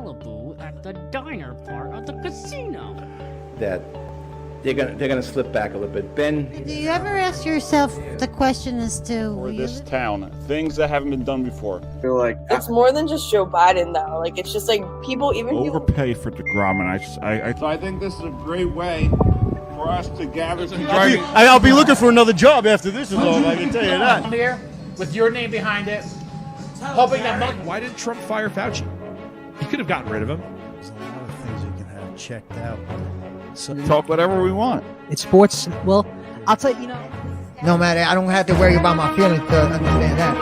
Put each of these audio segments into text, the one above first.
Malibu at the diner part of the casino. That they're gonna slip back a little bit. Ben, Do you ever ask yourself the question as to For this town, things that haven't been done before. I feel like It's more than just Joe Biden, though. Like, it's just like people, even people. Overpaid for DeGrom, and I think this is a great way for us to gather some. I'll be looking for another job after this is over. I can tell you that. I'm here with your name behind it, hoping that. Why did Trump fire Fauci? He could have gotten rid of him. There's a lot of things you can have checked out. So Talk whatever we want. It's sports. Well, I'll tell you, no matter, I don't have to worry about my feelings to understand that.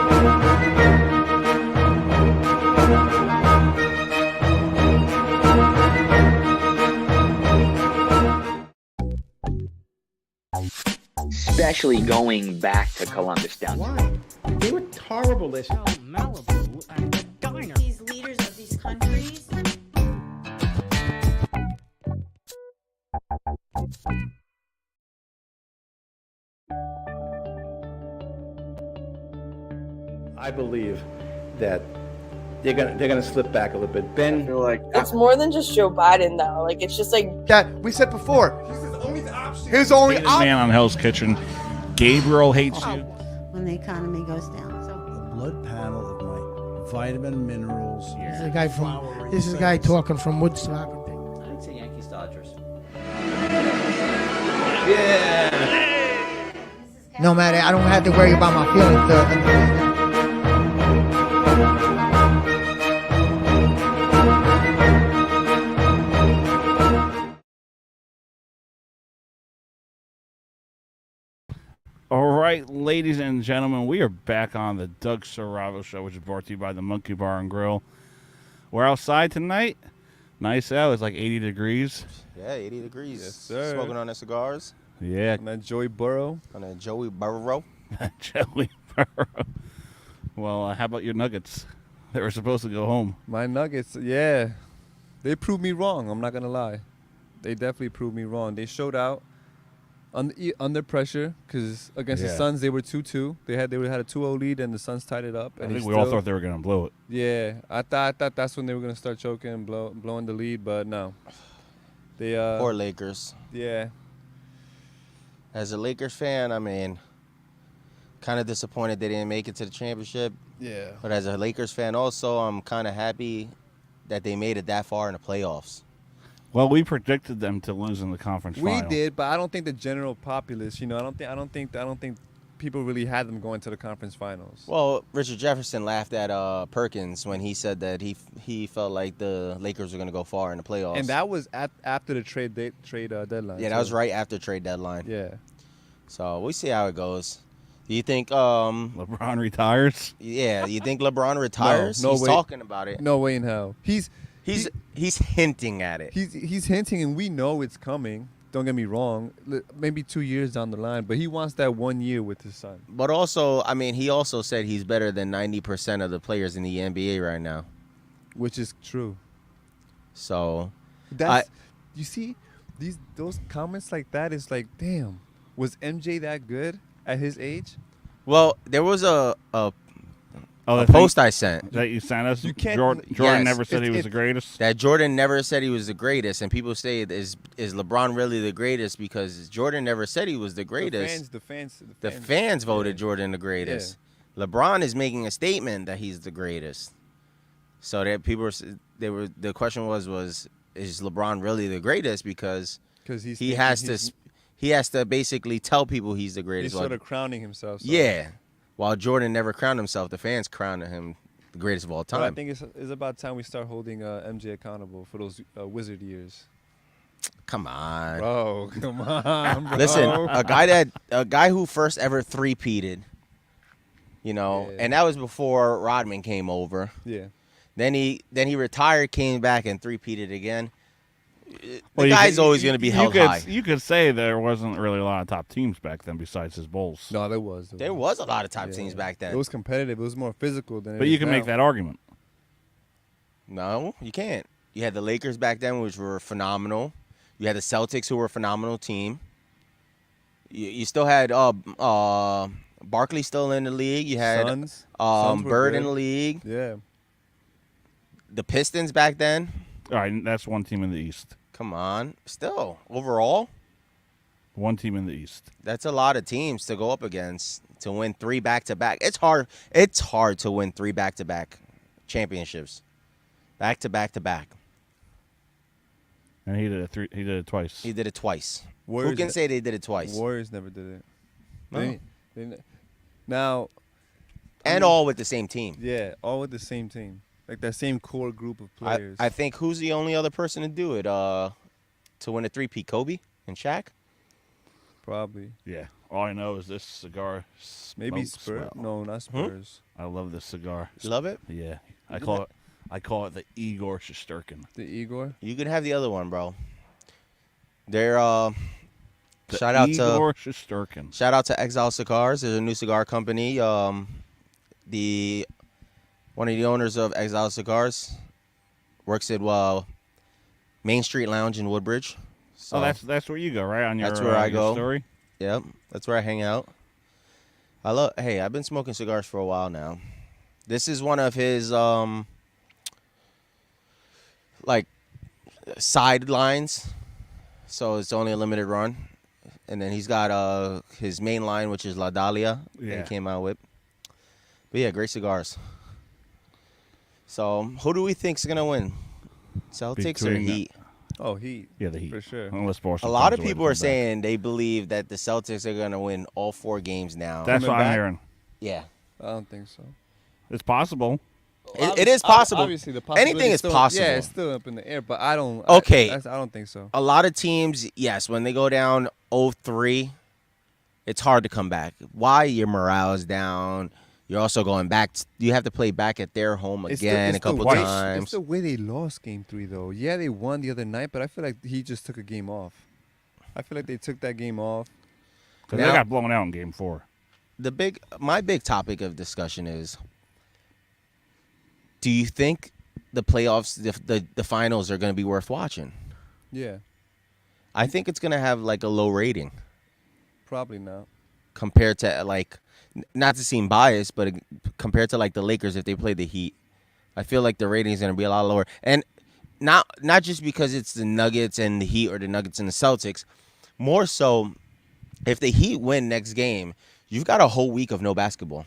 Especially going back to Columbus down. Why? They were horrible this. Malibu at the diner. these leaders of these countries. I believe that they're gonna slip back a little bit. I Ben, feel like It's more than just Joe Biden, though. Like, it's just like that we said before. His only Hated man on Hell's Kitchen. Gabriel hates you. When the economy goes down. So The blood panel of my vitamin minerals. This is a guy this is a guy talking from Woodstock. I'd say Yankees Dodgers. No matter, I don't have to worry about my feelings to understand that. All right, ladies and gentlemen, we are back on the Doug Serravo Show, which is brought to you by the Monkey Bar and Grill. We're outside tonight. Nice out. It's like 80 degrees. Yeah, 80 degrees. Yes, sir. Smoking on the cigars. Yeah. And that Joey Burrow. On that Joey Burrow. Joey Burrow. Well, how about your Nuggets? They were supposed to go home. My Nuggets, yeah. They proved me wrong. I'm not going to lie. They definitely proved me wrong. They showed out under pressure because against the Suns, they were 2-2. They had a 2-0 lead, and the Suns tied it up. I And think we all thought they were going to blow it. Yeah, I thought that's when they were going to start choking and blowing the lead, but no. They Poor Lakers. Yeah. As a Lakers fan, I mean, kind of disappointed they didn't make it to the championship. Yeah. But as a Lakers fan also, I'm kind of happy that they made it that far in the playoffs. Well, we predicted them to lose in the conference final. We did, but I don't think the general populace, I don't think people really had them going to the conference finals. Well, Richard Jefferson laughed at Perkins when he said that he felt like the Lakers were going to go far in the playoffs. And that was after the trade deadline. Yeah, that was right after trade deadline. Yeah. So we'll see how it goes. Do you think LeBron retires? Yeah, you think LeBron retires? No He's way. talking about it. No way in hell. He's hinting at it. He's hinting, and we know it's coming. Don't get me wrong. Maybe 2 years down the line, but he wants that 1 year with his son. But also, I mean, he also said he's better than 90% of the players in the NBA right now. Which is true. So, you see, those comments like that is like, damn, was MJ that good at his age? Well, there was a Oh, post I sent. That you sent us? You can't- Jordan Yes. never said he was the greatest? That Jordan never said he was the greatest, and people say, is LeBron really the greatest? Because Jordan never said he was the greatest. The fans voted Jordan the greatest. LeBron is making a statement that he's the greatest. So that the question was is LeBron really the greatest? Because he has to basically tell people he's the greatest. He's sort of crowning himself. So. Yeah. While Jordan never crowned himself, the fans crowned him the greatest of all time. But I think it's about time we start holding MJ accountable for those Wizard years. Come on, bro. Come on, bro. Listen, a guy who first ever three-peated, and that was before Rodman came over. Yeah. Then he retired, came back, and three-peated again. The guy's always going to be held high. You could say there wasn't really a lot of top teams back then besides his Bulls. No, there was. There was a lot of top teams back then. It was competitive. It was more physical than. But you can make that argument. No, you can't. You had the Lakers back then, which were phenomenal. You had the Celtics, who were a phenomenal team. You still had Barkley still in the league. You had Suns Bird in the league. Yeah. the Pistons back then. All right, that's one team in the East. Come on, still overall, one team in the East. That's a lot of teams to go up against to win 3 back-to-back. It's hard. It's hard to win 3 back-to-back championships, back-to-back-to-back. And he did it twice. He did it twice. Warriors Who can say they did it twice? Warriors never did it. No. Now, and all with the same team. Yeah, all with the same team. Like that same core group of players. I think who's the only other person to do it? To win a 3-peat, Kobe and Shaq? Probably. Yeah. All I know is this cigar. Maybe Spurs. No, not Spurs. I love this cigar. You love it? Yeah. I call it the Igor Shesterkin. The Igor? You can have the other one, bro. They're shout out to Igor Shesterkin. Shout out to Exile Cigars. There's a new cigar company. One of the owners of Exile Cigars works at Main Street Lounge in Woodbridge. So that's where you go, right? On your that's where I your go. Story? Yep, that's where I hang out. Hey, I've been smoking cigars for a while now. This is one of his like sidelines, so it's only a limited run. And then he's got his main line, which is La Dahlia, that he came out with. But yeah, great cigars. So who do we think's gonna win? Celtics or Heat? Oh, Heat. Yeah, the Heat. For sure. Unless Boston A lot finds of way to people come are back. saying they believe that the Celtics are gonna win all 4 games now. That's what I'm hearing. Yeah. I don't think so. It's possible. It is possible. Obviously, the possibility Anything is still, possible. Yeah, it's still up in the air, but I don't. Okay. I don't think so. A lot of teams, yes, when they go down 0-3, it's hard to come back. Why? Your morale is down. You're also going back. You have to play back at their home again a couple times. It's the way they lost Game 3, though. Yeah, they won the other night, but I feel like he just took a game off. I feel like they took that game off. Because they got blown out in Game 4. My big topic of discussion is: do you think the playoffs, the finals, are going to be worth watching? Yeah. I think it's going to have like a low rating. Probably not. Compared to like, not to seem biased, but compared to like the Lakers if they played the Heat, I feel like the rating is going to be a lot lower. And not just because it's the Nuggets and the Heat or the Nuggets and the Celtics, more so if the Heat win next game, you've got a whole week of no basketball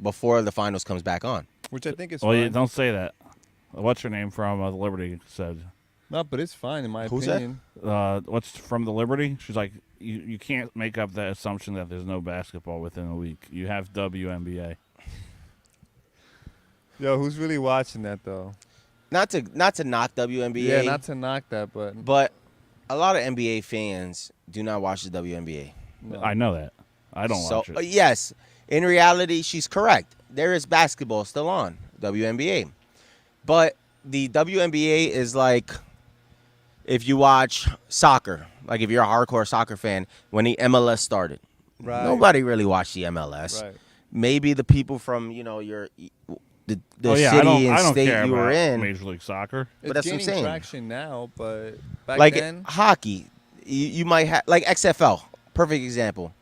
before the finals comes back on. Which I think is Well, fine. you don't say that. What's her name from the Liberty said? No, but it's fine in my Who's opinion. What's from the Liberty? She's like, you can't make up that assumption that there's no basketball within a week. You have WNBA. Yo, who's really watching that though? Not to knock WNBA. Yeah, not to knock that, but a lot of NBA fans do not watch the WNBA. No. I know that. I don't watch it. Yes, in reality, she's correct. There is basketball still on WNBA, but the WNBA is like if you watch soccer. Like if you're a hardcore soccer fan, when the MLS started, nobody really watched the MLS. Right. Maybe the people from the city I and don't state care you were about in. Major League Soccer. But that's what I'm gaining saying. traction now, but back Like then, hockey, you might have like XFL. Perfect example.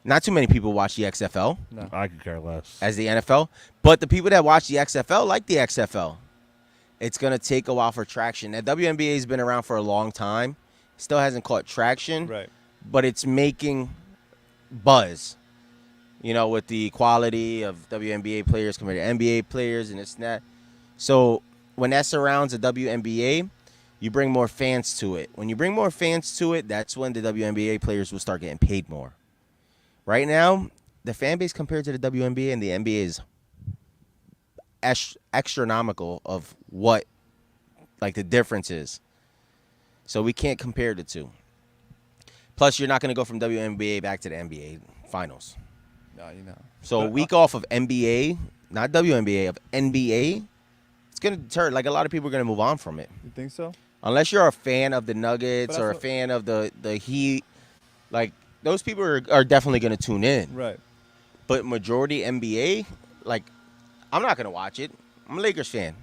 Not too many people watch the XFL no. I could care less. as the NFL, but the people that watch the XFL like the XFL. It's gonna take a while for traction. Now WNBA has been around for a long time, still hasn't caught traction, Right. but it's making buzz. With the quality of WNBA players compared to NBA players and this and that. So when that surrounds the WNBA, you bring more fans to it. When you bring more fans to it, that's when the WNBA players will start getting paid more. Right now, the fan base compared to the WNBA and the NBA is astronomical of what like the difference is. So we can't compare the two. Plus, you're not going to go from WNBA back to the NBA finals. No, So a week off of NBA, not WNBA, of NBA, it's going to deter. Like a lot of people are going to move on from it. You think so? Unless you're a fan of the Nuggets But or a fan of the Heat, like those people are definitely going to tune in. Right. But majority NBA, like I'm not going to watch it. I'm a Lakers fan.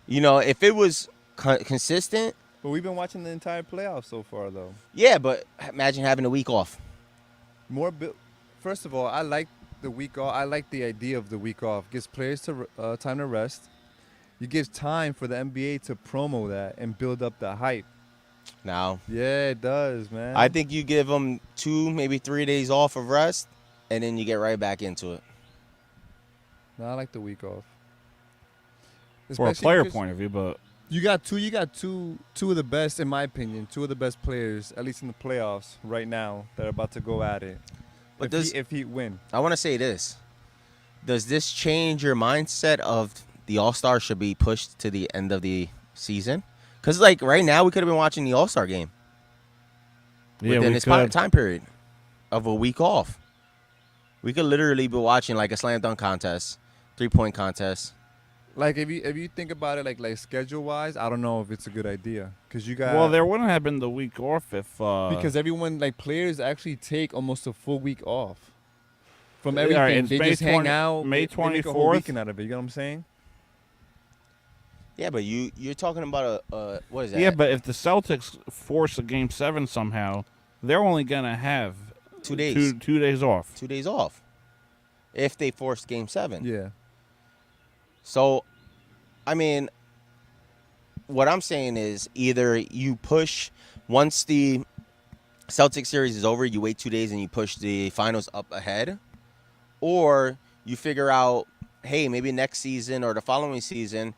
If it was consistent. But we've been watching the entire playoffs so far, though. Yeah, but imagine having a week off. First of all, I like the week off. I like the idea of the week off. Gives players time to rest. you give time for the NBA to promo that and build up the hype. Now, Yeah, it does, man. I think you give them 2, maybe 3 days off of rest, and then you get right back into it. No, I like the week off. For a Especially player because point of view, but You got two of the best, in my opinion, two of the best players, at least in the playoffs right now, that are about to go at it. But if he win, I want to say this: does this change your mindset of the All-Star should be pushed to the end of the season? Because like right now, we could have been watching the All-Star game within this time period of a week off. We could literally be watching like a slam dunk contest, 3-point contest. like if you think about it, like schedule wise, I don't know if it's a good idea because you got. well, there wouldn't have been the week off if because everyone, like players, actually take almost a full week off from All right, everything. it's They May just 20 hang out. May they make a whole 24th. weekend out of it. You know what I'm saying? Yeah, but you're talking about a what is that? Yeah, but if the Celtics force a Game 7 somehow, they're only gonna have 2 days. 2 days off. 2 days off. If they forced Game 7. Yeah. So, I mean, what I'm saying is either you push once the Celtics series is over, you wait 2 days and you push the finals up ahead, or you figure out, hey, maybe next season or the following season,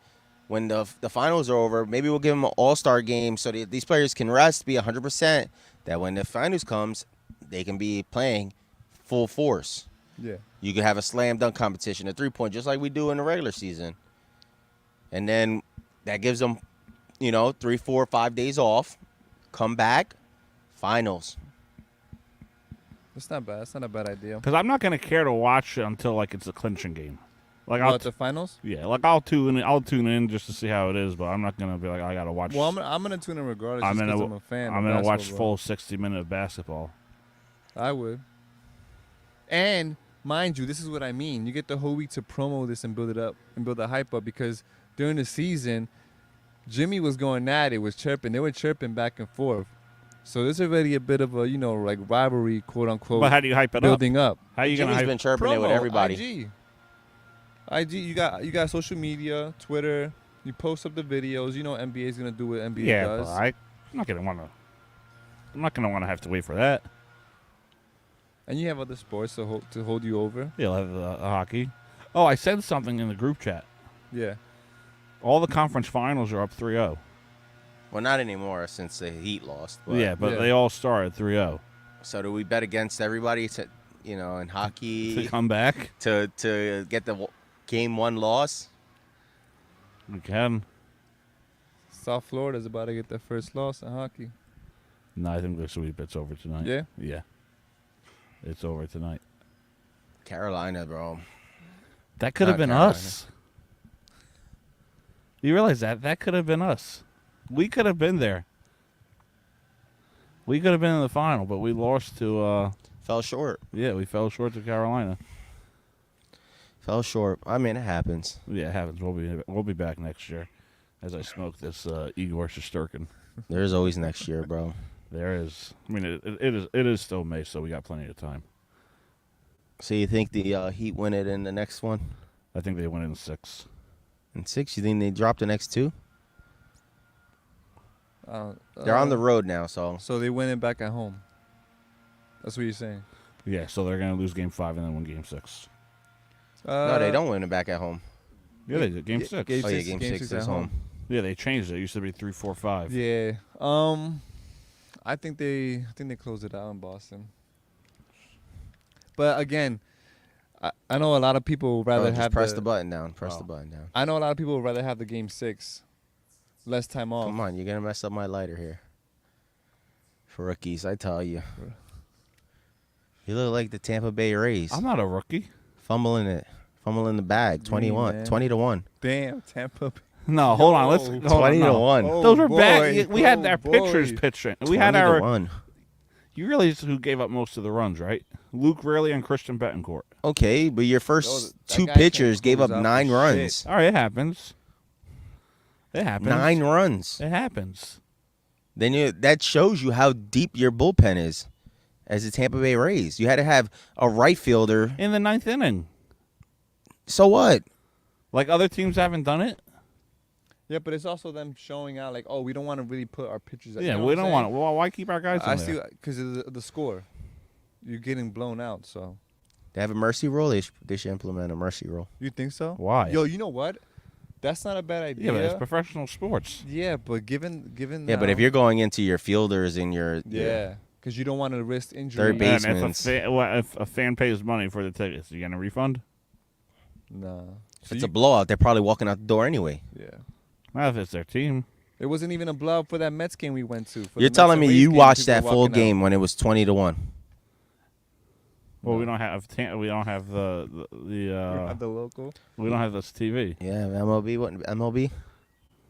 when the finals are over, maybe we'll give them an all-star game so that these players can rest, be 100%, that when the finals comes, they can be playing full force. Yeah. You could have a slam dunk competition, a 3-point, just like we do in the regular season. And then that gives them, 3, 4, 5 days off. Come back, finals. It's not bad. It's not a bad idea. Because I'm not gonna care to watch it until like it's a clinching game. Like What, the finals? yeah, like I'll tune in just to see how it is, but I'm not gonna be like I gotta watch. Well, I'm gonna tune in regardless. I'm just 'cause gonna I'm a fan. I'm of gonna watch basketball. full 60-minute of basketball. I would. And mind you, this is what I mean. You get the whole week to promo this and build it up and build the hype up because during the season, Jimmy was going at it, was chirping. They were chirping back and forth. So there's already a bit of a, like rivalry, quote unquote. But how do you hype it building up? How you gonna Jimmy's hype been chirping it with everybody. IG, you got social media, Twitter. You post up the videos. You know what NBA's gonna do what NBA Yeah, does. but I'm not gonna want to have to wait for that. And you have other sports to hold you over. You'll have hockey. Oh, I said something in the group chat. Yeah. All the conference finals are up 3-0. Well, not anymore since the Heat lost. But Yeah, but they all started 3-0. So do we bet against everybody to, in hockey To come back, to get the game 1 loss? we can. South Florida's about to get their first loss in hockey. No, I think the sweep. It's over tonight. Yeah? Yeah. It's over tonight. Carolina, bro. That could have been Carolina. us. You realize that could have been us. We could have been there. We could have been in the final, but we lost to. Fell short. Yeah, we fell short to Carolina. Fell short. I mean, it happens. Yeah, it happens. We'll be back next year, as I smoke this Igor Shesterkin. There's always next year, bro. There is. I mean, it is still May, so we got plenty of time. So you think the Heat win it in the next one? I think they win in 6. In 6? You think they drop the next 2? They're on the Uh, road now, so. So they win it back at home. That's what you're saying. Yeah, so they're gonna lose Game 5 and then win Game 6. No, they don't win it back at home. Yeah, they did. Game 6. Game Oh, yeah, six- game game 6 six is at home. Yeah, they changed it. It used to be 3, 4, 5. Yeah. I think they closed it out in Boston. But again, I know a lot of people would rather Bro, just have press the button down. Press Oh. the button down. I know a lot of people would rather have the game 6, less time off. Come on, you're gonna mess up my lighter here. For rookies, I tell you. You look like the Tampa Bay Rays. I'm not a rookie. Fumbling the bag. 21, man. 20-1. Damn, Tampa. No, hold on. Let's Yo, hold on, 20 to no. 1. Oh, Those were boy. bad. We had Oh, our pitchers boy. pitching. 20 We had to our. 1. You realize who gave up most of the runs, right? Luke Raley and Christian Betancourt. Okay, but your Yo, first that 2 guy pitchers can't gave up close out 9 for runs. All right, it happens. It happens. 9 runs. It happens. Then that shows you how deep your bullpen is as the Tampa Bay Rays. You had to have a right fielder. In the 9th inning. So what? Like other teams haven't done it. Yeah, but it's also them showing out like, oh, we don't want to really put our pictures. Yeah, we don't want to. Well, why keep our guys I in see there? because of the score. You're getting blown out, so. They have a mercy rule. They should implement a mercy rule. You think so? Why? Yo, you know what? That's not a bad idea. Yeah, but it's professional sports. Yeah, but given. Yeah, but if you're going into your fielders and your because you don't want to risk injury. third And baseman, if a fan pays money for the tickets, you getting a refund? Nah. if it's a blowout, they're probably walking out the door anyway. Yeah. Well, if it's their team. It wasn't even a blowout for that Mets game we went to. For You're the Mets telling and me Rays you game, watched people that were full walking out. game when it was 20-1. Well, we don't have we don't have the At the local. we don't have this TV. Yeah, MLB. What MLB?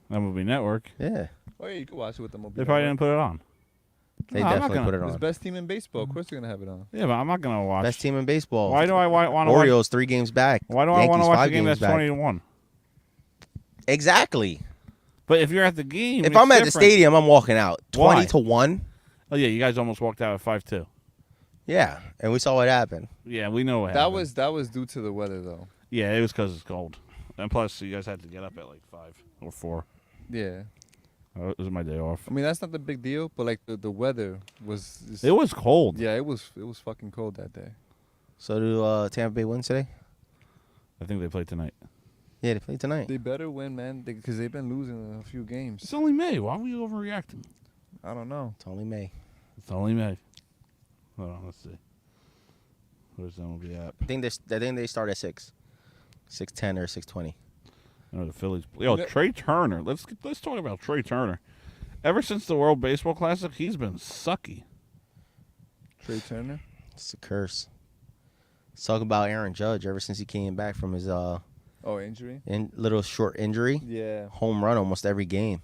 MLB Network. Yeah, Oh, yeah, you can watch it with the mobile. They probably didn't put it on. they No, I'm not definitely gonna- put it It's on. best team in baseball. Of course they're gonna have it on. Yeah, but I'm not gonna watch. Best team in baseball. Why do I want to watch? Orioles 3 games back. Why do I want to Yankees watch 5 a game games that's back. 20-1? Exactly. But if you're at the game, If it's I'm at the different. stadium, I'm walking out. Why? 20-1. Oh yeah, you guys almost walked out at 5-2. Yeah, and we saw what happened. Yeah, we know what That happened. was due to the weather though. Yeah, it was because it's cold, and plus you guys had to get up at like 5 or 4. Yeah. It was my day off. I mean that's not the big deal, but like the weather was. Just, It was cold. Yeah, it was fucking cold that day. So do Tampa Bay win today? I think they play tonight. Yeah, they play tonight. They better win, man, because they've been losing a few games. It's only May. Why are we overreacting? I don't know. It's only May. It's only May. Hold on, let's see. Where's the MLB app? I think they start at 6:10 or 6:20. I know the Phillies. Yo, Trey Turner. Let's talk about Trey Turner. Ever since the World Baseball Classic, he's been sucky. Trey Turner. It's a curse. Let's talk about Aaron Judge. Ever since he came back from his Injury. little short injury, Yeah. home run almost every game.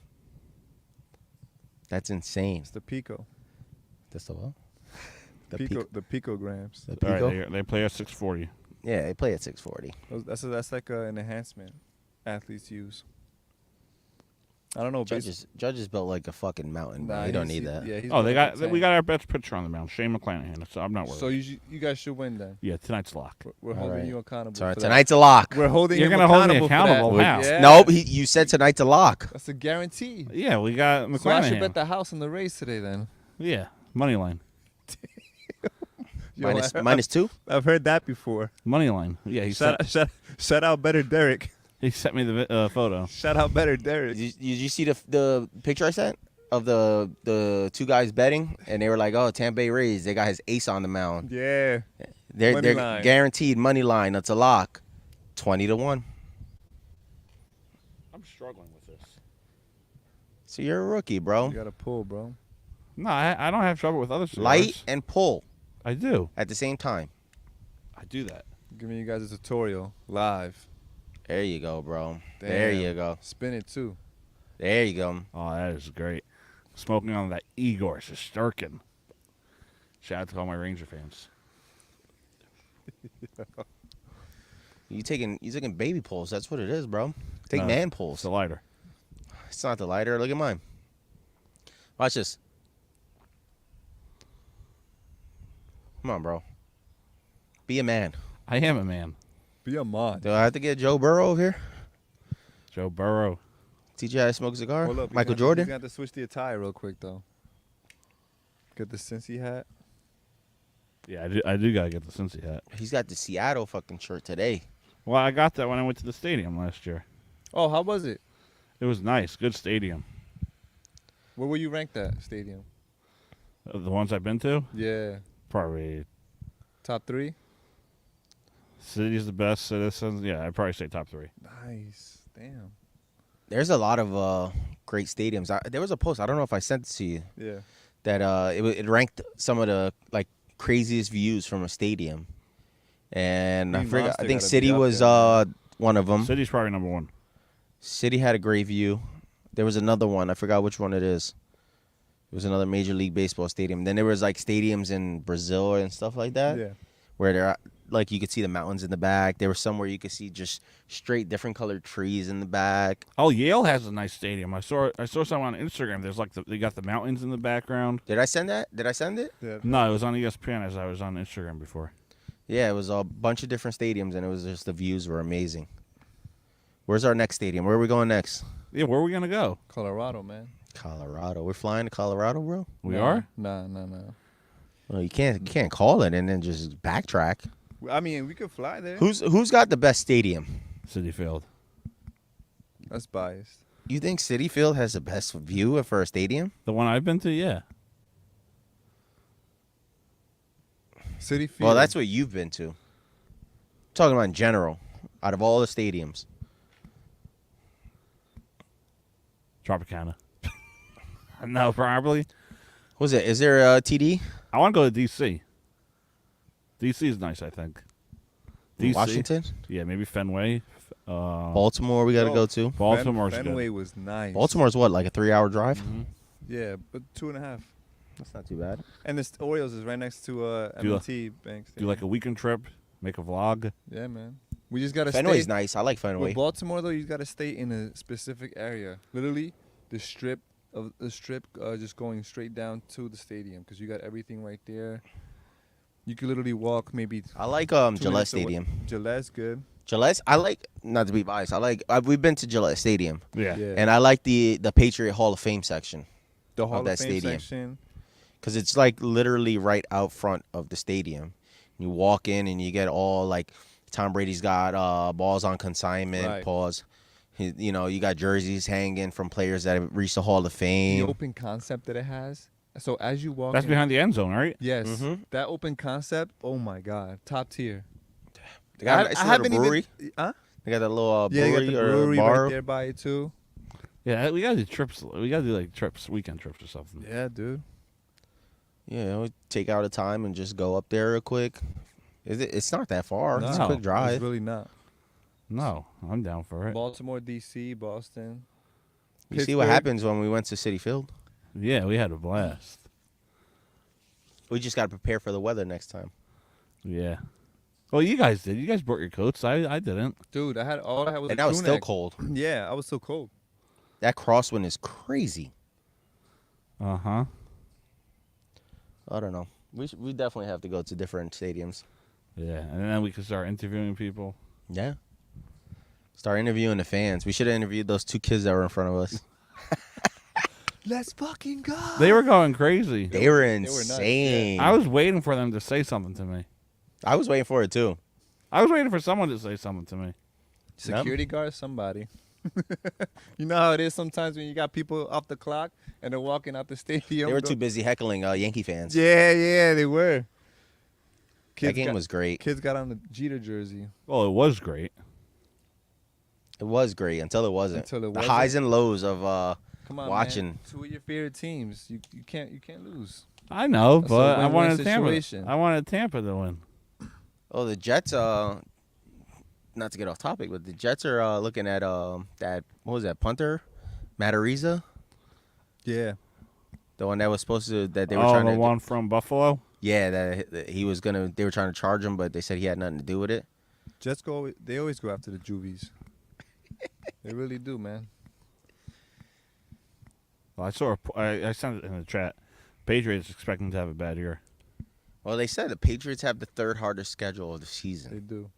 That's insane. It's the Pico. That's the what? The The picograms. The All Pico. right, they play at 6:40. Yeah, they play at 6:40. That's like an enhancement athletes use. I don't know. Judge is built like a fucking mountain. Bro. Nah, You don't he's- need that. Yeah, he's Oh, we built like a got tank. our best pitcher on the mound, Shane McClanahan. So I'm not worried. So you guys should win then. Yeah, tonight's lock. We're All holding right. you accountable. Sorry, for that. tonight's a lock. We're holding You're him gonna hold me accountable. for accountable. that. How? Yeah. Nope, you said tonight's a lock. That's a guarantee. Yeah, we got So I should McClanahan. bet the house on the Rays today then. Yeah, money line. Yo, minus 2? I've heard that before. Money line. Yeah, he Shout out better Derek. he sent me the photo. Shout out better Derek. Did you see the picture I sent of the 2 guys betting, and they were like, "Oh, Tampa Bay Rays, they got his ace on the mound. Yeah. They're Money line. guaranteed money line. That's a lock, 20-1. I'm struggling with this. So you're a rookie, bro. You got to pull, bro. No, I don't have trouble with other cigars. Light and pull I do. at the same time. I do that. Giving you guys a tutorial live. There you go, bro. Damn. There you go. Spin it too. There you go. Oh, that is great. Smoking on that Igor Shesterkin. Shout out to all my Ranger fans. You taking baby pulls. That's what it is, bro. Take No, man It's pulls. a lighter. It's not the lighter. Look at mine. Watch this. Come on, bro. Be a man. I am a man. Be a mod. Do I have to get Joe Burrow over here? Joe Burrow. Teach you how to smoke a cigar? Hold up, Michael He's Jordan? got to switch the attire real quick though. Get the Cincy hat. Yeah, I do gotta get the Cincy hat. He's got the Seattle fucking shirt today. Well, I got that when I went to the stadium last year. Oh, how was it? It was nice. Good stadium. Where were you ranked at stadium? The ones I've been to, Yeah, probably top 3. City's the best. Citizens, yeah, I'd probably say top 3. Nice. Damn. There's a lot of great stadiums. There was a post, I don't know if I sent it to you, Yeah. that it ranked some of the like craziest views from a stadium. And Green I Monster think gotta City be up was there, one of them. City's probably number 1. City had a great view. There was another one. I forgot which one it is. It was another Major League Baseball stadium. Then there was like stadiums in Brazil and stuff like that. Yeah. Where there, like you could see the mountains in the back. There was somewhere you could see just straight different colored trees in the back. Oh, Yale has a nice stadium. I saw some on Instagram. There's like they got the mountains in the background. Did I send that? Did I send it? Yeah. No, it was on ESPN as I was on Instagram before. Yeah, it was a bunch of different stadiums, and it was just the views were amazing. Where's our next stadium? Where are we going next? Yeah, where are we gonna go? Colorado, man. Colorado. We're flying to Colorado, bro. We are. Nah. Well, you can't call it and then just backtrack. I mean, we could fly there. Who's got the best stadium? City Field. That's biased. You think City Field has the best view for a stadium? The one I've been to, yeah. City Field. Well, that's what you've been to. I'm talking about in general, out of all the stadiums. Tropicana. No, probably. Was it? Is there a TD? I want to go to DC. DC is nice, I think. DC. Washington? Yeah, maybe Fenway. Baltimore, we got to go to. Baltimore's Fenway good. was nice. Baltimore's what, like a 3-hour drive? Mm-hmm. Yeah, but 2.5. That's not too bad. And the Orioles is right next to M&T Bank. Do like a weekend trip, make a vlog. Yeah, man. We just gotta Fenway's stay. nice. I like Fenway. With Baltimore though, you gotta stay in a specific area. Literally, the strip just going straight down to the stadium because you got everything right there. You could literally walk maybe. I like 2 Gillette minutes Stadium. away. Gillette's good. Gillette, I like, not to be biased, we've been to Gillette Stadium. Yeah. And I like the Patriot Hall of Fame section. The Hall of that of Fame stadium. section. Because it's like literally right out front of the stadium. You walk in and you get all like Tom Brady's got balls on consignment, Right. pause. You got jerseys hanging from players that have reached the Hall of Fame. The open concept that it has. So as you walk, That's in, behind the end zone, right? Yes, Mhm. that open concept. Oh my God, top tier. They got a nice little brewery. Huh? They got that little Yeah, you brewery, got the or brewery bar. right there by it too. Yeah, we gotta do trips. We gotta do like trips, weekend trips or something. Yeah, dude. Yeah, we take out a time and just go up there real quick. It's not that far. It's a No, quick drive. It's really not. No, I'm down for it. Baltimore, DC, Boston. You see what Pittsburgh. happens when we went to City Field. Yeah, we had a blast. We just got to prepare for the weather next time. Yeah. Well, you guys did. You guys brought your coats. I didn't. Dude, all I had was And a that was still crew neck. cold. Yeah, I was so cold. That crosswind is crazy. Uh-huh. I don't know. We definitely have to go to different stadiums. Yeah, and then we could start interviewing people. Yeah. Start interviewing the fans. We should have interviewed those 2 kids that were in front of us. Let's fucking go. They were going crazy. They were nuts, insane. I was waiting for them to say something to me. I was waiting for it too. I was waiting for someone to say something to me. Security guard, somebody. You know how it is sometimes when you got people off the clock and they're walking out the stadium. They were too busy heckling Yankee fans. Yeah, they were. That game was great. Kids got on the Jeter jersey. Well, it was great. It was great until it wasn't. Until it the wasn't. highs and lows of Come on, watching. man. 2 of your favorite teams. You can't lose. I know, That's a but I win-win wanted Tampa. situation. I wanted Tampa to win. Oh, the Jets. Not to get off topic, but the Jets are looking at that. What was that punter, Matt Ariza? Yeah. The one that was supposed to that they were Oh, trying the to. one from Buffalo. Yeah, that he was gonna. They were trying to charge him, but they said he had nothing to do with it. Jets they always go after the juvies. They really do, man. Well, I sent it in the chat. Patriots expecting to have a bad year. Well, they said the Patriots have the 3rd hardest schedule of the They season. do.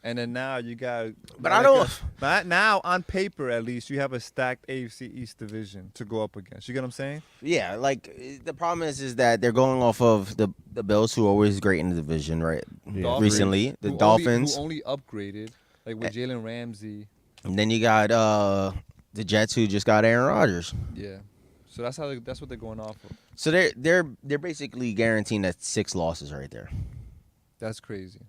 And then now you got. But I don't. But now, on paper, at least, you have a stacked AFC East division to go up against. You get what I'm saying? Yeah, like the problem is that they're going off of the Bills, who are always great in the division, right? Yeah. Recently, the Who Dolphins, only upgraded, like with Jalen Ramsey. and then you got the Jets, who just got Aaron Rodgers. Yeah. So that's what they're going off of. So they're basically guaranteeing that 6 losses right there. That's crazy.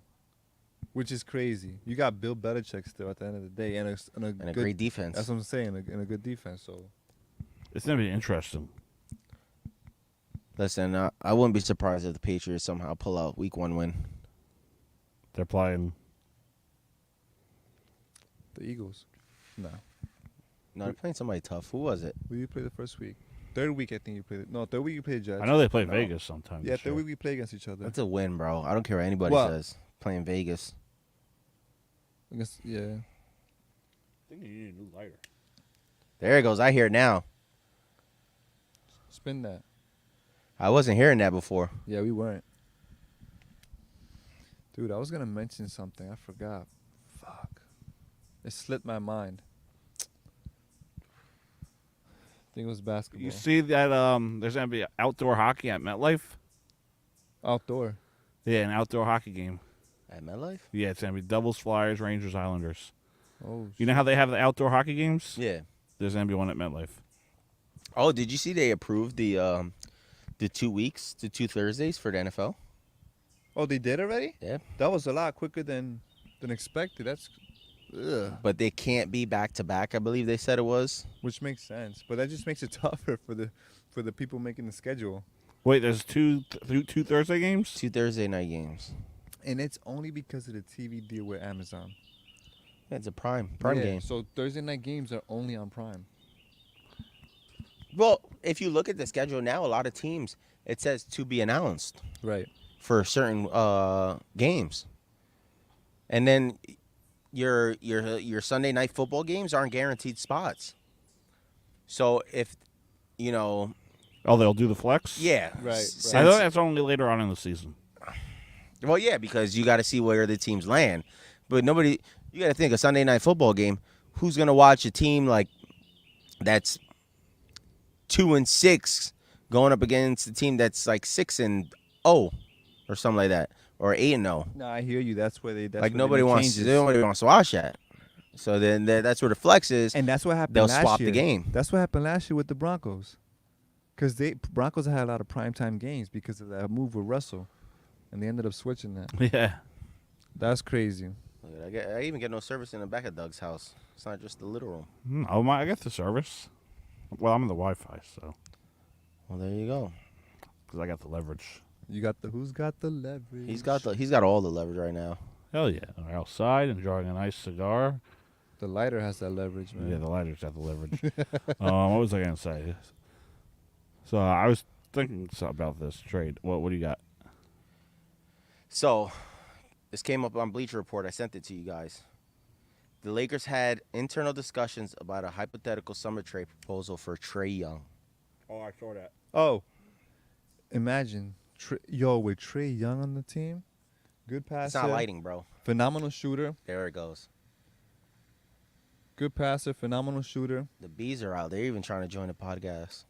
Which is crazy. You got Bill Belichick still at the end of the day, and a And a good great defense. That's what I'm saying, and a good defense. So It's gonna be interesting. Listen, I wouldn't be surprised if the Patriots somehow pull out Week 1 win. They're playing. the Eagles, no. No, they're playing somebody tough. Who was it? Who you play the first week? Third week, I think you played. No, third week you played Jets. I know they play No. Vegas sometime. Yeah, this third year. week we play against each other. That's a win, bro. I don't care what anybody What? says. Playing Vegas. Yeah. I think you need a new lighter. There it goes. I hear it now. Spin that. I wasn't hearing that before. Yeah, we weren't. Dude, I was gonna mention something. I forgot. Fuck. It slipped my mind. think it was basketball. You see that there's going to be outdoor hockey at MetLife? Outdoor. Yeah, an outdoor hockey game. At MetLife? Yeah, it's going to be Devils, Flyers, Rangers, Islanders. Oh, You know how they have the outdoor hockey games? Yeah. There's going to be one at MetLife. Oh, did you see they approved the 2 weeks, the 2 Thursdays for the NFL? Oh, they did already? Yeah. That was a lot quicker than expected. That's, But they can't be back to back. I believe they said it was. which makes sense. But that just makes it tougher for the people making the schedule. Wait, there's two Thursday games? 2 Thursday night games. And it's only because of the TV deal with Amazon. Yeah, it's a Prime Yeah, game. So Thursday night games are only on Prime. Well, if you look at the schedule now, a lot of teams it says to be announced Right. for certain games, and then your Sunday night football games aren't guaranteed spots. So if you know, Oh, they'll do the flex? yeah, Right, I thought that's only later on in the season. Well, yeah, because you got to see where the teams land, but nobody. You got to think a Sunday night football game. Who's gonna watch a team like that's 2-6 going up against a team that's like 6-0 or something like that, or 8-0? No, I hear you. That's where they. That's Like where nobody they make wants. changes. Nobody wants to watch that. So then that's where the flex is. And that's what happened They'll last swap year. the game. That's what happened last year with the Broncos. Because Broncos had a lot of primetime games because of that move with Russell. And they ended up switching that. Yeah. That's crazy. I even get no service in the back of Doug's house. It's not just the little room. Oh, I got the service. Well, I'm in the Wi-Fi, so. Well, there you go. Because I got the leverage. You got the who's got the leverage? He's got all the leverage right now. Hell yeah. We're outside enjoying a nice cigar. The lighter has that leverage, man. Yeah, the lighter's got the leverage. What was I going to say? So I was thinking about this trade. What do you got? So, this came up on Bleacher Report. I sent it to you guys. The Lakers had internal discussions about a hypothetical summer trade proposal for Trae Young. Oh, I saw that. Oh, imagine, with Trae Young on the team, good passer. It's not lighting, bro. Phenomenal shooter. There it goes. Good passer, phenomenal shooter. The bees are out. They're even trying to join the podcast.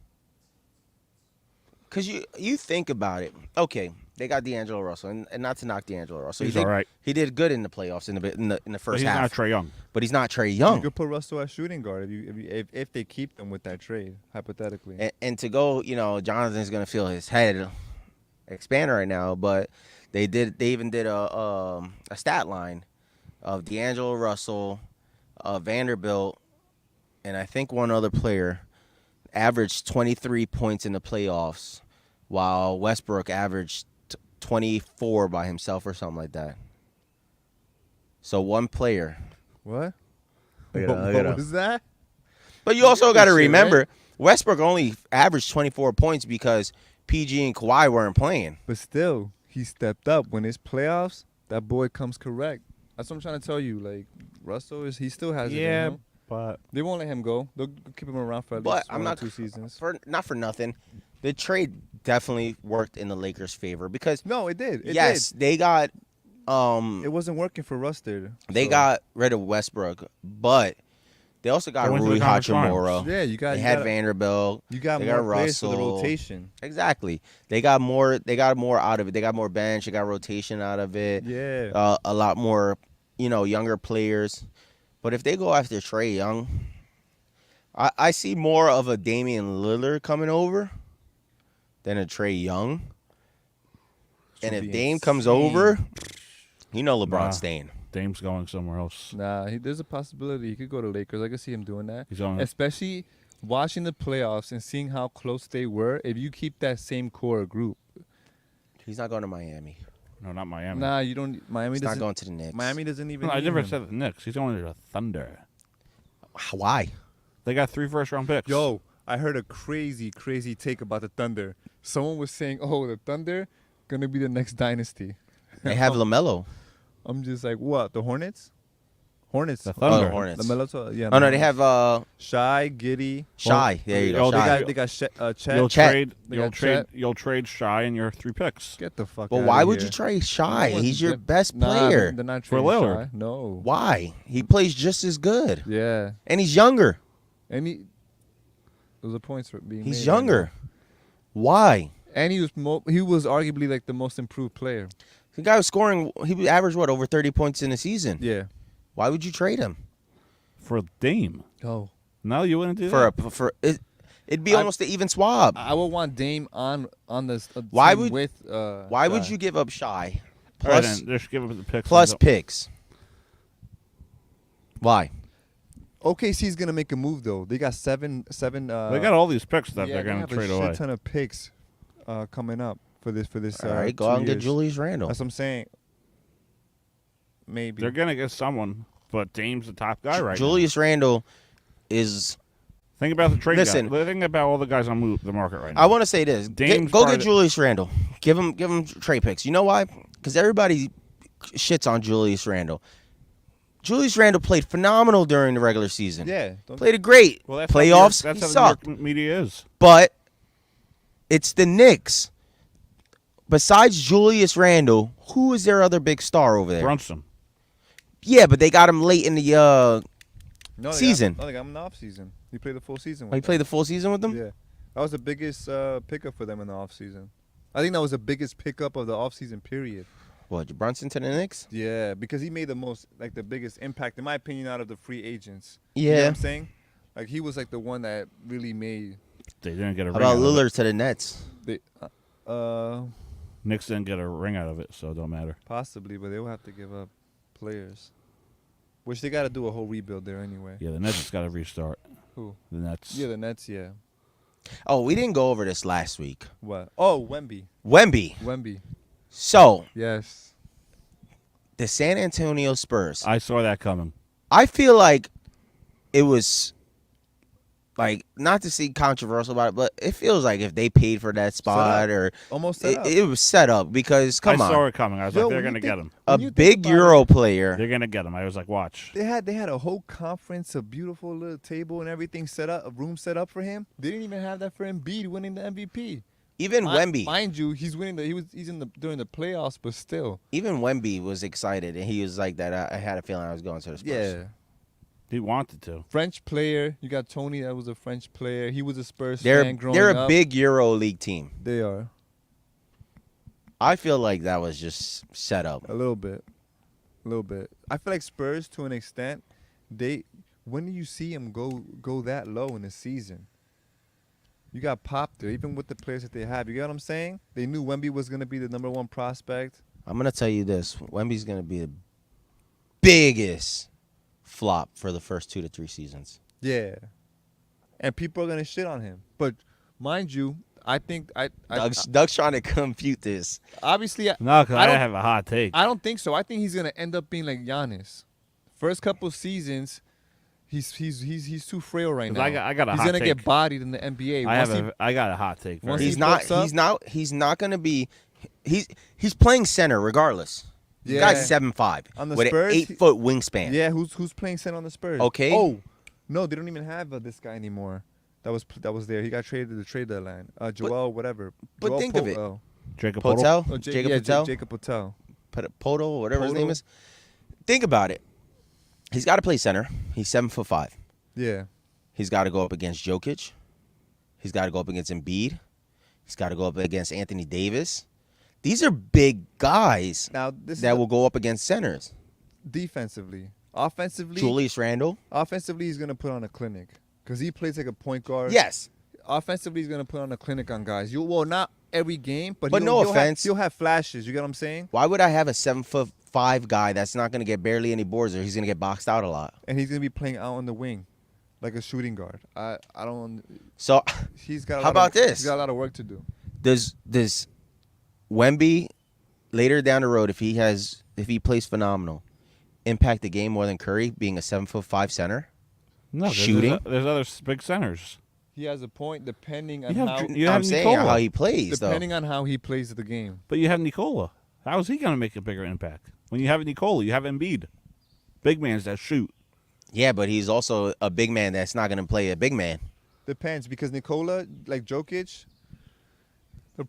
Because you think about it. Okay, they got D'Angelo Russell, and not to knock D'Angelo Russell. He's all right. He did good in the playoffs in the first half. He's not Trae Young. But he's not Trae Young. You could put Russell at shooting guard if they keep them with that trade, hypothetically. And to go, Jonathan's gonna feel his head expand right now. But they even did a stat line of D'Angelo Russell, Vanderbilt, and I think one other player averaged 23 points in the playoffs, while Westbrook averaged 24 by himself or something like that. So one player. What? Look What was that? But you also got to shit, remember, right? Westbrook only averaged 24 points because PG and Kawhi weren't playing. But still, he stepped up. When it's playoffs, that boy comes correct. That's what I'm trying to tell you. Like, Russell, he still has it in him. But They won't let him go. They'll keep him around for at But least I'm one or not 2 seasons. not for nothing. The trade definitely worked in the Lakers' favor because No, it did. yes, they got It wasn't working for Russ there. they got rid of Westbrook, but they also got They went to Rui the conference Hachimura. Yeah, you got. They you had got, Vanderbilt. You got they more got players for the Russell. rotation. Exactly. They got more out of it. They got more bench. They got rotation out of it. Yeah. A lot more, younger players. But if they go after Trae Young, I see more of a Damian Lillard coming over than a Trae Young. And if be Dame comes insane. over, LeBron's Nah. staying. Dame's going somewhere else. Nah, there's a possibility he could go to Lakers. I could see him doing that. He's on. Especially watching the playoffs and seeing how close they were. If you keep that same core group, He's not going to Miami. No, not Miami. nah, you don't. Miami He's not doesn't. going to the Knicks. Miami doesn't even. No, I need never him. said the Knicks. He's going to the Thunder. Why? They got 3 first-round picks. Yo, I heard a crazy take about the Thunder. Someone was saying, "Oh, the Thunder gonna be the next dynasty." They have LaMelo. I'm just like, what? The Hornets? Hornets. The Thunder. Oh, Hornets. Yeah. Oh, no, they have Shy, Giddy. Shy. There you go. Oh, Shy. They got Chet. You'll Chet. trade. They You'll got trade. Chet. You'll trade Shy in your 3 picks. Get the fuck But out why of would here. you trade Shy? No, He's your they're- best Nah, player. they're not For trading Lillard. Shy. No. Why? He plays just as good. Yeah. And he's younger. And he. Those are points for being He's made younger. Why? And he was arguably like the most improved player. The guy was scoring. He averaged what, over 30 points in a season. Yeah. Why would you trade him For Dame. Oh. No, you wouldn't do for that. It'd be almost an even swap. I would want Dame on this. Why team would with? Why would you give up Shy All right, plus then, just give up the picks. plus picks? Why? OKC's gonna make a move though. They got seven. They got all these picks that yeah, they're going to trade a away. shit ton of picks coming up for this. All right, go out and get Julius Randle. That's what I'm saying. Maybe They're going to get someone, but Dame's the top guy right Julius Randle is. Think about the trade. Listen, guy. Think about all the guys on the market right now. I want to say this: Dame's go part get of Julius Randle. Give him trade picks. You know why? Because everybody shits on Julius Randle. Julius Randle played phenomenal during the regular season. Yeah, played it great. Well, that's Playoffs, That's he how sucked. the New York media is. But it's the Knicks. Besides Julius Randle, who is their other big star over there? Brunson. Yeah, but they got him late in the season. They got him in the off season. He played the full season. Oh, he played the full season with them? Yeah, that was the biggest pickup for them in the off season. I think that was the biggest pickup of the off season period. What, Brunson to the Knicks? Yeah, because he made the biggest impact, in my opinion, out of the free agents. Yeah. You know what I'm saying? Like, he was like the one that really made. They didn't get a How ring about out of Lillard it. to the Nets? Knicks didn't get a ring out of it, so it don't matter. Possibly, but they'll have to give up players. Which they got to do a whole rebuild there anyway. Yeah, the Nets has got to restart. Who? The Nets. Yeah, the Nets, yeah. Oh, we didn't go over this last week. What? Oh, Wemby. Wemby. So, Yes. the San Antonio Spurs. I saw that coming. I feel like it was, like, not to see controversial about it, but it feels like if they paid for that spot or almost set up. it was set up because I saw it coming. I was like, they're going to get him. A big Euro player. They're going to get him. I was like, watch. They had a whole conference, a beautiful little table and everything set up, a room set up for him. They didn't even have that for Embiid winning the MVP. Even Wemby. Mind you, he's winning during the playoffs, but still. Even Wemby was excited, and he was like that. I had a feeling I was going to the Spurs. Yeah. He wanted to. French player. You got Tony, that was a French player. He was a Spurs They're fan growing a up. big Euro League team. They are. I feel like that was just set up. A little bit. I feel like Spurs, to an extent, when do you see them go that low in the season? You got Pop there, even with the players that they have. You get what I'm saying? They knew Wemby was going to be the number one prospect. I'm going to tell you this. Wemby's going to be the biggest flop for the first 2 to 3 seasons. Yeah. And people are going to shit on him. But mind you, I think Doug's trying to compute this. Obviously, No, because I have a hot take. I don't think so. I think he's going to end up being like Giannis. First couple seasons, he's too frail right now. I got a he's hot gonna take. get bodied in the NBA. I got a hot take. Once He's he not books up- he's not going to be he's playing center regardless. The Yeah. guy's 7'5" On the with Spurs, an 8-foot wingspan. Yeah, who's playing center on the Spurs? Okay. Oh, no, they don't even have this guy anymore. That was there. He got traded to the trade deadline. Joel, whatever. But Joel think of it. Jacob Potel? Oh, Jacob yeah, Patel? Jacob Patel. Poto, whatever his Poto. name is. Think about it. He's got to play center. He's 7'5". Yeah. He's got to go up against Jokic. He's got to go up against Embiid. He's got to go up against Anthony Davis. These are big guys Now that will go up against centers. Defensively. Offensively. Julius Randle. Offensively, he's gonna put on a clinic because he plays like a point guard. Yes. Offensively, he's gonna put on a clinic on guys. Not every game, but no he'll offense. he'll have flashes. You get what I'm saying? Why would I have a 7'5" guy that's not going to get barely any boards or he's going to get boxed out a lot? And he's gonna be playing out on the wing, like a shooting guard. I don't. So He's got. How about this? He's got a lot of work to do. Does Wemby later down the road, if he plays phenomenal, impact the game more than Curry being a 7'5" center? No, shooting. There's other big centers. He has a point depending on You have how. Dr- you have I'm saying Nikola. how he plays, Depending on how he plays the game. But you have Nikola. How is he going to make a bigger impact? When you have Nikola, you have Embiid. Big mans that shoot. Yeah, but he's also a big man that's not going to play a big man. Depends because Nikola, like Jokic,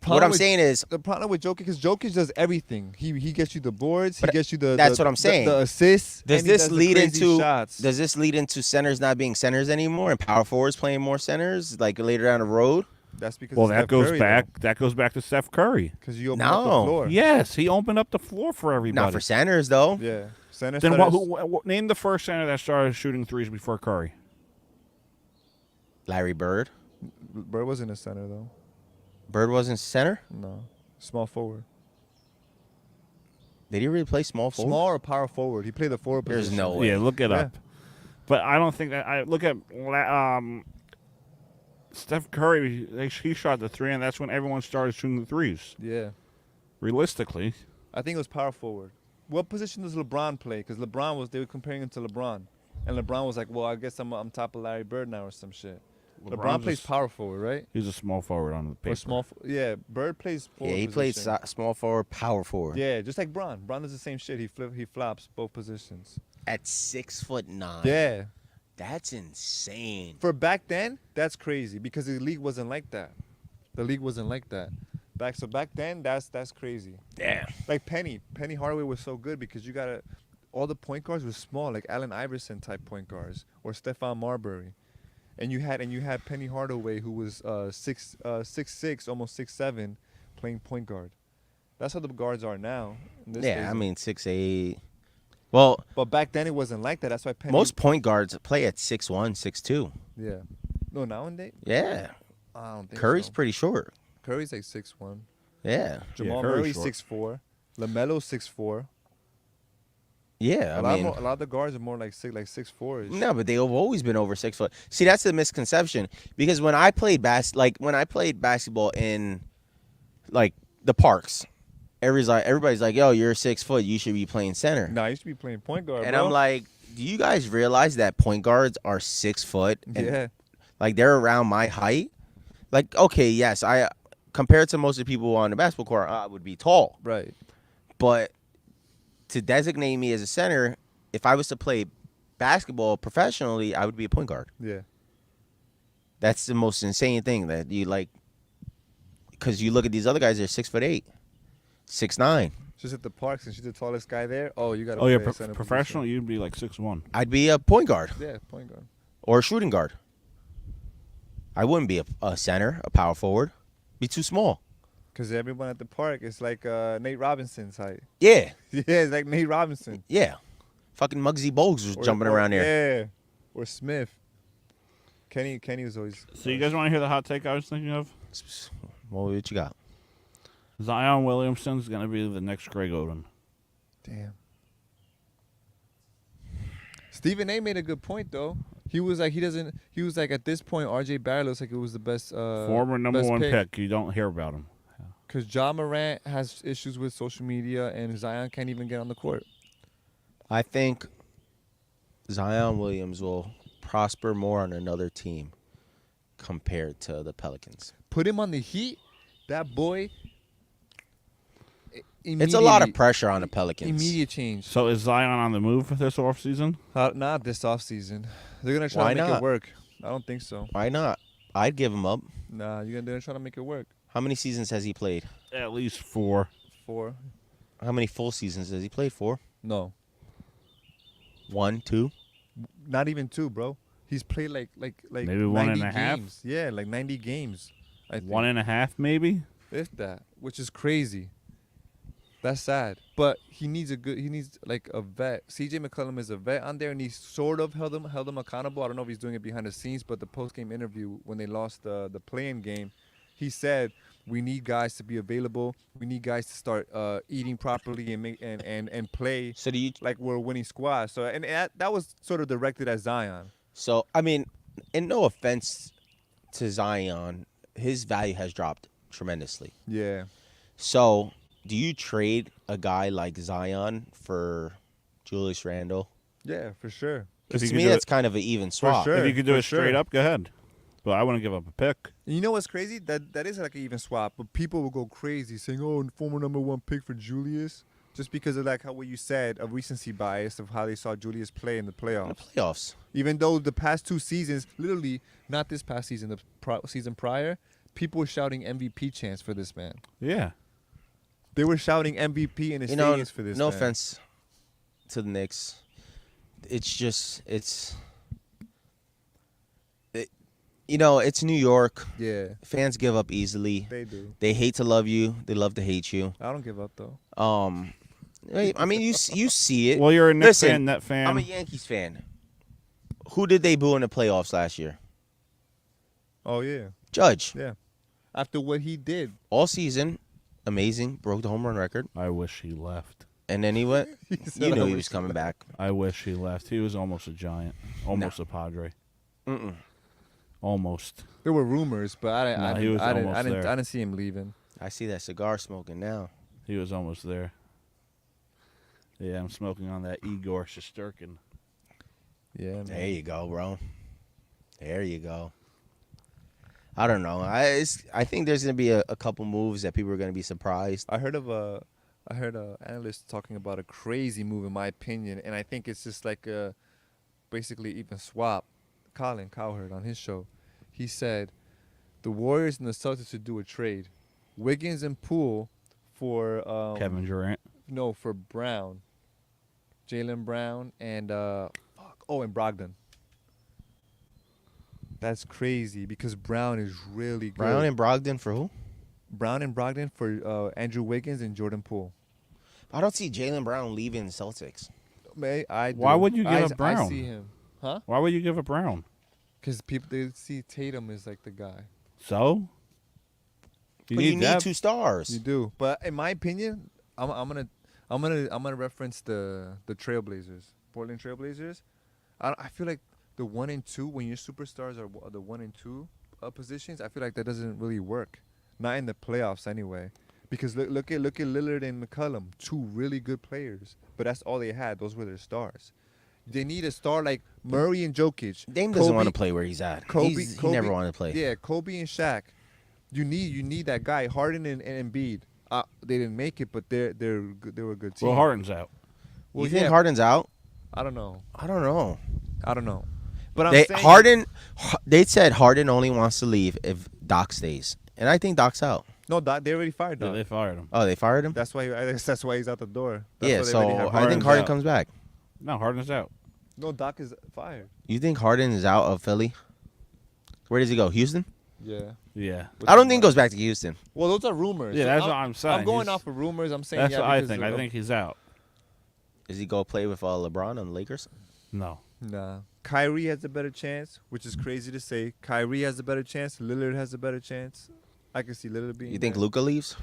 What I'm saying is the problem with Jokic is Jokic does everything. He gets you the boards. He But gets you the. that's the- what I'm saying. The assists. Does and he this does the lead crazy into shots. does this lead into centers not being centers anymore and power forwards playing more centers like later down the road? That's because. Well, of that Steph goes Curry, back. That goes back to Steph Curry. Because you open up the No. floor. Yes, he opened up the floor for everybody. Not for centers though. Yeah. Center. Then name the first center that started shooting threes before Curry. Larry Bird. Bird wasn't a center though. Bird wasn't center. No. Small forward. Did he really play small forward? Small or power forward? He played the forward There's position. no way. Yeah, look it Yeah. up. But I don't think that. I look at Steph Curry. He shot the three, and that's when everyone started shooting the threes. Yeah. Realistically, I think it was power forward. What position does LeBron play? Because they were comparing him to LeBron. And LeBron was like, well, I guess I'm top of Larry Bird now or some shit. LeBron LeBron's plays a- power forward, right? he's a small forward on the paper. Or small. Yeah, Bird plays forward. Yeah, he played position. small forward, power forward. Yeah, just like Bron. Bron does the same shit. He flops both positions. At 6'9". Yeah. That's insane. For back then, that's crazy because the league wasn't like that. The league wasn't like that. Back then, that's crazy. Yeah. Like Penny Hardaway was so good because you got all the point guards were small, like Allen Iverson type point guards or Stephon Marbury, and you had Penny Hardaway who was 6'6", almost 6'7", playing point guard. That's how the guards are now. in this Yeah, days. I mean 6'8". Well, But back then it wasn't like that. That's why Penny. most point guards play at 6'1", 6'2". Yeah. No, nowadays Yeah. I don't think Curry's so. pretty short. Curry's like 6'1". Yeah. Jamal Curry's Murray short. 6'4". LaMelo 6'4". Yeah, A lot of the guards are more like 6'4". No, but they've always been over 6 foot. See, that's the misconception. Because when I played basketball in like the parks, everybody's like, "Yo, you're 6 foot. You should be playing center." Nah, I used to be playing point guard. And bro. I'm like, do you guys realize that point guards are 6 foot? And, Yeah. like they're around my height. Like, okay, yes, I compared to most of the people on the basketball court, I would be tall. Right. But to designate me as a center, if I was to play basketball professionally, I would be a point guard. Yeah. That's the most insane thing that you like, because you look at these other guys, they're 6'8", 6'9". Just at the parks, and she's the tallest guy there. Oh, you got to Oh yeah, play a center professional. You'd be like 6'1". I'd be a point guard position. Yeah, point guard. or a shooting guard. I wouldn't be a center, a power forward. Be too small. Because everyone at the park is like Nate Robinson's height. Yeah, Yeah, it's like Nate Robinson. yeah. Fucking Muggsy Bogues was jumping around there. Yeah. Or Smith. Kenny was always. So you guys want to hear the hot take I was thinking of? What you got? Zion Williamson's going to be the next Greg Oden. Damn. Stephen A made a good point though. He was like at this point RJ Barrett looks like it was the best Former number best one pick. You don't hear about him. Because Ja Morant has issues with social media and Zion can't even get on the court. I think Zion Williams will prosper more on another team compared to the Pelicans. Put him on the Heat, that boy. It's a lot of pressure on the Pelicans. Immediate change. So is Zion on the move for this offseason? Not this offseason. They're gonna try Why to make not? it work. I don't think so. Why not? I'd give him up. Nah, they're gonna try to make it work. How many seasons has he played? At least 4. 4. How many full seasons has he played for? No, 1, 2? not even 2, bro. He's played like Maybe 90 one and a half? games. Yeah, like 90 games. I think. 1.5 maybe. If that, which is crazy. That's sad. But he needs like a vet. CJ McCollum is a vet on there, and he sort of held him accountable. I don't know if he's doing it behind the scenes, but the post game interview when they lost the play-in game, he said we need guys to be available. We need guys to start eating properly and play. So do you? Like we're a winning squad. So and that was sort of directed at Zion. So I mean, and no offense to Zion, his value has dropped tremendously. Yeah. So do you trade a guy like Zion for Julius Randle? Yeah, for sure. Because If to you me, could do that's kind of an even swap. sure. If you could do for it straight sure. up, go ahead. But I wouldn't give up a pick. You know what's crazy? That is like an even swap, but people will go crazy saying, "Oh, former number 1 pick for Julius," just because of like how what you said, a recency bias of how they saw Julius play in the In the playoffs. playoffs. Even though the past 2 seasons, literally not this past season, the season prior, people were shouting MVP chants for this man. Yeah. They were shouting MVP in the stadiums for this no man. offense to the Knicks. It's just, it's New York. Yeah. Fans give up easily. They do. They hate to love you. They love to hate you. I don't give up, though. I mean, you see it. Well, you're a Knicks fan, Net fan. I'm a Yankees fan. Who did they boo in the playoffs last year? Oh, yeah. Judge. Yeah. After what he did. All season, amazing. Broke the home run record. I wish he left. And then he went. You knew he was coming back. I wish he left. He was almost a Giant. Almost a Padre. Mm-mm. Almost. There were rumors, but I didn't see him leaving. I see that cigar smoking now. He was almost there. Yeah, I'm smoking on that Igor Shesterkin. Yeah, man. There you go, bro. There you go. I don't know. I think there's gonna be a couple moves that people are gonna be surprised. I heard an analyst talking about a crazy move, in my opinion, and I think it's just like a basically even swap. Colin Cowherd on his show, he said the Warriors and the Celtics should do a trade. Wiggins and Poole for Kevin Durant. No, for Brown, Jaylen Brown, and and Brogdon. That's crazy because Brown is really good. Brown and Brogdon for who? Brown and Brogdon for Andrew Wiggins and Jordan Poole. I don't see Jaylen Brown leaving the Celtics. Why would you give up Brown? I see him. Huh? Why would you give up Brown? Because people, they see Tatum as like the guy. So? You need 2 stars. You do. But in my opinion, I'm gonna reference the Trailblazers, Portland Trailblazers. I feel like the 1 and 2, when your superstars are the 1 and 2 positions, I feel like that doesn't really work. Not in the playoffs anyway. Because look at Lillard and McCollum, 2 really good players, but that's all they had. Those were their stars. They need a star like Murray and Jokic. Dame doesn't want to play where he's at. He never wanted to play. Yeah, Kobe and Shaq. You need that guy. Harden and Embiid. They didn't make it, but they were a good team. Well, Harden's out. Well, you think Harden's out? I don't know. I don't know. But I'm saying Harden. They said Harden only wants to leave if Doc stays, and I think Doc's out. No, Doc, they already fired Doc. Yeah, they fired him. Oh, they fired him. That's why. I guess that's why he's out the door. So I think Harden comes back. No, Harden's out. No, Doc is fired. You think Harden is out of Philly? Where does he go? Houston? Yeah. Yeah. I don't think he goes back to Houston. Well, those are rumors. Yeah, that's what I'm saying. I'm going off of rumors. I'm saying that's what I because think. I think he's out. Does he go play with LeBron on the Lakers? No. Nah. Kyrie has a better chance, which is crazy to say. Kyrie has a better chance. Lillard has a better chance. I can see Lillard being. You think there. Luka leaves?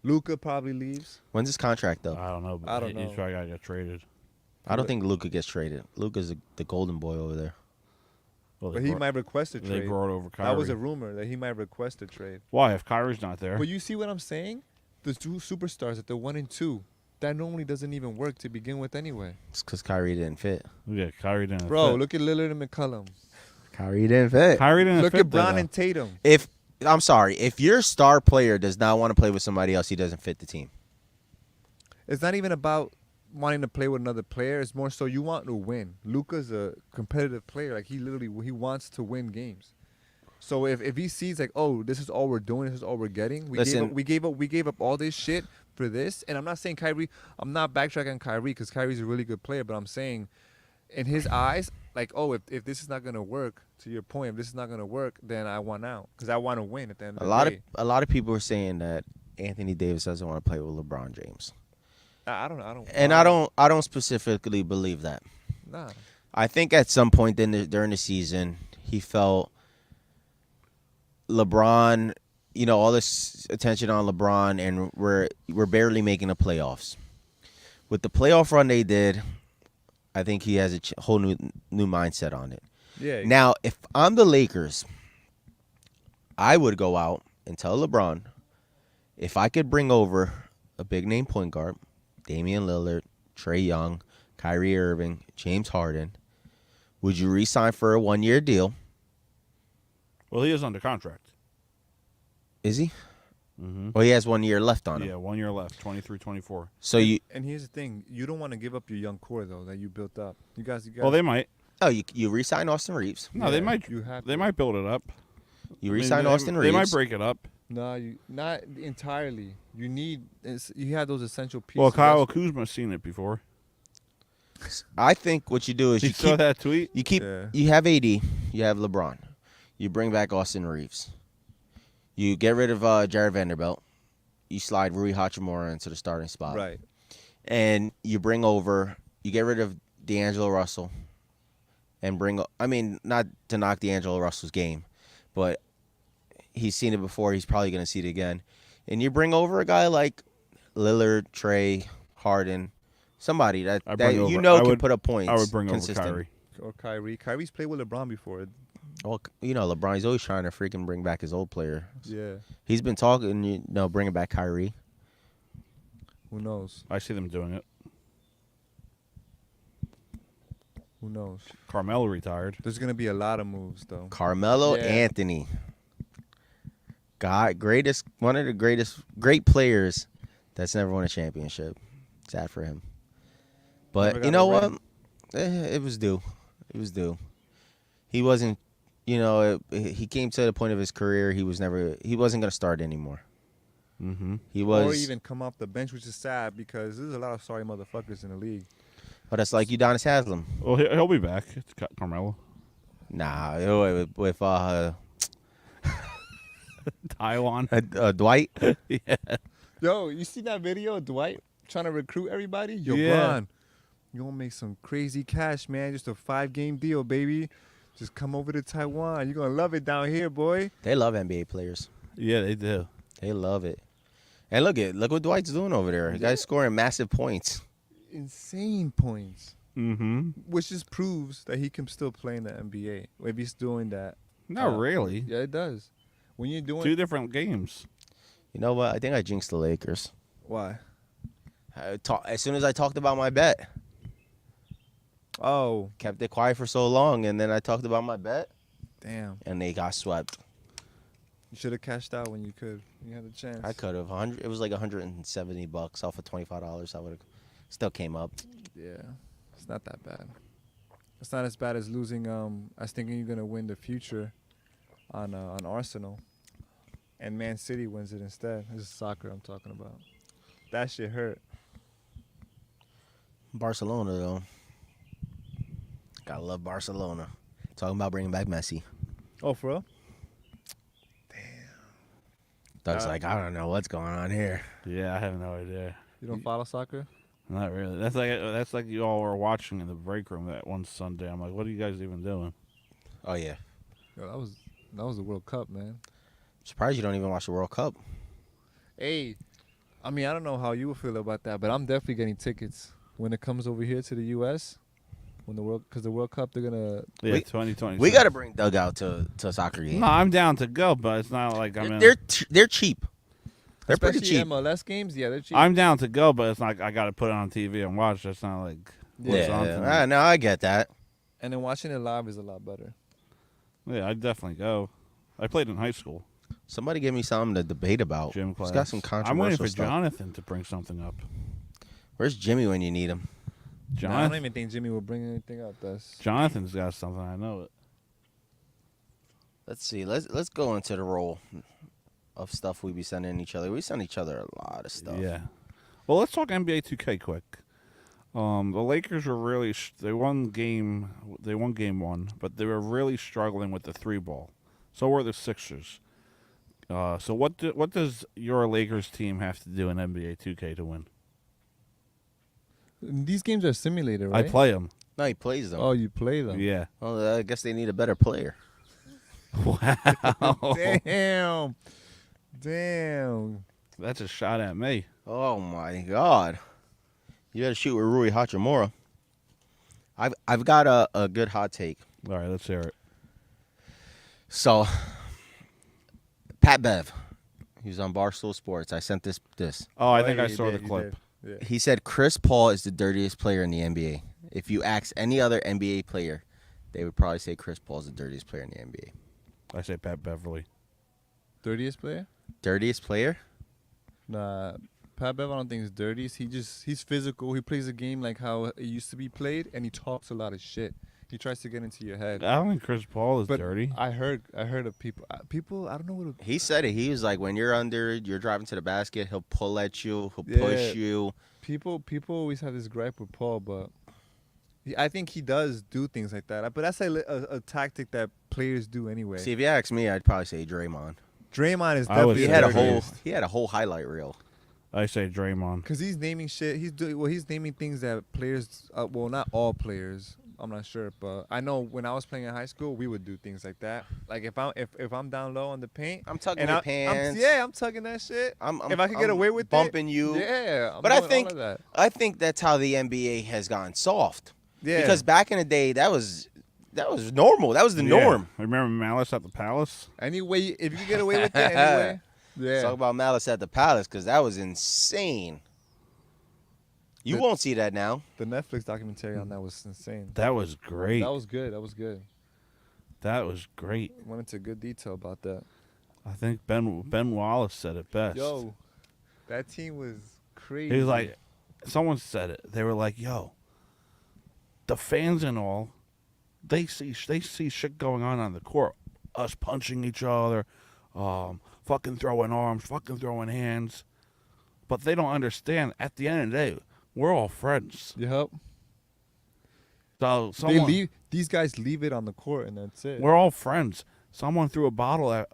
Luka probably leaves. When's his contract though? I don't know. But I don't know. He's probably gotta get traded. I don't think Luka gets traded. Luka's the golden boy over there. Well, But he might request a trade. They brought over Kyrie. That was a rumor that he might request a trade. Why? If Kyrie's not there. But you see what I'm saying? The 2 superstars at the 1 and 2, that normally doesn't even work to begin with anyway. It's because Kyrie didn't fit. Yeah, Kyrie didn't Bro, fit. look at Lillard and McCollum. Kyrie didn't fit. Kyrie didn't Look fit at Brown though. and Tatum. I'm sorry, if your star player does not want to play with somebody else, he doesn't fit the team. It's not even about wanting to play with another player. It's more so you want to win. Luka's a competitive player. Like he wants to win games. So if he sees like, oh, this is all we're doing, this is all we're getting. We gave up all this shit for this. And I'm not saying Kyrie. I'm not backtracking on Kyrie because Kyrie's a really good player. But I'm saying, in his eyes, like, oh, if this is not gonna work, to your point, if this is not gonna work, then I want out because I want to win at the end of the day. A lot of people are saying that Anthony Davis doesn't want to play with LeBron James. I don't. And I don't specifically believe that. Nah. I think at some point during the season, he felt LeBron, all this attention on LeBron, and we're barely making the playoffs. With the playoff run they did, I think he has a whole new mindset on it. Yeah. Now, if I'm the Lakers, I would go out and tell LeBron, if I could bring over a big name point guard, Damian Lillard, Trae Young, Kyrie Irving, James Harden, would you re-sign for a 1-year deal? Well, he is under contract. Is he? Mm-hmm. Well, he has 1 year left on him. Yeah, 1 year left, 23-24. So And here's the thing: you don't want to give up your young core though that you built up. You guys. Well, they might. Oh, you re-sign Austin Reeves? No, they might. You have. They might build it up. You re-sign Austin Reeves. They might break it up. No, you not entirely. You have those essential pieces. Well, Kyle Kuzma's seen it before. I think what you do is You saw that tweet? You keep. Yeah. You have AD. You have LeBron. You bring back Austin Reeves. You get rid of Jared Vanderbilt. You slide Rui Hachimura into the starting spot. Right. And you bring over. You get rid of D'Angelo Russell. And bring. I mean, not to knock D'Angelo Russell's game, but he's seen it before. He's probably going to see it again. And you bring over a guy like Lillard, Trey, Harden, somebody that can put up points. I would bring consistent. over Kyrie. Or Kyrie. Kyrie's played with LeBron before. Well, LeBron's always trying to freaking bring back his old player. Yeah. He's been talking, bringing back Kyrie. Who knows? I see them doing it. Who knows? Carmelo retired. There's going to be a lot of moves, though. Carmelo Anthony. One of the great players that's never won a championship. Sad for him. But you know what? It was due. It was due. He wasn't, he came to the point of his career. He wasn't going to start anymore. Mm-hmm. Or even come off the bench, which is sad because there's a lot of sorry motherfuckers in the league. But that's like Udonis Haslem. Well, he'll be back. It's Carmelo. Nah, with Taiwan. Dwight. Yeah. Yo, you see that video of Dwight trying to recruit everybody? Yo, Yeah. Bron, you gonna make some crazy cash, man. Just a 5-game deal, baby. Just come over to Taiwan. You're gonna love it down here, boy. They love NBA players. Yeah, they do. They love it. And look what Dwight's doing over there. The guy's scoring massive points. Insane points. Mm-hmm. Which just proves that he can still play in the NBA. If he's doing that. Not really. Yeah, it does. When you're doing 2 different games. You know what? I think I jinxed the Lakers. Why? As soon as I talked about my bet. Oh. Kept it quiet for so long, and then I talked about my bet. Damn. And they got swept. You should have cashed out when you could. You had a chance. I could have. It was like $170 off of $25. I would have still came up. Yeah. It's not that bad. It's not as bad as losing. I was thinking you're going to win the future on Arsenal. And Man City wins it instead. This is soccer I'm talking about. That shit hurt. Barcelona, though. Gotta love Barcelona. Talking about bringing back Messi. Oh, for real? Doug's like, I don't know what's going on here. Yeah, I have no idea. You don't follow soccer? Not really. That's like you all were watching in the break room that one Sunday. I'm like, what are you guys even doing? Oh, yeah. Yo, that was the World Cup, man. Surprised you don't even watch the World Cup. Hey, I mean, I don't know how you would feel about that, but I'm definitely getting tickets when it comes over here to the U.S. Because the World Cup, they're gonna 2020. We got to bring Doug out to a soccer game. No, I'm down to go, but it's not like I'm. They're cheap. They're Especially pretty cheap. MLS games, yeah, they're cheap. I'm down to go, but it's not. I got to put it on TV and watch. That's not like. What's on tonight. No, I get that. And then watching it live is a lot better. Yeah, I'd definitely go. I played in high school. Somebody give me something to debate about. Gym class. It's got some controversial I'm waiting for stuff. Jonathan to bring something up. Where's Jimmy when you need him? No, I don't even think Jimmy will bring anything up. Jonathan's got something. I know it. Let's see. Let's go into the role of stuff we be sending each other. We send each other a lot of stuff. Yeah. Well, let's talk NBA 2K quick. The Lakers were really they won game 1, but they were really struggling with the 3-ball. So were the Sixers. So what does your Lakers team have to do in NBA 2K to win? These games are simulated, right? I play them. No, he plays them. Oh, you play them? Yeah. Well, I guess they need a better player. Wow. Damn. That's a shot at me. Oh my God. You got to shoot with Rui Hachimura. I've got a good hot take. All right, let's hear it. So, Pat Bev, he was on Barstool Sports. I sent this. Oh, I think I saw the clip. Yeah. He said Chris Paul is the dirtiest player in the NBA. If you ask any other NBA player, they would probably say Chris Paul is the dirtiest player in the NBA. I say Pat Beverly. Dirtiest player? Dirtiest player? Nah, Pat Bev I don't think is dirty. He's physical. He plays the game like how it used to be played, and he talks a lot of shit. He tries to get into your head. I don't think Chris Paul is But dirty. I heard of people. People, I don't know what. He said it. He was like, when you're driving to the basket, he'll pull at you, he'll push you. People always have this gripe with Paul, but I think he does do things like that. But that's a tactic that players do anyway. See, if you ask me, I'd probably say Draymond. Draymond is definitely he had a whole highlight reel. I say Draymond because he's naming shit. He's naming things that players. Well, not all players. I'm not sure, but I know when I was playing in high school, we would do things like that. Like if I'm down low on the paint, I'm tugging your pants. I'm tugging that shit. If I could get away with bumping you. Yeah, but I think that's how the NBA has gone soft. Yeah, because back in the day, that was normal. That was the norm. Remember Malice at the Palace? Anyway, if you could get away with it, anyway. Yeah. Let's talk about Malice at the Palace because that was insane. You won't see that now. The Netflix documentary on that was insane. That was great. That was good. That was good. That was great. Went into good detail about that. I think Ben Wallace said it best. Yo, that team was crazy. He was like, someone said it. They were like, yo, the fans and all, they see shit going on the court. Us punching each other, fucking throwing arms, fucking throwing hands. But they don't understand, at the end of the day, we're all friends. Yep. So these guys leave it on the court, and that's it. We're all friends. Someone threw a bottle at,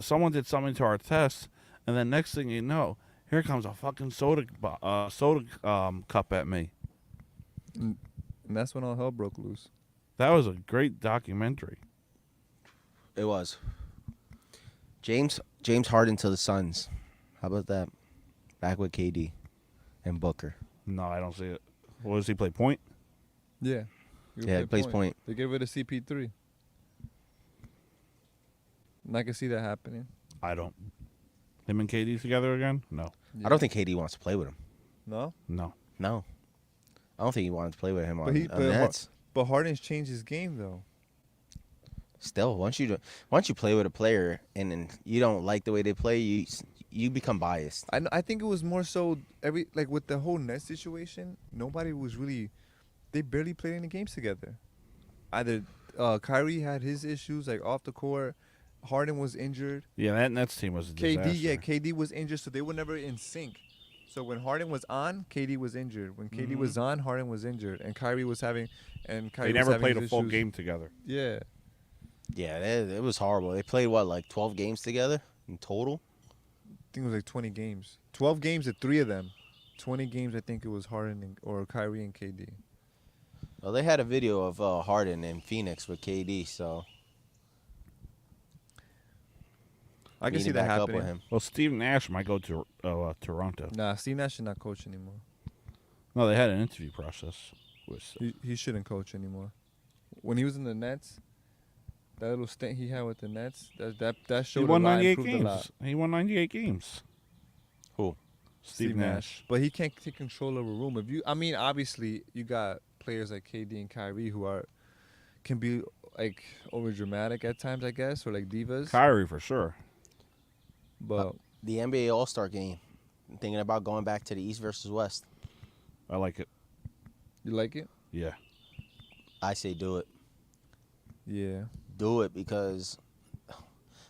someone did something to our test, and then next thing you know, here comes a fucking soda cup at me. And that's when all hell broke loose. That was a great documentary. It was. James Harden to the Suns. How about that? Back with KD and Booker. No, I don't see it. What does he play? Point? Yeah. He plays point. They get rid of CP3. And I can see that happening. I don't. Him and KD together again? No. Yeah. I don't think KD wants to play with him. No? No. I don't think he wanted to play with him on the Nets. But Harden's changed his game, though. Still, once you play with a player and then you don't like the way they play, you become biased. I think it was more so with the whole Nets situation, nobody was really. They barely played any games together. Either Kyrie had his issues like off the court, Harden was injured. Yeah, that Nets team was a disaster. KD was injured, so they were never in sync. So when Harden was on, KD was injured. When KD was on, Harden was injured, and Kyrie was having. They never played a full game together. Yeah. Yeah, it was horrible. They played, 12 games together in total? I think it was like 20 games. 12 games at 3 of them. 20 games, I think it was Harden or Kyrie and KD. Well, they had a video of Harden in Phoenix with KD, so... I can see that happening. With him. Well, Steve Nash might go to Toronto. Nah, Steve Nash should not coach anymore. No, they had an interview process. He shouldn't coach anymore. When he was in the Nets... That little stint he had with the Nets, that showed he won a lot, 98 games. games. A lot. He won 98 games. Who? Steve Nash. But he can't take control of a room. Obviously, you got players like KD and Kyrie who can be like over dramatic at times, I guess, or like divas. Kyrie for sure. But the NBA All-Star game. I'm thinking about going back to the East versus West. I like it. You like it? Yeah. I say do it. Yeah. Do it because,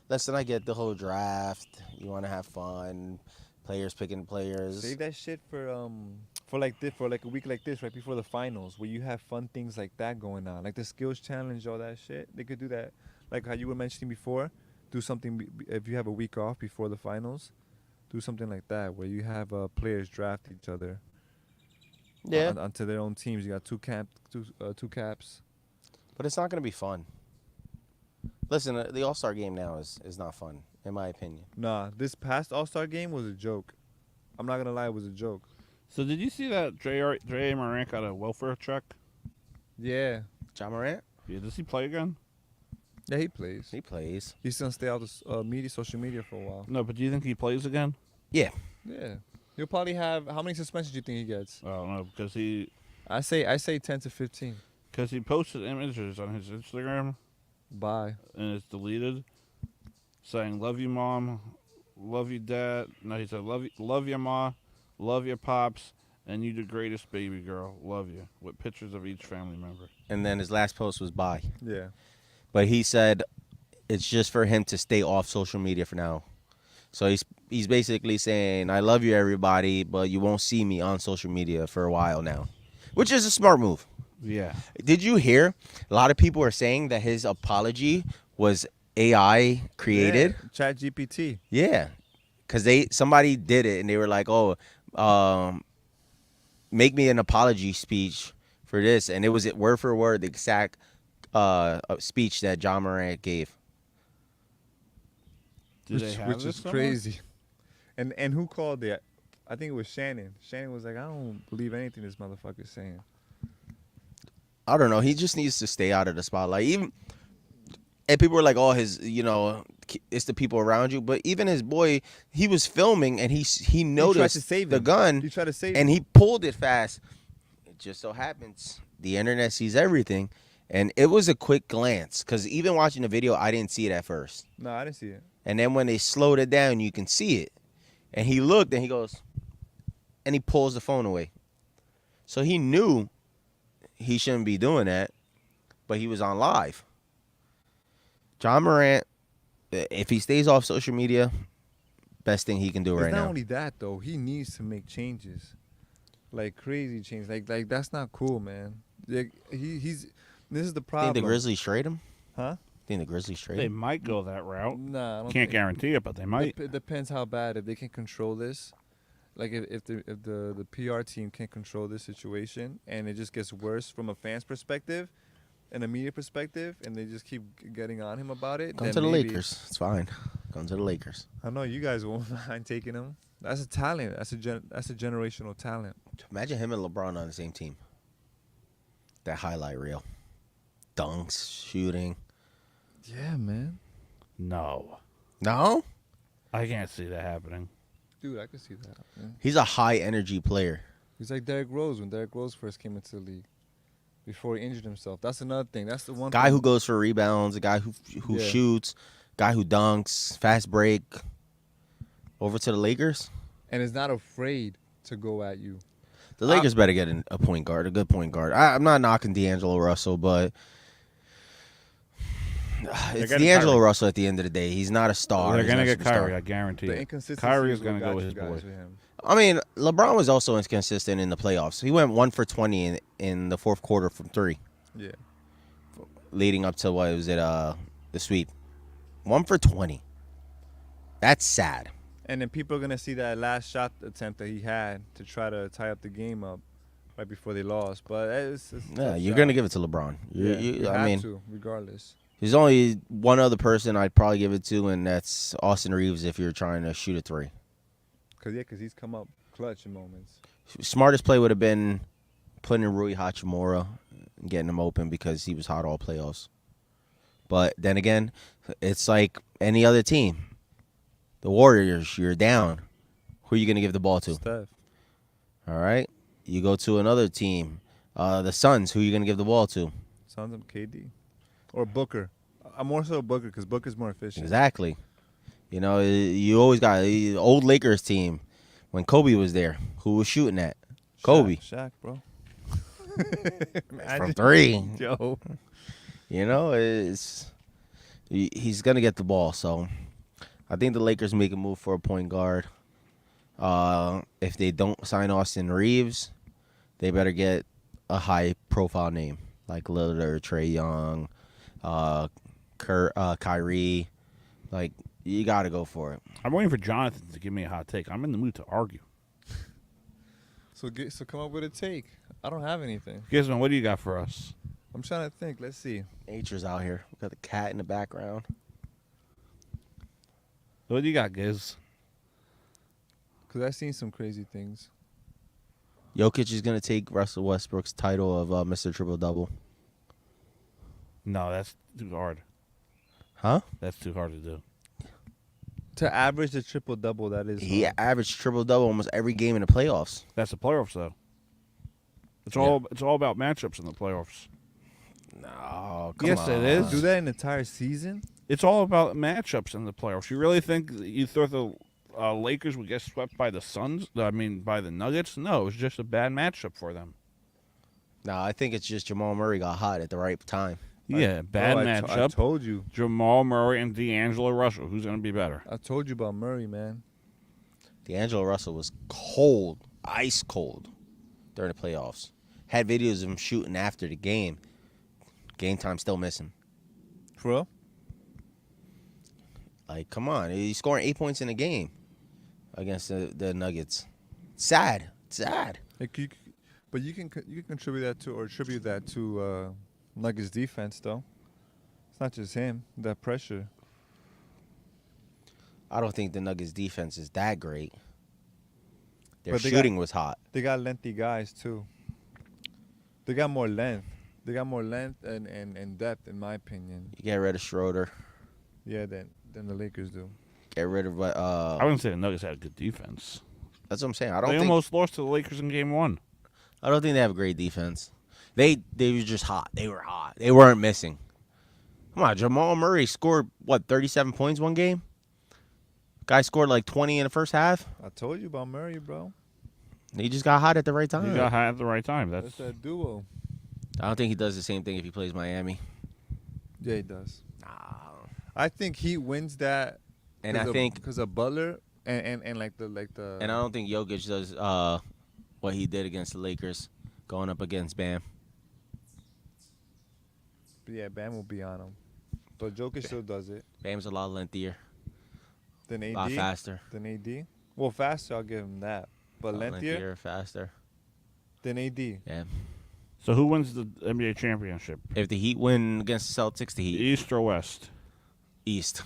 listen, I get the whole draft. You want to have fun, players picking players. Save that shit for a week like this, right before the finals, where you have fun things like that going on, like the skills challenge, all that shit. They could do that, like how you were mentioning before. Do something if you have a week off before the finals. Do something like that where you have players draft each other. Yeah. Onto their own teams. You got two caps. But it's not going to be fun. Listen, the All-Star game now is not fun, in my opinion. Nah, this past All-Star game was a joke. I'm not going to lie, it was a joke. So did you see that J.A. Morant got a welfare check? Yeah. Ja Morant? Yeah, does he play again? Yeah, he plays. He plays. He's going to stay out of social media for a while. No, but do you think he plays again? Yeah. Yeah. He'll probably have... How many suspensions do you think he gets? I don't know, because he... I say 10 to 15. Because he posted images on his Instagram. Bye. And it's deleted. Saying, love you, Mom. Love you, Dad. No, he said, love you, Ma. Love your Pops. And you the greatest, baby girl. Love you. With pictures of each family member. And then his last post was bye. Yeah. But he said it's just for him to stay off social media for now. So he's basically saying, I love you, everybody, but you won't see me on social media for a while now, which is a smart move. Yeah. Did you hear? A lot of people are saying that his apology was AI created. Yeah, ChatGPT. Yeah, because somebody did it and they were like, oh, make me an apology speech for this. And it was word for word the exact speech that John Morant gave. Which is crazy. And who called it? I think it was Shannon. Shannon was like, I don't believe anything this motherfucker's saying. I don't know. He just needs to stay out of the spotlight. And people were like, oh, it's the people around you. But even his boy, he was filming and he noticed the gun. He tried to save and him. he pulled it fast. It just so happens the internet sees everything. And it was a quick glance. Because even watching the video, I didn't see it at first. No, I didn't see it. And then when they slowed it down, you can see it. And he looked and he goes, and he pulls the phone away. So he knew he shouldn't be doing that, but he was on live. John Morant, if he stays off social media, best thing he can do right now. Not only that, though. He needs to make changes. Like crazy changes. Like that's not cool, man. Like, he's this is the problem. Think the Grizzlies trade him? Huh? Think the Grizzlies trade They him? might go that route. Nah, I don't Can't guarantee it, but they might. It depends how bad. If they can control this, like if the PR team can control this situation and it just gets worse from a fan's perspective and a media perspective, and they just keep getting on him about it. Come to the Lakers. It's fine. Come to the Lakers. I know you guys won't mind taking him. That's a talent. That's a generational talent. Imagine him and LeBron on the same team. That highlight reel. Dunks, shooting. Yeah, man. No. No? I can't see that happening. Dude, I can see that. Yeah. He's a high energy player. He's like Derrick Rose when Derrick Rose first came into the league. Before he injured himself. That's another thing. That's the one guy who goes for rebounds, a guy who shoots, guy who dunks, fast break. Over to the Lakers. And is not afraid to go at you. The Lakers better get a point guard, a good point guard. I'm not knocking D'Angelo Russell, but it's D'Angelo Russell at the end of the day. He's not a star. They're going to get superstar. Kyrie, I guarantee it. Kyrie is going to go with his boy. I mean, LeBron was also inconsistent in the playoffs. He went 1 for 20 in the fourth quarter from 3. Yeah. Leading up to, what was it, the sweep. 1 for 20. That's sad. And then people are going to see that last shot attempt that he had to try to tie up the game up right before they lost. But it's you're going to give it to LeBron. You I have mean, to, regardless. There's only one other person I'd probably give it to, and that's Austin Reeves if you're trying to shoot a 3. Because he's come up clutch in moments. Smartest play would have been putting in Rui Hachimura and getting him open because he was hot all playoffs. But then again, it's like any other team. The Warriors, you're down. Who are you going to give the ball to? Steph. All right. You go to another team. The Suns, who are you going to give the ball to? Suns of KD. Or Booker. I'm more so Booker because Booker's more efficient. Exactly. You know, you always got the old Lakers team when Kobe was there. Who was shooting at? Kobe. Shaq, bro. From 3. Yo. You know, he's going to get the ball. So I think the Lakers make a move for a point guard. If they don't sign Austin Reeves, they better get a high-profile name like Lillard, Trae Young, Kyrie. Like, you got to go for it. I'm waiting for Jonathan to give me a hot take. I'm in the mood to argue. So come up with a take. I don't have anything. Gizmo, what do you got for us? I'm trying to think. Let's see. Nature's out here. We got the cat in the background. What do you got, Giz? Because I've seen some crazy things. Jokic is going to take Russell Westbrook's title of Mr. Triple-Double. No, that's too hard. Huh? That's too hard to do. To average the triple-double, that is He hard. averaged triple-double almost every game in the playoffs. That's the playoffs, though. It's all about matchups in the playoffs. No, come yes, on. it is. Do that an entire season? It's all about matchups in the playoffs. You really think that you throw Lakers would get swept by the Suns. I mean, by the Nuggets. No, it was just a bad matchup for them. No, I think it's just Jamal Murray got hot at the right time. Yeah, bad matchup. I told you. Jamal Murray and D'Angelo Russell. Who's going to be better? I told you about Murray, man. D'Angelo Russell was cold, ice cold, during the playoffs. Had videos of him shooting after the game. Game time still missing. For real? Like, come on. He's scoring 8 points in a game against the Nuggets. Sad. Sad. But you can contribute that to, or attribute that to Nuggets defense, though. It's not just him. That pressure. I don't think the Nuggets defense is that great. Their But shooting was hot. They got lengthy guys, too. They got more length. They got more length and depth, in my opinion. You get rid of Schroeder. Yeah, than the Lakers do. Get rid of I wouldn't say the Nuggets had a good defense. That's what I'm saying. They almost lost to the Lakers in Game 1. I don't think they have a great defense. They were just hot. They were hot. They weren't missing. Come on, Jamal Murray scored, 37 points one game? Guy scored like 20 in the first half. I told you about Murray, bro. He just got hot at the right time. He got hot at the right time. That's that duo. I don't think he does the same thing if he plays Miami. Yeah, he does. Nah. I think he wins that. And I think because of Butler and like the. And I don't think Jokic does what he did against the Lakers, going up against Bam. But yeah, Bam will be on him. But Jokic still does it. Bam's a lot lengthier. Than AD. A lot faster. Than AD. Well, faster, I'll give him that. But lengthier, faster. Than AD. Yeah. So who wins the NBA championship? If the Heat win against the Celtics, the Heat. East or West? East.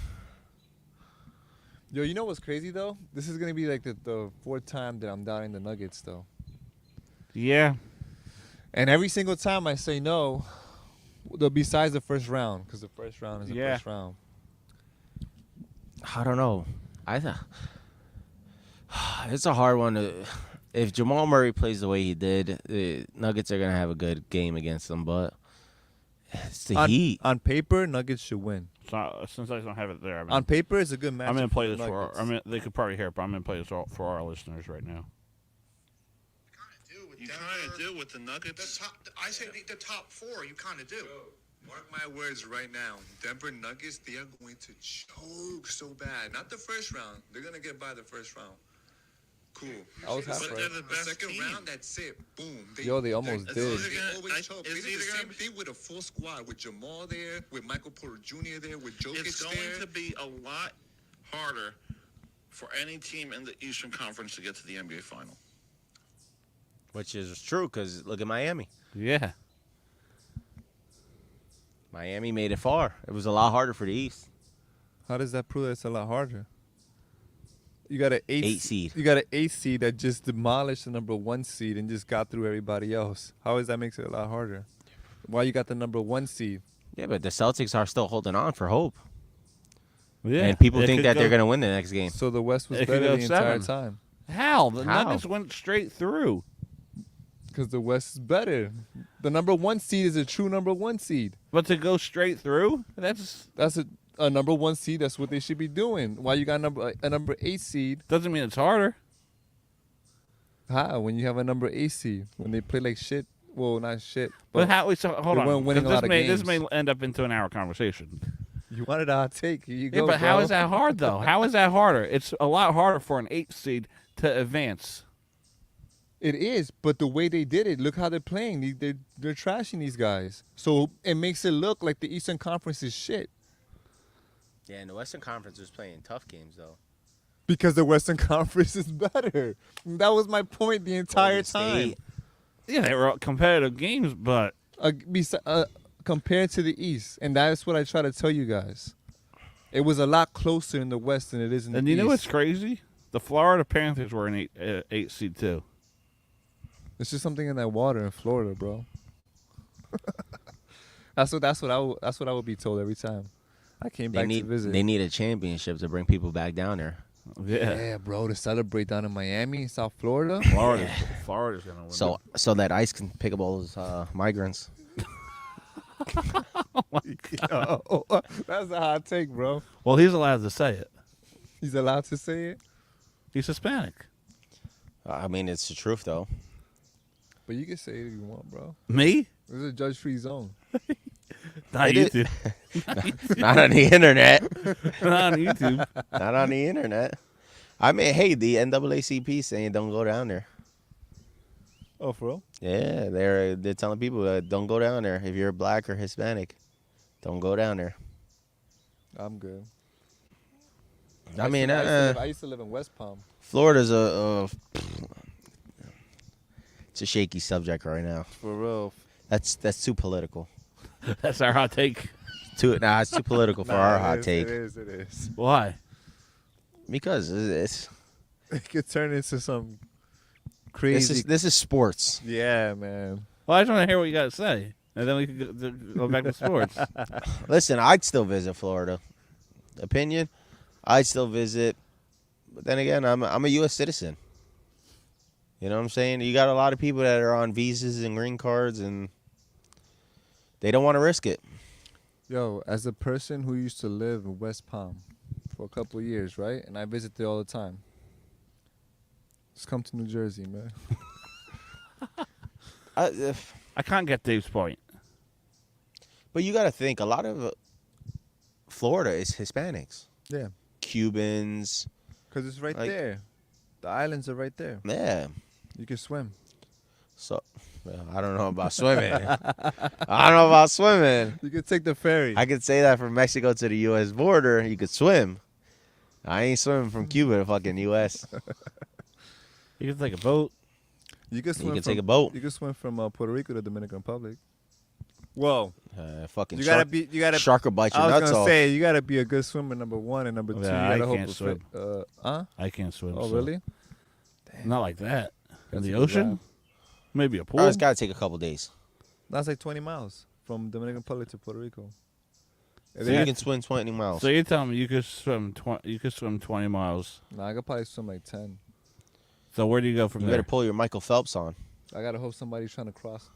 Yo, you know what's crazy, though? This is going to be like the fourth time that I'm doubting the Nuggets, though. Yeah. And every single time I say no, besides the first round, because the first round is the first round. I don't know. It's a hard one to. If Jamal Murray plays the way he did, the Nuggets are gonna have a good game against them. But it's the Heat. On paper, Nuggets should win. So, since I don't have it there, on paper, it's a good match. I'm gonna play this for. They could probably hear it, but I'm gonna play this for our listeners right now. You kind of do with the Nuggets. I say the top four. You kind of do. Mark my words right now. Denver Nuggets, they are going to choke so bad. Not the first round. They're going to get by the first round. Cool. I was half right. The second round, that's it. Boom. They almost did. They always choke. They did the same thing with a full squad, with Jamal there, with Michael Porter Jr. there, with Jokic there. It's going to be a lot harder for any team in the Eastern Conference to get to the NBA Final. Which is true, because look at Miami. Yeah. Miami made it far. It was a lot harder for the East. How does that prove that it's a lot harder? You got an eight seed. You got an 8 seed that just demolished the number 1 seed and just got through everybody else. How does that makes it a lot harder? Why you got the number 1 seed? Yeah, but the Celtics are still holding on for hope. Yeah. And people think that they're going to win the next game. So the West was better the entire time. How? The Nuggets went straight through. Because the West is better. The number 1 seed is a true number 1 seed. But to go straight through, that's a number 1 seed. That's what they should be doing. Why you got a number 8 seed? Doesn't mean it's harder. How? When you have a number 8 seed, when they play like shit. Well, not shit. But how? So, hold on. This may games. end up into an hour conversation. You wanted a hot take. Here you go. But bro. how is that hard though? How is that harder? It's a lot harder for an 8 seed to advance. It is, but the way they did it, look how they're playing. They're trashing these guys. So it makes it look like the Eastern Conference is shit. Yeah, and the Western Conference was playing tough games, though. Because the Western Conference is better. That was my point the entire time. Yeah, they were competitive games, but compared to the East. And that's what I try to tell you guys. It was a lot closer in the West than it is in the East. And you know what's crazy? The Florida Panthers were an 8 seed, too. It's just something in that water in Florida, bro. That's what I would be told every time I came back to visit. They need a championship to bring people back down there. Yeah, bro, to celebrate down in Miami, South Florida. Florida's gonna win. So that ice can pick up all those migrants. Oh my God. That's a hot take, bro. Well, he's allowed to say it. He's allowed to say it. He's Hispanic. I mean, it's the truth, though. But you can say it if you want, bro. Me? This is a judge-free zone. Not YouTube. Not on the internet. Not on YouTube. Not on the internet. I mean, hey, the NAACP saying don't go down there. Oh, for real? Yeah, they're telling people don't go down there if you're black or Hispanic. Don't go down there. I'm good. I mean, I used to live in West Palm. Florida's it's a shaky subject right now. For real. That's too political. That's our hot take. It's too political for our hot take. It is. Why? Because it's It could turn into some crazy. this is sports. Yeah, man. Well, I just want to hear what you got to say, and then we can go back to sports. Listen, I'd still visit Florida. Opinion, I'd still visit, but then again, I'm a U.S. citizen. You know what I'm saying? You got a lot of people that are on visas and green cards, and they don't want to risk it. Yo, as a person who used to live in West Palm for a couple of years, right? And I visit there all the time. Just come to New Jersey, man. I can't get Dave's point. But you got to think, a lot of Florida is Hispanics. Yeah. Cubans. Because it's right there. The islands are right there. Yeah. You can swim. So, well, I don't know about swimming. I don't know about swimming. You could take the ferry. I could say that from Mexico to the U.S. border, you could swim. I ain't swimming from Cuba to fucking U.S. You can take a boat. You can swim. take a boat. You can swim from Puerto Rico to Dominican Republic. Whoa. Fucking you shark, gotta be. You gotta. shark will bite your I was nuts gonna off. say you gotta be a good swimmer. Number one and number two. Yeah, you I gotta can't swim. Huh? I can't swim. Oh, so- really? Not like that. In That's the a good ocean? laugh. Maybe a pool. Oh, it's got to take a couple days. That's like 20 miles from Dominican Republic to Puerto Rico. So you can swim 20 miles. So you're telling me you could swim 20 miles. Nah, I could probably swim like 10. So where do you go from You there? better pull your Michael Phelps on. I gotta hope somebody's trying to cross.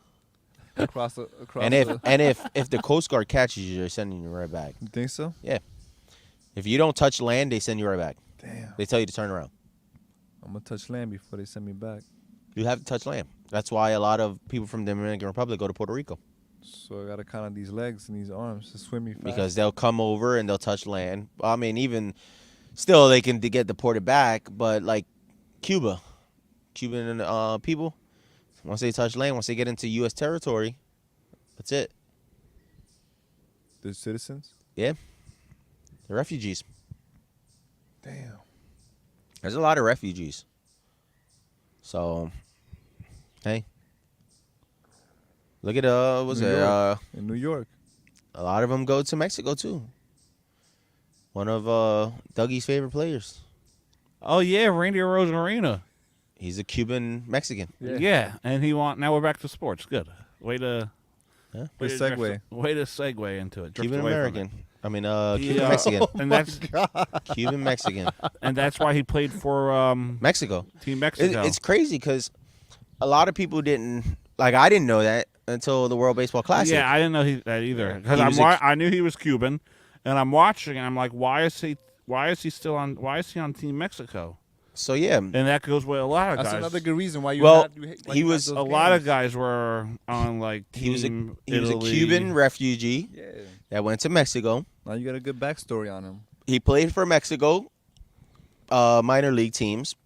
And if the Coast Guard catches you, they're sending you right back. You think so? Yeah. If you don't touch land, they send you right back. Damn. They tell you to turn around. I'm gonna touch land before they send me back. You have to touch land. That's why a lot of people from the Dominican Republic go to Puerto Rico. So I gotta count on these legs and these arms to swim me fast. Because they'll come over and they'll touch land. I mean, even still, they can get deported back. But like Cuban people, once they touch land, once they get into U.S. territory, that's it. The citizens? Yeah. They're refugees. Damn. There's a lot of refugees. So, hey. Look at, in New York. A lot of them go to Mexico, too. One of Dougie's favorite players. Oh, yeah, Randy Rosarina. He's a Cuban Mexican. Yeah, and now we're back to sports. Good. Way to segue into it. Drift Cuban away from American. it. I mean, Cuban Mexican. And that's Cuban Mexican. And that's why he played for Mexico. Team Mexico. It's crazy because a lot of people didn't, like, I didn't know that until the World Baseball Classic. Yeah, I didn't know that either. Because I knew he was Cuban, and I'm watching, and I'm like, why is he on Team Mexico? So yeah, and that goes with a lot of guys. That's another good reason why you. He was a lot of guys were on like Team he was a Cuban refugee that went to Mexico. Now you got a good backstory on him. He played for Mexico, minor league teams.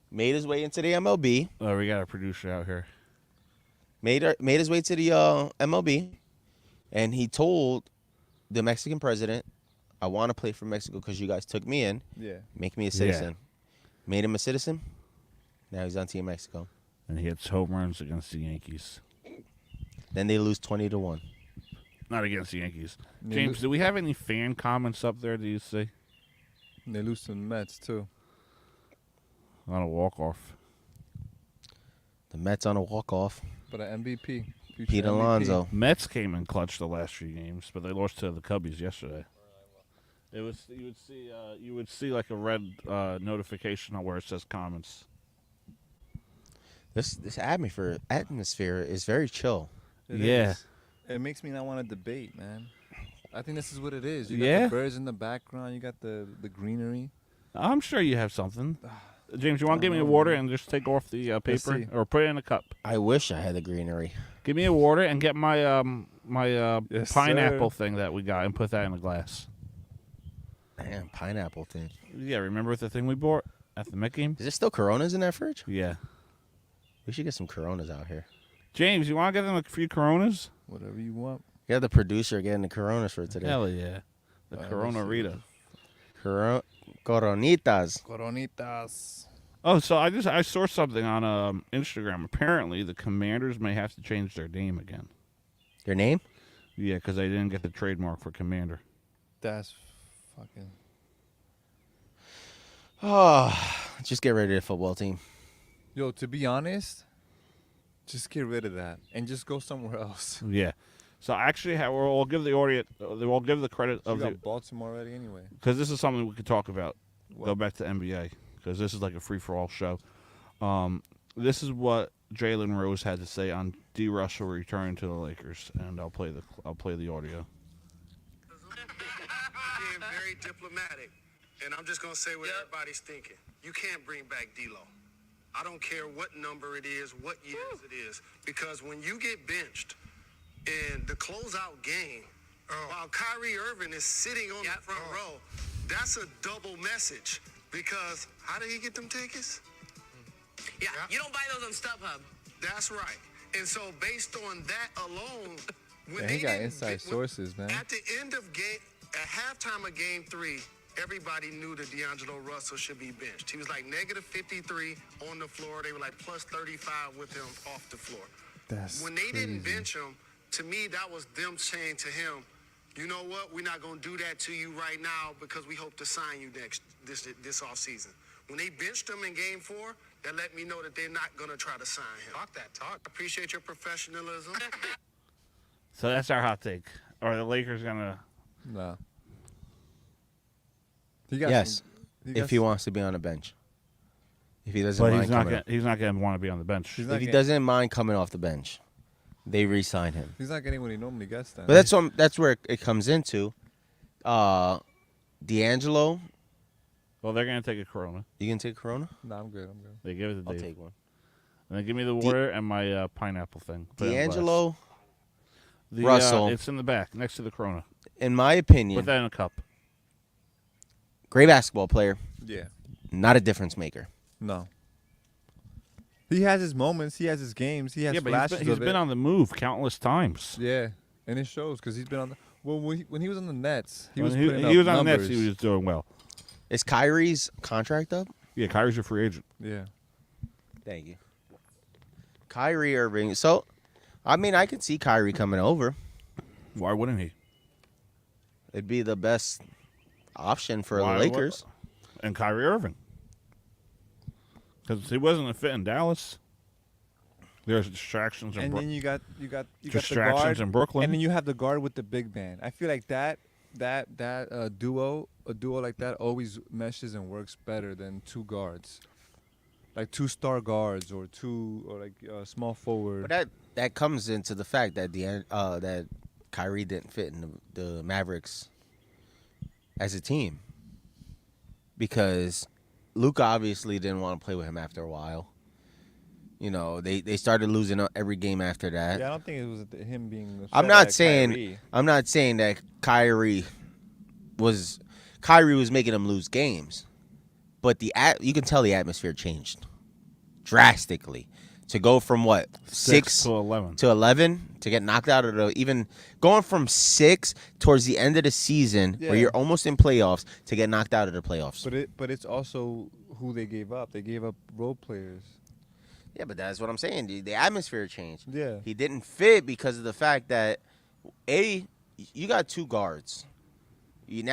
Made his way into the MLB. Oh, we got a producer out here. Made his way to the MLB, and he told the Mexican president, "I want to play for Mexico because you guys took me in. Yeah, make me a citizen." Made him a citizen. Now he's on Team Mexico. And he hits home runs against the Yankees. Then they lose 20-1. Not against the Yankees. James, do we have any fan comments up there? Do you see? They lose to the Mets too. On a walk-off. The Mets on a walk-off. But an MVP. Pete Alonso. Mets came in clutch the last few games, but they lost to the Cubbies yesterday. It was you would see like a red notification on where it says comments. This atmosphere is very chill. It is. It makes me not want to debate, man. I think this is what it is. You got the birds in the background. You got the greenery. I'm sure you have something. James, you want to give me a water and just take off the Let's paper see. or put it in a cup? I wish I had the greenery. Give me a water and get my Yes, pineapple sir. thing that we got and put that in a glass. Damn, pineapple thing. Yeah, remember the thing we bought at the Met game? Is there still Coronas in that fridge? Yeah. We should get some Coronas out here. James, you want to get them a few Coronas? Whatever you want. You got the producer getting the Coronas for today. Hell yeah. The Let me Corona see. Rita. Coronitas. Coronitas. Oh, so I saw something on Instagram. Apparently, the Commanders may have to change their name again. Your name? Yeah, because they didn't get the trademark for Commander. That's fucking. Oh, just get rid of the football team. Yo, to be honest, just get rid of that and just go somewhere else. Yeah. So actually, we'll give the audience, we'll give the credit You of got the, Baltimore already anyway. because this is something we could talk about. What? Go back to NBA because this is like a free for all show. This is what Jalen Rose had to say on D. Russell returning to the Lakers, and I'll play the audio. Being very diplomatic, and I'm just gonna say what everybody's thinking. You can't bring back D'Lo. I don't care what number it is, what years it is, because when you get benched in the closeout game, while Kyrie Irving is sitting on the front row, that's a double message. Because how did he get them tickets? Yeah, you don't buy those on StubHub. That's right. And so based on that alone, when Yeah, they he got didn't- inside sources, man. At the end of at halftime of game 3, everybody knew that D'Angelo Russell should be benched. He was like negative 53 on the floor. They were like plus 35 with him off the floor. When they didn't bench him, to me, that was them saying to him, you know what, we're not going to do that to you right now because we hope to sign you this offseason. When they benched him in game 4, that let me know that they're not going to try to sign him. Talk that talk. Appreciate your professionalism. So that's our hot take. Are the Lakers gonna? No. Yes, if he wants to be on the bench. If he doesn't But mind he's not gonna want to be on the bench. If he doesn't mind coming off the bench, they re-sign him. He's not getting what he normally gets then. But that's where it comes into. D'Angelo. Well, they're gonna take a Corona. You can take a Corona? No, I'm good. I'm good. They give it to I'll Dave. take one. And then give me the water and my pineapple thing. Put it in a glass. D'Angelo. The, Russell. it's in the back next to the Corona. In my opinion, Put that in a cup. great basketball player. Yeah. Not a difference maker. No. He has his moments. He has his games. He has Yeah, but flashes he's of been it. on the move countless times. Yeah, and it shows because he's been on the. Well, when he was on the Nets, he When was he putting was up on the Nets, numbers. he was doing well. Is Kyrie's contract up? Yeah, Kyrie's a free agent. Yeah. Thank you. Kyrie Irving. So, I mean, I could see Kyrie coming over. Why wouldn't he? It'd be the best option for Why the Lakers. And Kyrie Irving. Because he wasn't a fit in Dallas. There's distractions in And Brooklyn. then you got the Distractions guard, in Brooklyn. and then you have the guard with the big man. I feel like that duo like that always meshes and works better than two guards, like two star guards or small forward. But that comes into the fact that that Kyrie didn't fit in the Mavericks as a team because Luka obviously didn't want to play with him after a while. You know, they started losing every game after that. Yeah, I don't think it was him being. I'm not saying that Kyrie was making them lose games, but you can tell the atmosphere changed drastically. To go from what 6 to 11 to get knocked out of even going from 6 towards the end of the season where you're almost in playoffs to get knocked out of the playoffs. But it's also who they gave up. They gave up role players. Yeah, but that's what I'm saying. The atmosphere changed. Yeah. He didn't fit because of the fact that you got two guards. What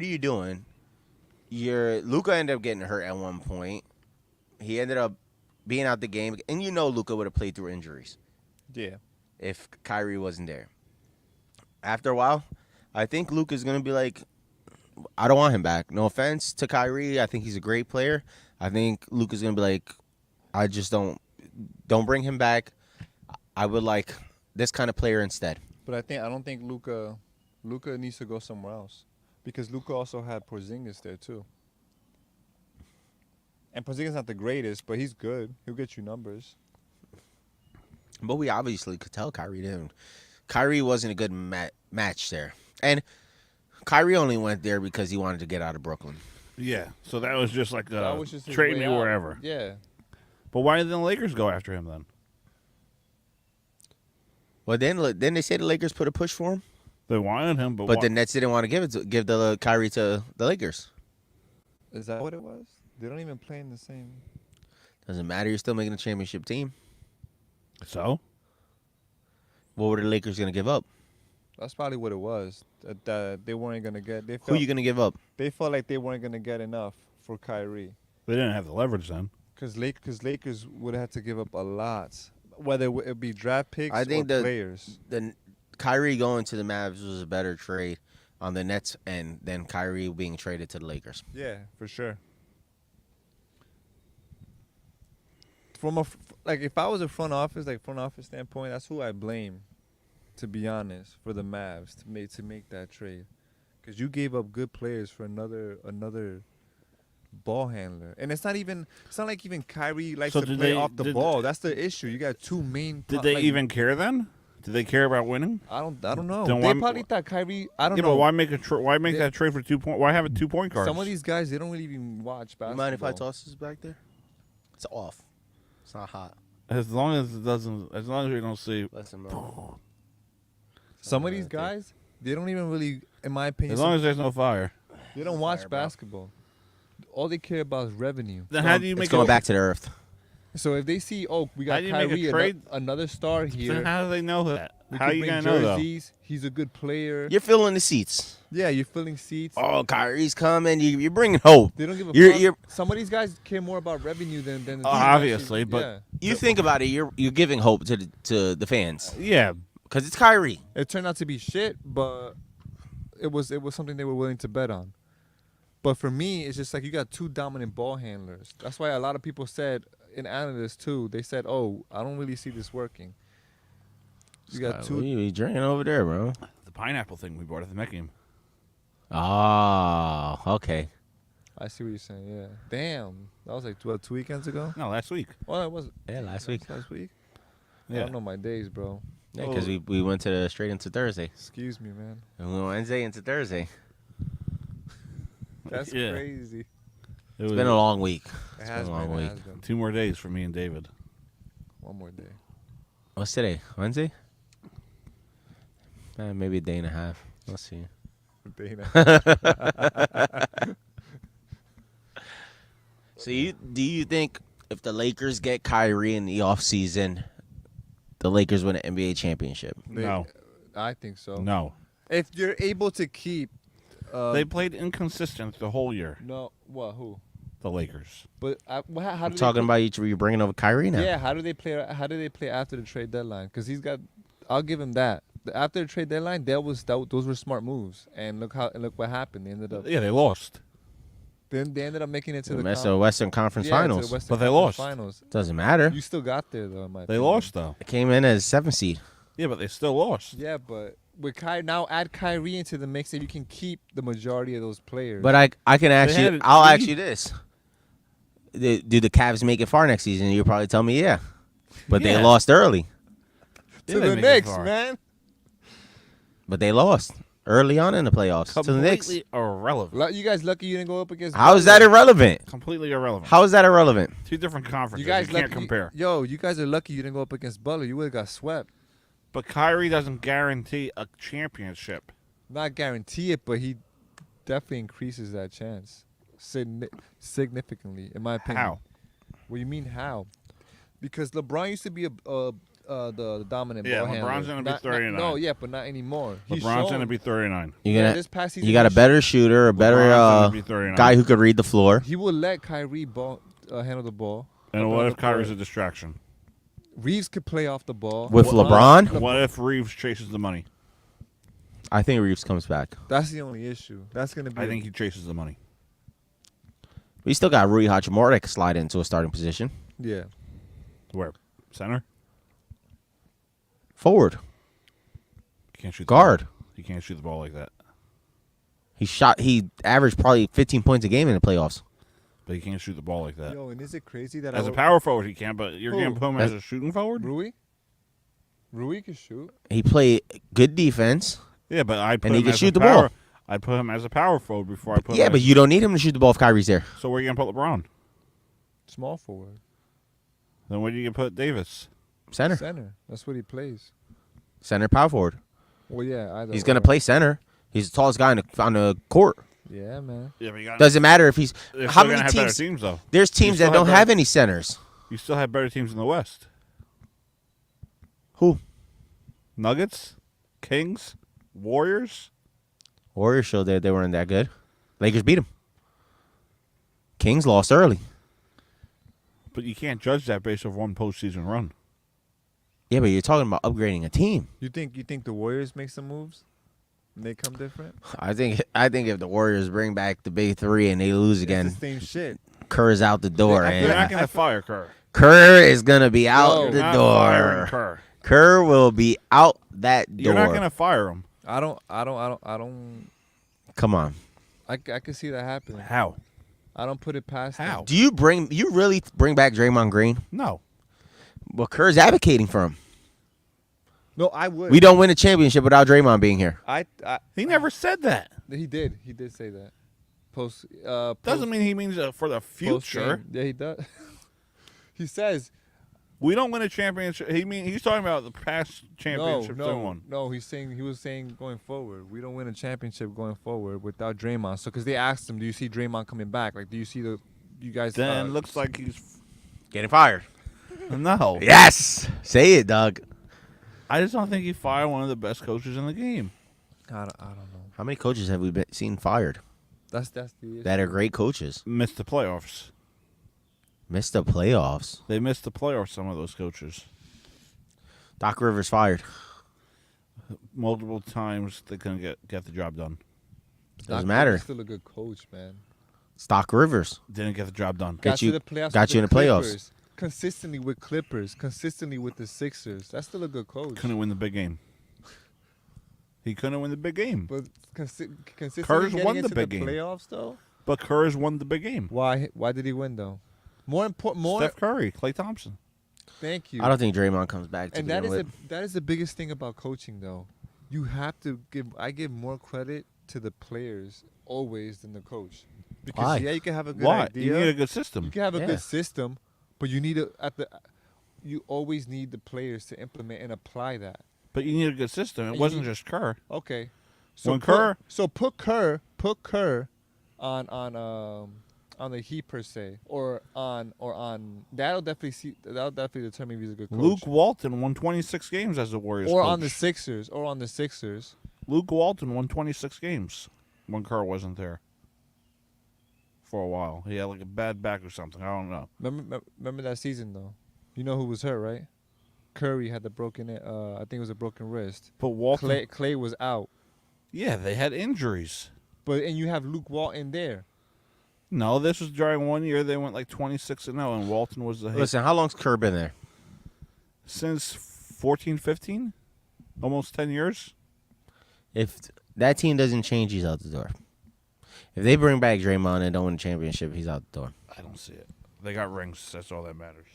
are you doing? Luka ended up getting hurt at one point. He ended up being out the game, and Luka would have played through injuries. Yeah. If Kyrie wasn't there. After a while, I think Luka's going to be like, I don't want him back. No offense to Kyrie. I think he's a great player. I think Luka's going to be like, I just don't bring him back. I would like this kind of player instead. But I don't think Luka needs to go somewhere else because Luka also had Porzingis there too. And Porzingis not the greatest, but he's good. He'll get you numbers. But we obviously could tell Kyrie didn't. Kyrie wasn't a good match there. And Kyrie only went there because he wanted to get out of Brooklyn. Yeah, so that was just like That was just his trade way me out. wherever. Yeah. But why didn't the Lakers go after him then? Well, then they say the Lakers put a push for him. They wanted him, but the Nets didn't want to give the Kyrie to the Lakers. Is that what it was? They don't even play in the same. Doesn't matter. You're still making a championship team. So? What were the Lakers going to give up? That's probably what it was. That they weren't going to get. They Who felt, are you going to give up? They felt like they weren't going to get enough for Kyrie. They didn't have the leverage then. Because Lakers would have to give up a lot. Whether it be draft picks I think or players. The Kyrie going to the Mavs was a better trade on the Nets end than Kyrie being traded to the Lakers. Yeah, for sure. From if I was a front office standpoint, that's who I blame, to be honest, for the Mavs to make that trade, because you gave up good players for another ball handler, and it's not like even Kyrie likes to play off the ball. That's the issue. You got two main. Did they even care then? Did they care about winning? I don't know. Then They probably thought Kyrie. I don't know. But why make that trade for 2 point? Why have a 2-point guard? Some of these guys, they don't really even watch basketball. You mind if I toss this back there? It's off. It's not hot. As long as it doesn't. As long as we don't see. Listen, bro. Some of these guys, they don't even really, in my opinion. As long as there's no fire. They don't watch basketball. All they care about is revenue. Then how do you make it's going back to the earth? So if they see, we got Kyrie, another star here. Then how do they know that? How are you going gonna to know though? He's a good player. You're filling the seats. Yeah, you're filling seats. Oh, Kyrie's coming. You're bringing hope. They don't give a You're fuck. Some of these guys care more about revenue than the obviously, but yeah. You think about it. You're giving hope to the fans. Yeah, because it's Kyrie. It turned out to be shit, but it was something they were willing to bet on. But for me, it's just like you got two dominant ball handlers. That's why a lot of people said, in analysts too, they said, "Oh, I don't really see this working." You got two. What are you drinking over there, bro? The pineapple thing we bought at the Met game. Oh, okay. I see what you're saying. Yeah. Damn, that was like 2 weekends ago. No, last week. Well, it wasn't. Yeah, last week. Last week. Yeah. I don't know my days, bro. Yeah, because we went straight into Thursday. Excuse me, man. And we went Wednesday into Thursday. That's crazy. It's been a long week. It has been a long week. 2 more days for me and David. 1 more day. What's today? Wednesday? Maybe a day and a half. Let's see. A day and a half. So do you think if the Lakers get Kyrie in the offseason, the Lakers win an NBA championship? No. I think so. No. If you're able to keep... they played inconsistent the whole year. No. What? Who? The Lakers. But how do I'm talking about you're bringing over Kyrie now. Yeah, how do they play after the trade deadline? Because he's got... I'll give him that. After the trade deadline, those were smart moves. And look what happened. They ended up... Yeah, they lost. Then they ended up making it to the Western Conference Finals. But they lost. Finals. Doesn't matter. You still got there, though. They lost, though. It came in as 7th seed. Yeah, but they still lost. Yeah, but with now add Kyrie into the mix, and you can keep the majority of those players. But I can ask you. I'll ask you this: do the Cavs make it far next season? You'll probably tell me yeah, but they lost early. To the Knicks, man. But they lost early on in the playoffs to the Knicks. Completely irrelevant. You guys lucky you didn't go up against. How is that irrelevant? Completely irrelevant. How is that irrelevant? 2 different conferences. You guys can't compare. You guys are lucky you didn't go up against Butler. You would have got swept. But Kyrie doesn't guarantee a championship. Not guarantee it, but he definitely increases that chance significantly, in my opinion. How? What do you mean how? Because LeBron used to be the dominant ball handler. LeBron's going to be 39. No, yeah, but not anymore. LeBron's going to be 39. This past season You got a better shooter, a better guy who could read the floor. He will let Kyrie handle the ball. And what if Kyrie's a distraction? Reeves could play off the ball. With LeBron? What if Reeves chases the money? I think Reeves comes back. That's the only issue. That's going to be... I think he chases the money. We still got Rui Hachimura that can slide into a starting position. Yeah. Where? Center? Forward. You can't shoot guard. You can't shoot the ball like that. He averaged probably 15 points a game in the playoffs. But he can't shoot the ball like that. Yo, and is it crazy that As a power forward, he can, but you're going to put him as a shooting forward? Rui can shoot. He played good defense. Yeah, but I put and he him can as shoot a the power, ball. I put him as a power forward before I put him Yeah, as but you don't need him to shoot the ball if Kyrie's there. So where are you going to put LeBron? Small forward. Then where do you put Davis? Center. Center. That's what he plays. Center power forward. Well, yeah. Either He's going to play center. He's the tallest guy on the court. Yeah, man. Yeah, but you got, Doesn't matter if he's. They're How still many gonna have teams? better teams, though. There's teams that don't have any centers. You still have better teams in the West. Who? Nuggets, Kings, Warriors. Warriors showed that they weren't that good. Lakers beat them. Kings lost early. But you can't judge that based off one postseason run. Yeah, but you're talking about upgrading a team. You think the Warriors make some moves? And they come different? I think if the Warriors bring back the big three and they lose again, It's the same shit. Kerr's out the door. You're not going to fire Kerr. Kerr is gonna be out the not door. firing Kerr. Kerr will be out that door. You're not going to fire him. I don't. Come on. I can see that happening. How? I don't put it past them. Do you really bring back Draymond Green? No. Well, Kerr's advocating for him. No, I would. We don't win a championship without Draymond being here. He never said that. He did. He did say that. Doesn't mean he means for the future. Post-game. Yeah, he does. He says we don't win a championship. He's talking about the past championships they won. No, he was saying going forward. We don't win a championship going forward without Draymond. So because they asked him, do you see Draymond coming back? Like, do you see you guys? Then it looks like he's getting fired. No. Yes. Say it, Doug. I just don't think he fired one of the best coaches in the game. I don't know. How many coaches have we seen fired? That's the issue. That are great coaches. Missed the playoffs. Missed the playoffs. They missed the playoffs, some of those coaches. Doc Rivers fired. Multiple times they couldn't get the job done. Doesn't matter. Still a good coach, man. It's Doc Rivers. Didn't get the job done. Got you in the Clippers. playoffs. Consistently with Clippers. Consistently with the Sixers. That's still a good coach. Couldn't win the big game. He couldn't win the big game. But consistently Kerr's getting won into the big the game. playoffs, though? But Kerr's won the big game. Why did he win, though? More important. Steph Curry, Klay Thompson. Thank you. I don't think Draymond comes back to And begin with. that is the biggest thing about coaching, though. You have to give more credit to the players always than the coach. Because Why? yeah, you can have a good Why? idea. You need a good system. You can have a Yeah. good system, but you need you always need the players to implement and apply that. But you need a good system. It And you wasn't need- just Kerr. Okay. When put Kerr on the Heat per se, or on that'll definitely determine if he's a good coach. Luke Walton won 26 games as a Warriors or coach. on the Sixers. Luke Walton won 26 games when Kerr wasn't there for a while. He had like a bad back or something. I don't know. Remember that season though. You know who was hurt, right? Curry had the broken. I think it was a broken wrist. But Walton, Clay was out. yeah, they had injuries. And you have Luke Walton there. No, this was during one year they went like 26-0, and Walton was the head. Listen, how long's Kerr been there? Since 14, 15? Almost 10 years? If that team doesn't change, he's out the door. If they bring back Draymond and don't win a championship, he's out the door. I don't see it. They got rings. That's all that matters.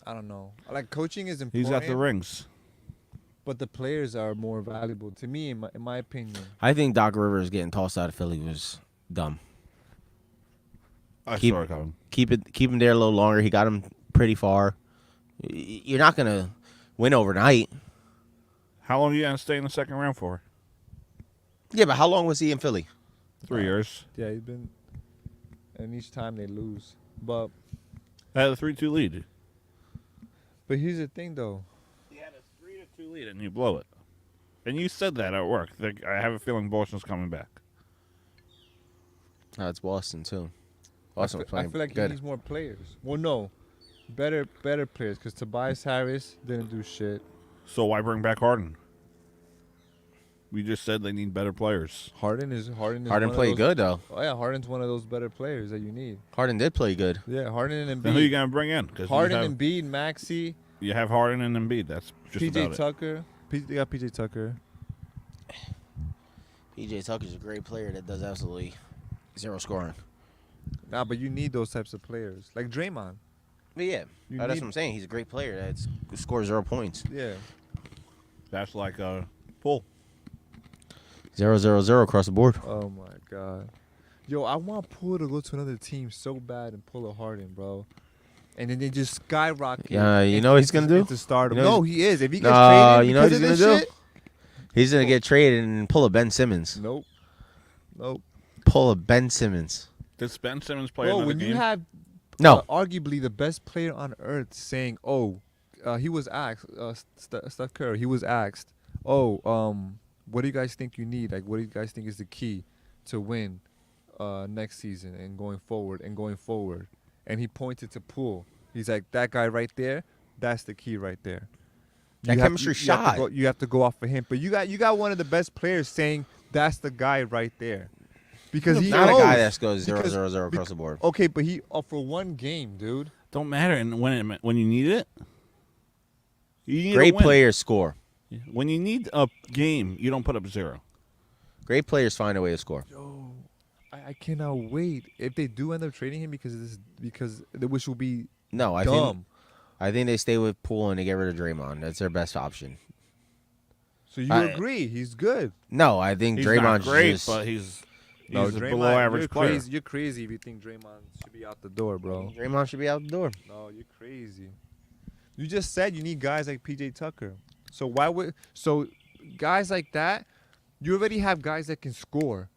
I don't know. Like, coaching is important. He's got the rings. But the players are more valuable to me, in my opinion. I think Doc Rivers getting tossed out of Philly was dumb. Keep it coming. Keep him there a little longer. He got him pretty far. You're not gonna win overnight. How long are you going to stay in the second round for? Yeah, but how long was he in Philly? 3 years. Yeah, he's been. And each time they lose. But They had a 3-2 lead. here's the thing, though. You had a 3-2 lead, and you blow it. And you said that at work. I have a feeling Boston's coming back. Oh, it's Boston, too. I Boston was feel playing like good. he needs more players. Well, no. Better players, because Tobias Harris didn't do shit. So why bring back Harden? We just said they need better players. Harden Harden played good, though. Oh, yeah, Harden's one of those better players that you need. Harden did play good. Yeah, Harden and Embiid. Then who are you going to bring in? Harden, Embiid, Maxey. You have Harden and Embiid. That's just PJ about Tucker. They got PJ Tucker. PJ Tucker's a great player that does absolutely zero scoring. Nah, but you need those types of players like Draymond. But yeah, You that's need- what I'm saying. He's a great player that scores 0 points. Yeah. That's like a pull. 0-0-0 across the board. Oh my god. Yo, I want Poole to go to another team so bad and pull a Harden, bro. And then they just skyrocket. Yeah, you know what he's gonna do? Into stardom. You know No, he is. If he gets Nah, traded you know what because he's of gonna this do? shit, He's gonna get traded and pull a Ben Simmons. Nope. Nope. Pull a Ben Simmons. Does Ben Simmons play Bro, another when game? you have No. arguably the best player on earth saying, "Oh, he was asked, Steph Curry, he was asked, oh, what do you guys think you need? Like, what do you guys think is the key to win next season and going forward and going forward?" And he pointed to Poole. He's like, that guy right there, that's the key right there. That chemistry shot. You have to go off of him. But you got one of the best players saying that's the guy right there. Because he Not knows. a guy that goes 0-0-0 across the board. Okay, but he for one game, dude. Don't matter. And when you need it, you need Great to win. players score. When you need a game, you don't put up 0. Great players find a way to score. Yo, I cannot wait if they do end up trading him because which will be No, dumb. I think they stay with Poole and they get rid of Draymond. That's their best option. So you agree he's good? No, I think He's Draymond's not great, just but he's No, a Draymond, below average you're player. crazy. You're crazy if you think Draymond should be out the door, bro. Draymond should be out the door. No, you're crazy. You just said you need guys like PJ Tucker. So guys like that, you already have guys that can score.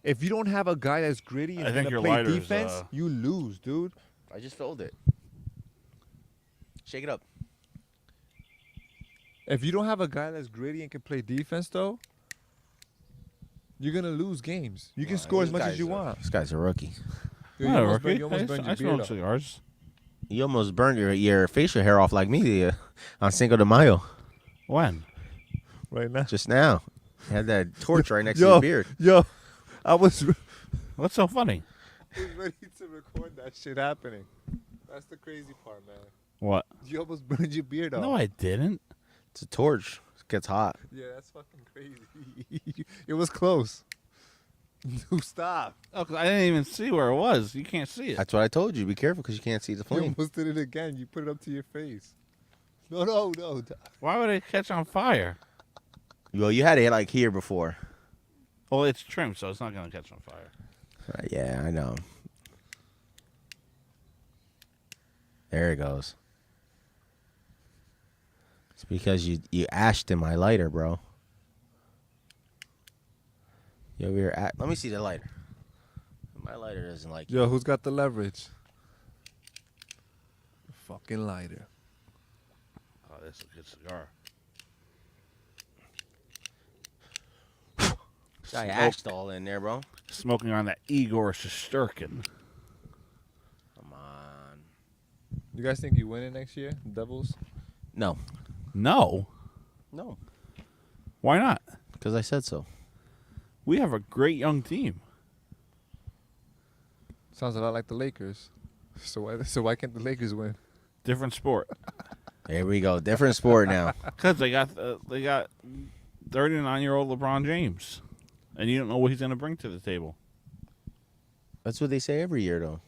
If you don't have a guy that's gritty and I think gonna your play lighter's, defense, you lose, dude. I just filled it. Shake it up. If you don't have a guy that's gritty and can play defense, though, you're gonna lose games. You can score as much as you want. This guy's a rookie. Dude, Not a rookie. you almost burned I your smoke beard up. cigars. You almost burned your facial hair off like me on Cinco de Mayo. When? Right now. Just now. You had that torch right next to your beard. Yo, I was What's so funny? ready to record that shit happening. That's the crazy part, man. What? You almost burned your beard off. No, I didn't. It's a torch. It gets hot. Yeah, that's fucking crazy. It was close. Dude, stop. Oh, 'cause I didn't even see where it was. You can't see it. That's what I told you. Be careful because you can't see the You flame. almost did it again. You put it up to your face. No. Why would it catch on fire? Well, you had it like here before. Well, it's trimmed, so it's not going to catch on fire. Yeah, I know. There it goes. It's because you ashed in my lighter, bro. You over here let me see the lighter. My lighter doesn't like Yo, who's got the leverage? Fucking lighter. Oh, that's a good cigar. I ashed all in there, bro. Smoking on that Igor Shesterkin. Come on. You guys think you win it next year, Devils? No. No. No. Why not? Because I said so. We have a great young team. Sounds a lot like the Lakers. So why can't the Lakers win? Different sport. There we go. Different sport now. Because they got 39-year-old LeBron James, and you don't know what he's going to bring to the table. That's what they say every year, though.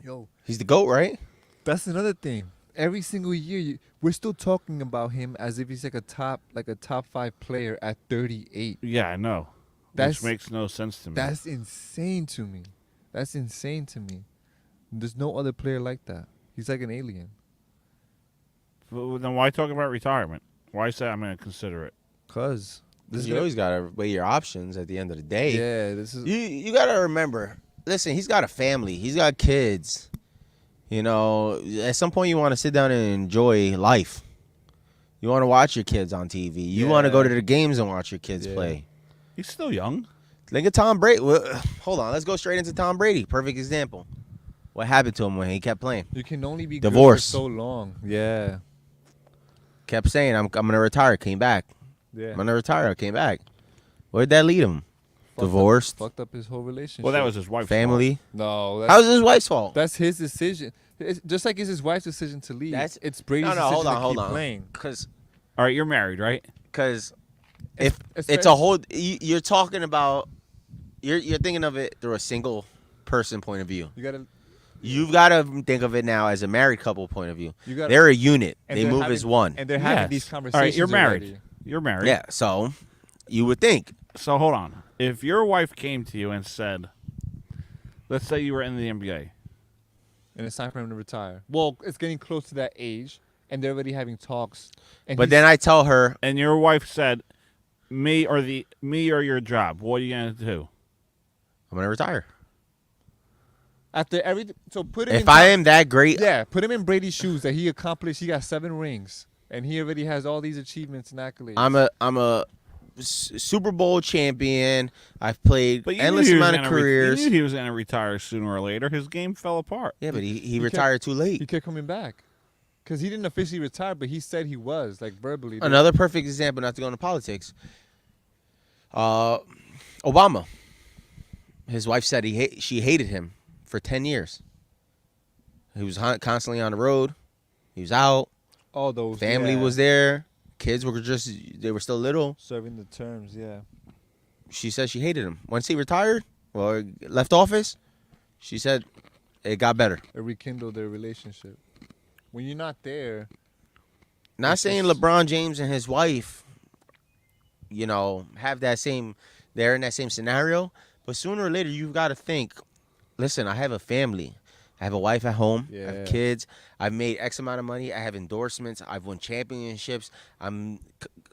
Yo, He's the GOAT, right? that's another thing. Every single year, we're still talking about him as if he's like a top 5 player at 38. Yeah, I know. Which makes no sense to me. That's insane to me. There's no other player like that. He's like an alien. But then why talk about retirement? Why say I'm going to consider it? Cause You always got to weigh your options at the end of the day. Yeah, this is. You got to remember. Listen, he's got a family. He's got kids. You know, at some point you want to sit down and enjoy life. You want to watch your kids on TV. You want to go to the games and watch your kids play. He's still young. Think of Tom Brady. Well, hold on. Let's go straight into Tom Brady. Perfect example. What happened to him when he kept playing? You can only be Divorce. good for so long. Yeah. Kept saying, I'm going to retire. Came back. Yeah. I'm going to retire. Came back. Where'd that lead him? Divorced. Fucked up his whole relationship. Well, that was his wife's Family. fault. No. How was his wife's fault? That's his decision. It's just like it's his wife's decision to leave. It's Brady's No, decision hold on, to hold keep on. playing. Because All right, you're married, right? if it's a whole, you're talking about, you're thinking of it through a single person point of view. You've got to think of it now as a married couple point of view. gotta- They're a unit. and They they're move having- as one. and they're having Yes. these All right, conversations. you're married. already. You're married. Yeah, so you would think. So hold on. If your wife came to you and said, let's say you were in the NBA. And it's time for him to retire. Well, it's getting close to that age, and they're already having talks. And But then I tell her, and your wife said, me or your job, what are you going to do? I'm going to retire. after everything, so put him. If I am that great, yeah, put him in Brady's shoes. That he accomplished. He got 7 rings, and he already has all these achievements and accolades. I'm a Super Bowl champion. I've played But you endless knew he was amount of gonna careers. You knew he was going to retire sooner or later. His game fell apart. Yeah, but he retired too late. He kept coming back because he didn't officially retire, but he said he was, like, verbally. Another perfect example, not to go into politics. Obama. His wife said she hated him for 10 years. He was constantly on the road. He was out. All those family was there. Kids were they were still little. Serving the terms, yeah. She said she hated him. Once he retired or left office, she said it got better. It rekindled their relationship. When you're not there. Not saying LeBron James and his wife, have that same, they're in that same scenario. But sooner or later, you've got to think, listen, I have a family. I have a wife at home. I have kids. I've made X amount of money. I have endorsements. I've won championships. I'm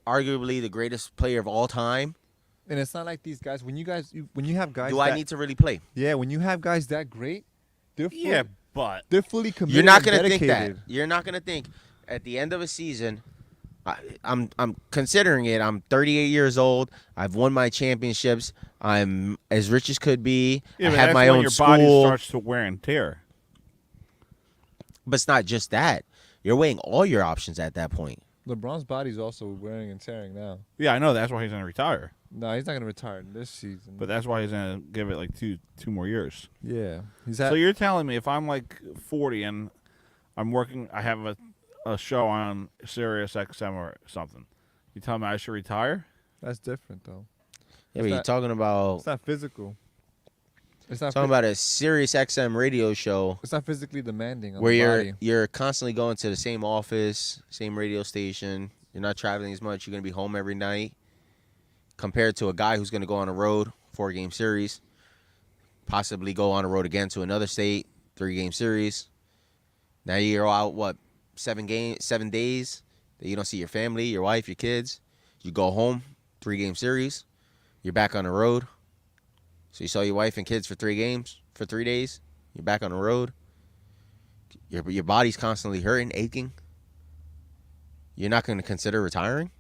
arguably the greatest player of all time. And it's not like these guys. When you have guys. Do I need to really play? Yeah, when you have guys that great, they're they're fully committed. You're not going to and think that. dedicated. You're not going to think at the end of a season. I'm considering it. I'm 38 years old. I've won my championships. I'm as rich as could be. Yeah, I but have that's my when own your school. body starts to wear and tear. But it's not just that. You're weighing all your options at that point. LeBron's body's also wearing and tearing now. Yeah, I know. That's why he's going to retire. No, he's not going to retire this season. But that's why he's going to give it like two more years. Yeah. So you're telling me if I'm like 40 and I'm working, I have a show on Sirius XM or something, you tell me I should retire? That's different, though. Yeah, but you're talking about... It's not physical. It's not talking about a Sirius XM radio show. It's not physically demanding on where the you're body. you're constantly going to the same office, same radio station. You're not traveling as much. You're going to be home every night. Compared to a guy who's going to go on a road, 4-game series, possibly go on a road again to another state, 3-game series. Now you're out, 7 days that you don't see your family, your wife, your kids. You go home, 3-game series. You're back on the road. So you saw your wife and kids for 3 games, for 3 days. You're back on the road. Your body's constantly hurting, aching. You're not going to consider retiring?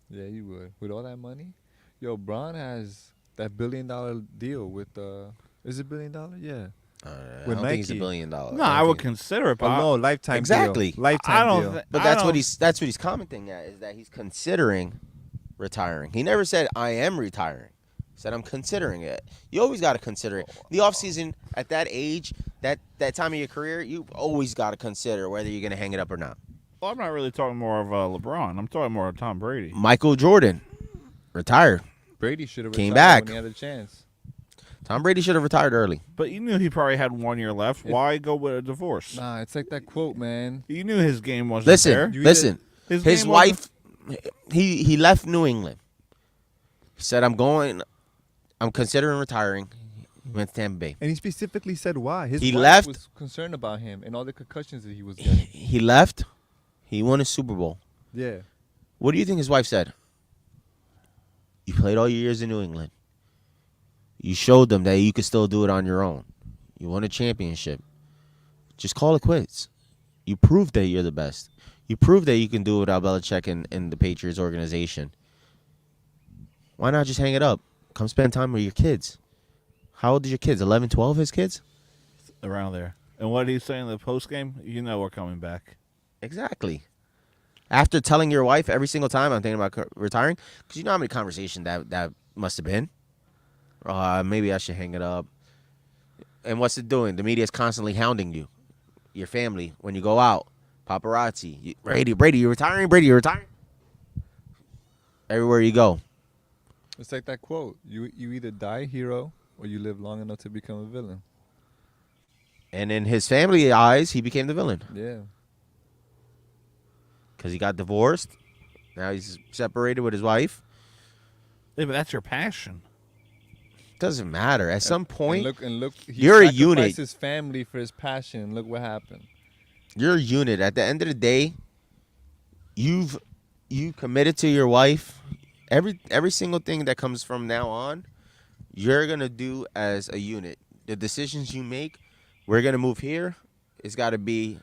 Yeah, you would. With all that money? Yo, Bron has that $1 billion deal with, is it $1 billion? Yeah. I don't think it's $1 billion. No, I would consider it. But no, lifetime exactly. deal. Lifetime deal. But that's what he's commenting at, is that he's considering retiring. He never said, I am retiring. He said, I'm considering it. You always got to consider it. The offseason, at that age, that time of your career, you've always got to consider whether you're going to hang it up or not. Well, I'm not really talking more of LeBron. I'm talking more of Tom Brady. Michael Jordan, retired. Brady should have came retired back when he had a chance. Tom Brady should have retired early. But you knew he probably had 1 year left. Why go with a divorce? Nah, it's like that quote, man. You knew his game wasn't there. Listen. His game wife, he left New England. He said, I'm considering retiring. He went to Tampa Bay. And he specifically said why. His He wife left. was concerned about him and all the concussions that he was getting. He left. He won a Super Bowl. Yeah. What do you think his wife said? You played all your years in New England. You showed them that you could still do it on your own. You won a championship. Just call it quits. You proved that you're the best. You proved that you can do it without Belichick and the Patriots organization. Why not just hang it up? Come spend time with your kids. How old are your kids? 11, 12, his kids? Around there. And what did he say in the post game? You know we're coming back. Exactly. After telling your wife every single time I'm thinking about retiring, because you know how many conversations that must have been. Maybe I should hang it up. And what's it doing? The media is constantly hounding you, your family, when you go out. Paparazzi. Brady, you're retiring? Brady, you're retiring? Everywhere you go. It's like that quote. You either die a hero or you live long enough to become a villain. And in his family eyes, he became the villain. Yeah. Because he got divorced. Now he's separated with his wife. Yeah, but that's your passion. Doesn't matter. At some point, And look, he you're a sacrificed unit. his family for his passion. Look what happened. You're a unit. At the end of the day, you committed to your wife. Every single thing that comes from now on, you're gonna do as a unit. The decisions you make, we're gonna move here. It's got to be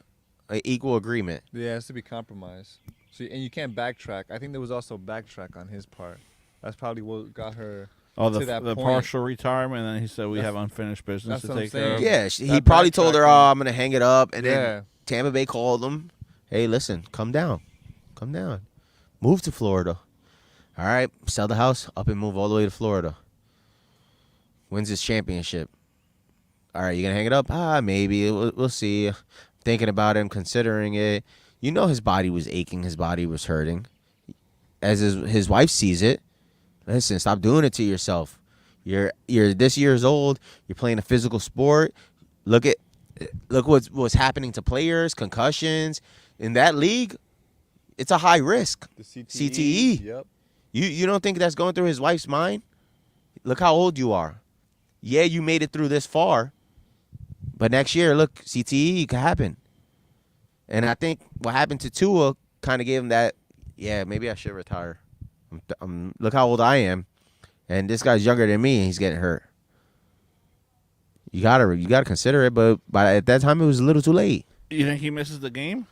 an equal agreement. Yeah, it has to be compromised. See, and you can't backtrack. I think there was also backtrack on his part. That's probably what got her. Oh, to that the point. partial retirement, and then he said we have unfinished business that's to what I'm take care of. saying. Yeah, he That probably told her, backtracking. "Oh, I'm gonna hang it up," and Yeah. then Tampa Bay called him. Hey, listen, come down, move to Florida. All right, sell the house, up and move all the way to Florida. Wins his championship. All right, you gonna hang it up? Maybe we'll see. Thinking about him, considering it. You know, his body was aching, his body was hurting. As his wife sees it, listen, stop doing it to yourself. You're this years old. You're playing a physical sport. Look what's happening to players, concussions in that league. It's a high risk. The CTE. Yep. You don't think that's going through his wife's mind? Look how old you are. Yeah, you made it through this far, but next year, look, CTE could happen. And I think what happened to Tua kind of gave him that. Yeah, maybe I should retire. Look how old I am. And this guy's younger than me, and he's getting hurt. You gotta consider it, but at that time it was a little too late. You think he misses the game?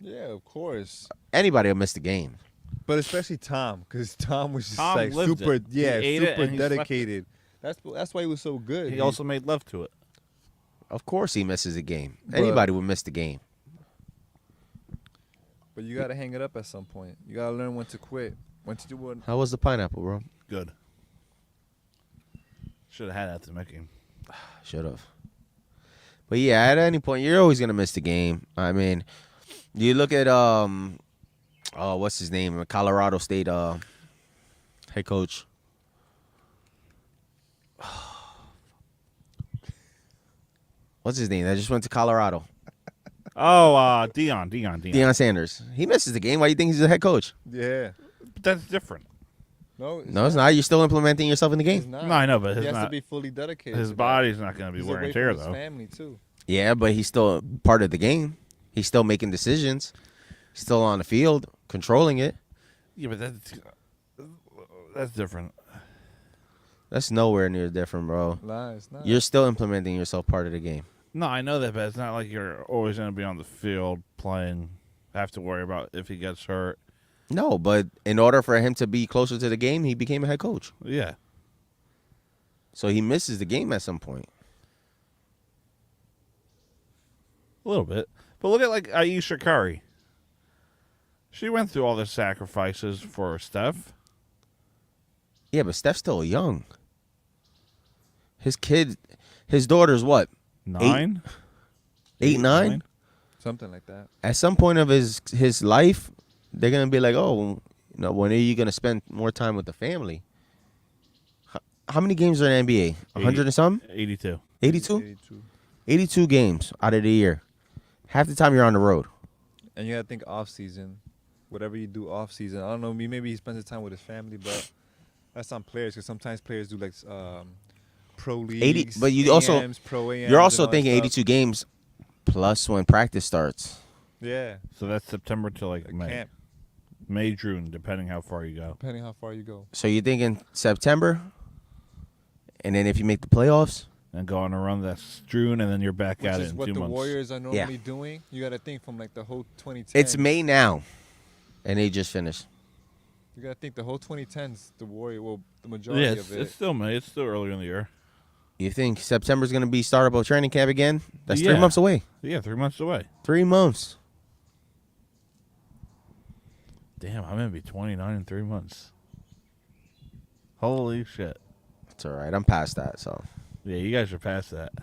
Yeah, of course. Anybody will miss the game, But especially Tom, because Tom was just Tom like lived super, it. He ate it super and he slept it. dedicated. That's why he was so good. He also made love to it. of course he misses a game. But- Anybody would miss the game. But you gotta hang it up at some point. You gotta learn when to quit. When to do what. How was the pineapple, bro? Good. Should have had that to make him. Should have. But yeah, at any point, you're always gonna miss the game. I mean, you look at what's his name? Colorado State head coach. What's his name? That just went to Colorado. Oh, Deion. Deion Sanders. He misses the game. Why do you think he's the head coach? Yeah. But that's different. No, No, it's not. You're still implementing yourself in the He's game. not. No, I know, but he his has to not- be fully dedicated. His to that. body's not going to be He's wear away and tear, from his though. family too. Yeah, but he's still part of the game. He's still making decisions. He's still on the field, controlling it. Yeah, but that's different. That's nowhere near different, bro. Nah, it's not. You're still implementing yourself part of the game. No, I know that, but it's not like you're always going to be on the field playing. Have to worry about if he gets hurt. No, but in order for him to be closer to the game, he became a head coach. Yeah. So he misses the game at some point. A little bit. But look at like Aisha Curry. She went through all the sacrifices for Steph. Yeah, but Steph's still young. His daughter's what? 9? 8, 9? Something like that. At some point of his life, they're going to be like, oh, when are you going to spend more time with the family? How many games are in the NBA? 100 and something? 82. 82? 82 games out of the year. Half the time you're on the road. And you gotta think off season. Whatever you do off season. I don't know. Maybe he spends his time with his family, but that's on players because sometimes players do like pro leagues. 80, but you also AMs, pro AMs, you're also and all that thinking stuff. 82 games plus when practice starts. Yeah. So that's September to like May. Camp. May, June, depending how far you go. Depending how far you go. So you're thinking September, and then if you make the playoffs, And go on a run that's June, and then you're back Which at it is in what 2 the months. Warriors are normally doing. You gotta think from like the whole 2010s. it's May now, and they just finished. You gotta think the whole 2010s. The Warrior, well, the majority Yeah, of it. it's still May. It's still early in the year. You think September's going to be start up training camp again? That's 3 Yeah. months away. Yeah, 3 months away. 3 months. Damn, I'm going to be 29 in 3 months. Holy shit. It's all right. I'm past that, so. Yeah, you guys are past that.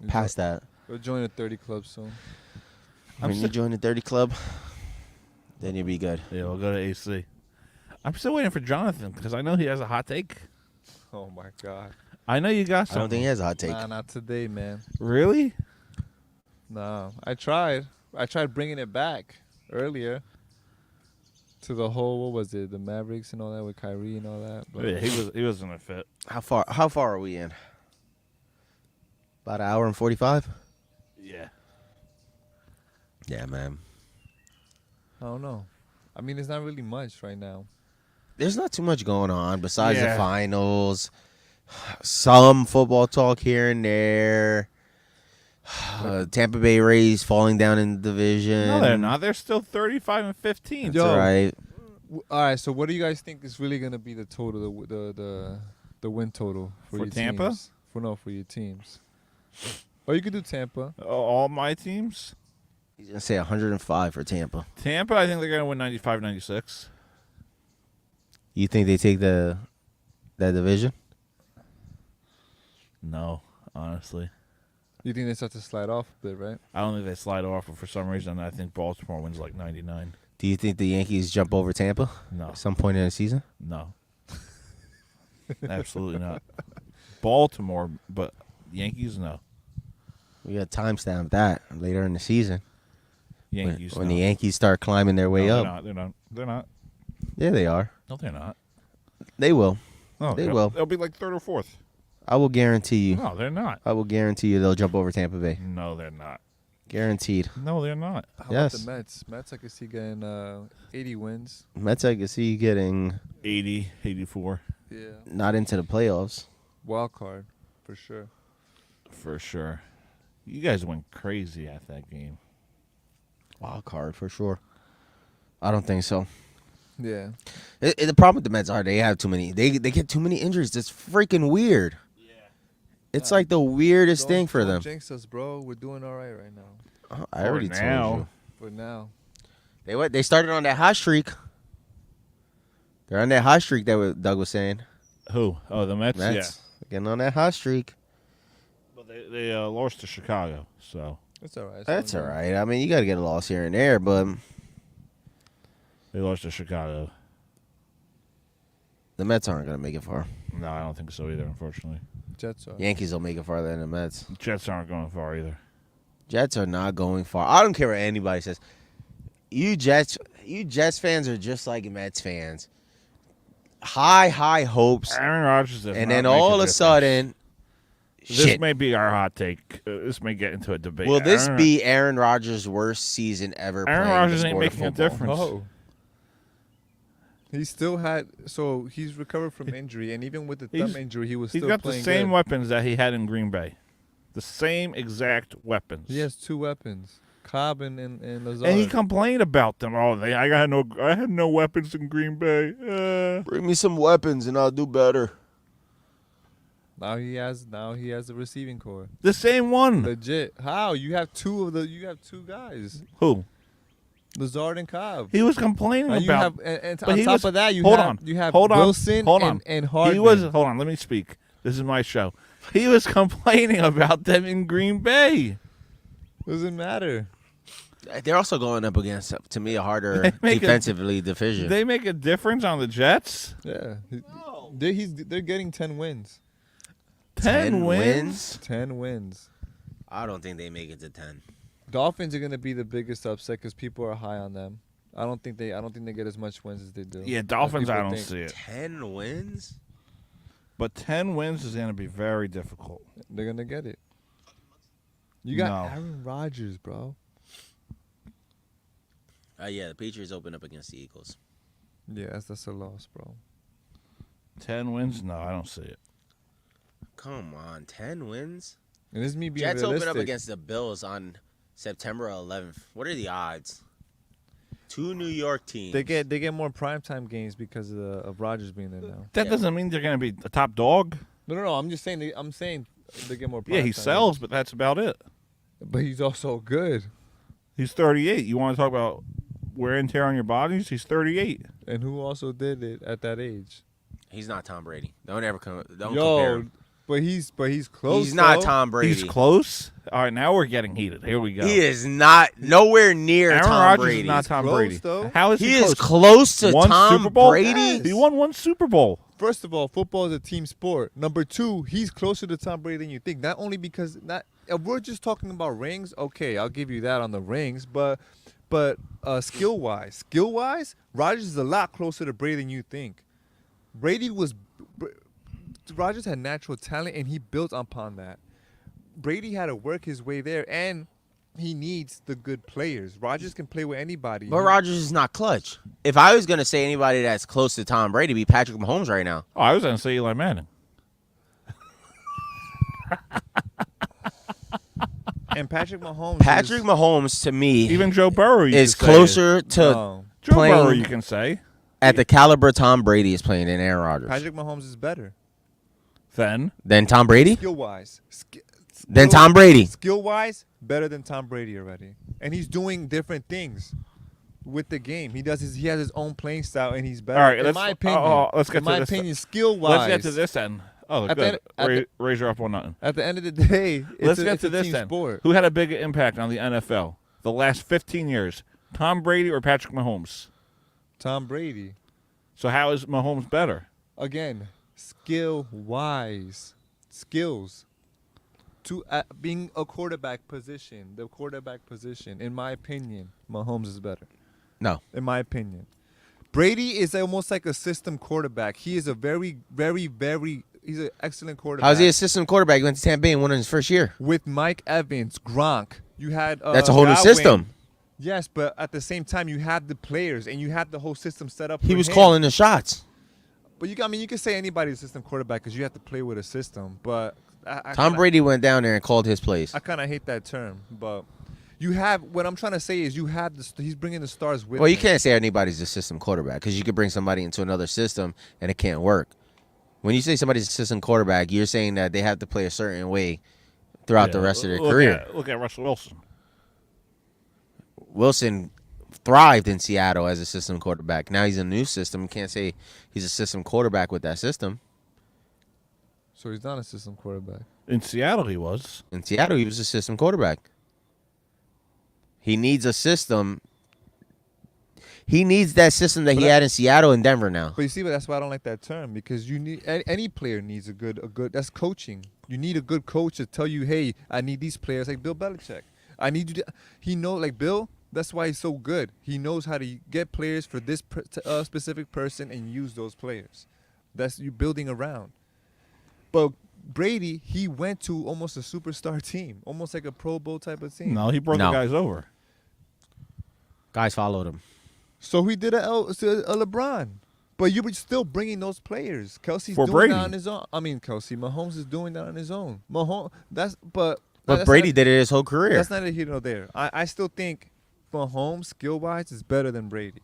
Past that. We'll join the 30 club soon. When you join the 30 club, then you'll be good. Yeah, we'll go to AC. I'm still waiting for Jonathan because I know he has a hot take. Oh my God. I know you got I something. don't think he has a hot take. Nah, not today, man. Really? Nah, I tried. I tried bringing it back earlier to the whole, what was it, the Mavericks and all that with Kyrie and all that. But Yeah, he wasn't a fit. How far are we in? About an hour and 45? Yeah. Yeah, man. I don't know. I mean, it's not really much right now. There's not too much going on besides Yeah. the finals. Some football talk here and there. Tampa Bay Rays falling down in the division. No, they're not. They're still 35 and 15. That's all right. All right, so what do you guys think is really going to be the total, the win total for your Tampa? teams? For your teams. Or you could do Tampa. All my teams? He's going to say 105 for Tampa. Tampa, I think they're going to win 95-96. You think they take that division? No, honestly. You think they start to slide off a bit, right? I don't think they slide off, but for some reason, I think Baltimore wins like 99. Do you think the Yankees jump over Tampa? No. At some point in the season? No. Absolutely not. Baltimore, but Yankees, no. We got to timestamp that later in the season. Yankees, when no. the Yankees start climbing their way up. They're not. They're not. Yeah, they are. No, they're not. They will. No, they will. They'll be like third or fourth. I will guarantee you. No, they're not. I will guarantee you they'll jump over Tampa Bay. No, they're not. Guaranteed. No, they're not. How Yes. about the Mets? Mets, I could see getting 80 wins. Mets, I can see getting 80, 84. Yeah. not into the playoffs. Wild card, for sure. For sure. You guys went crazy at that game. Wild card for sure. I don't think so. Yeah. The problem with the Mets are they have too many. They get too many injuries. It's freaking weird. Yeah. It's like the weirdest thing for them. Don't jinx us, bro. We're doing all right now. I already told you. For now. They started on that hot streak. They're on that hot streak that Doug was saying. Who? Oh, the Mets? Mets. Yeah. Getting on that hot streak. But they lost to Chicago, so. That's all right. That's all right. I mean, you got to get a loss here and there, but They lost to Chicago. the Mets aren't going to make it far. No, I don't think so either, unfortunately. Jets are. Yankees will make it farther than the Mets. Jets aren't going far either. Jets are not going far. I don't care what anybody says. You Jets fans are just like Mets fans. High hopes. Aaron Rodgers does and not then make all of a difference. sudden, This shit. may be our hot take. This may get into a debate. Will this be Aaron Rodgers' worst season ever? Aaron playing Rodgers the ain't sport of making a football? difference. Oh. He still had, so he's recovered from injury, and even with the thumb injury, he was still He's got the playing same good. weapons that he had in Green Bay. The same exact weapons. He has two weapons, Cobb and Lazard. And he complained about them. Oh, I had no weapons in Green Bay. Bring me some weapons and I'll do better. Now he has a receiving core. The same one. Legit. How? You have two guys. Who? Lazard and Cobb. He was complaining And you about. have- and but on he top was- of that, you hold have- on, you have hold on, Wilson hold on. and Hardman. He was. Hold on. Let me speak. This is my show. He was complaining about them in Green Bay. Doesn't matter. They're also going up against, to me, a harder make a- defensively division. They make a difference on the Jets. Yeah. They're getting 10 wins. 10 wins? 10 wins. I don't think they make it to 10. Dolphins are going to be the biggest upset because people are high on them. I don't think they get as much wins as they do. Yeah, as Dolphins, people I don't think. see it. 10 wins? But 10 wins is going to be very difficult. They're going to get it. You got No. Aaron Rodgers, bro. Yeah, the Patriots open up against the Eagles. Yeah, that's a loss, bro. 10 wins? No, I don't see it. Come on, 10 wins? And this is me being Jets realistic. open up against the Bills on September 11th. What are the odds? Two New York teams. They get more primetime games because of Rodgers being there now. That doesn't mean they're going to be a top dog. No. I'm just saying. I'm saying they get more. Yeah, he primetime sells, games. but that's about it. But he's also good. He's 38. You want to talk about wear and tear on your bodies? He's 38. And who also did it at that age? He's not Tom Brady. Don't compare Yo, him. but he's close. He's not though. Tom Brady. He's close. All right, now we're getting heated. Here we go. He is not nowhere near Aaron Tom Rodgers Brady. is not Tom close, Brady. though. How is He he is close close to one Tom Super Bowl? Brady. He won one Super Bowl. First of all, football is a team sport. Number two, he's closer to Tom Brady than you think. Not only because if we're just talking about rings, okay, I'll give you that on the rings, but skill wise, Rodgers is a lot closer to Brady than you think. Rodgers had natural talent and he built upon that. Brady had to work his way there, and he needs the good players. Rodgers can play with anybody. But Rodgers is not clutch. If I was going to say anybody that's close to Tom Brady, it'd be Patrick Mahomes right now. Oh, I was going to say Eli Manning. And Patrick Mahomes to me, even Joe Burrow is closer to Joe playing Burrow. You can say at the caliber Tom Brady is playing than Aaron Rodgers. Patrick Mahomes is better. Then Tom Brady. Skill wise. Then Tom Brady. Skill wise, better than Tom Brady already, and he's doing different things with the game. He has his own playing style, and he's better. All right, in my opinion. Let's get in to my this. opinion, skill wise. Let's get to this then. Oh, good. Raise her up 1-0. At the end of the day, let's it's get to a this team then. Sport. Who had a bigger impact on the NFL the last 15 years? Tom Brady or Patrick Mahomes? Tom Brady. So how is Mahomes better? Again, skill wise, skills. To being a quarterback position, the quarterback position, in my opinion, Mahomes is better. No. In my opinion. Brady is almost like a system quarterback. He is a very, very, he's an excellent quarterback. How's he a system quarterback? He went to Tampa Bay and won in his first year. With Mike Evans, Gronk, you had that's a whole new system. Yes, but at the same time, you had the players and you had the whole system set up. He was calling the shots. But you can say anybody's a system quarterback because you have to play with a system. But Tom Brady went down there and called his plays. I kind of hate that term, but you have what I'm trying to say is you have he's bringing the stars with. Well, you can't say anybody's a system quarterback because you could bring somebody into another system and it can't work. When you say somebody's a system quarterback, you're saying that they have to play a certain way throughout the rest of their career. Look at Russell Wilson. Wilson thrived in Seattle as a system quarterback. Now he's in a new system. You can't say he's a system quarterback with that system. So he's not a system quarterback. In Seattle, he was. In Seattle, he was a system quarterback. He needs a system. He needs that system that he had in Seattle and Denver now. But you see, that's why I don't like that term because you need any player needs a good. That's coaching. You need a good coach to tell you, hey, I need these players like Bill Belichick. I need you to. He knows, like Bill. That's why he's so good. He knows how to get players for this specific person and use those players. That's you building around. But Brady, he went to almost a superstar team, almost like a Pro Bowl type of team. No, he brought the guys over. Guys followed him. So he did a LeBron. But you were still bringing those players. Kelsey's doing Brady. that on his own. I mean, Mahomes is doing that on his own. But Brady did it his whole career. That's not a here nor there. I still think Mahomes, skill-wise, is better than Brady.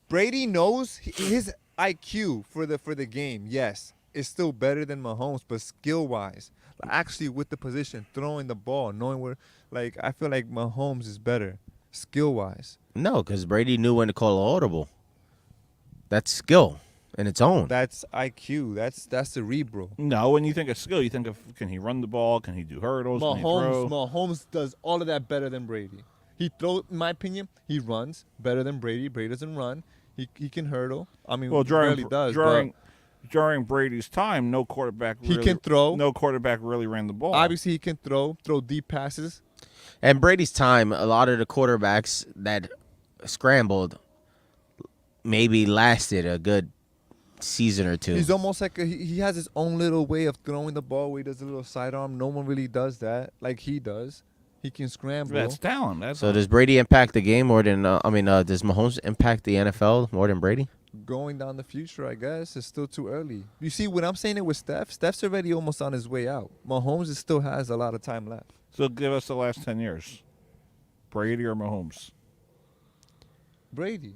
Brady knows his IQ for the game, yes, is still better than Mahomes, but skill-wise, actually with the position, throwing the ball, knowing where, I feel like Mahomes is better, skill-wise. No, because Brady knew when to call an audible. That's skill in its own. That's IQ. That's cerebral. No, when you think of skill, you think of can he run the ball? Can he do hurdles? Can he throw? Mahomes does all of that better than Brady. He throws, in my opinion, he runs better than Brady. Brady doesn't run. He can hurdle. I mean, well, during Brady's time, no quarterback really, he can throw. No quarterback really ran the ball. Obviously, he can throw deep passes. And Brady's time, a lot of the quarterbacks that scrambled maybe lasted a good season or two. He's almost like he has his own little way of throwing the ball where he does a little sidearm. No one really does that like he does. He can scramble. That's talent. So does Brady impact the game more than does Mahomes impact the NFL more than Brady? Going down the future, I guess. It's still too early. You see, when I'm saying it with Steph's already almost on his way out. Mahomes still has a lot of time left. So give us the last 10 years. Brady or Mahomes? Brady.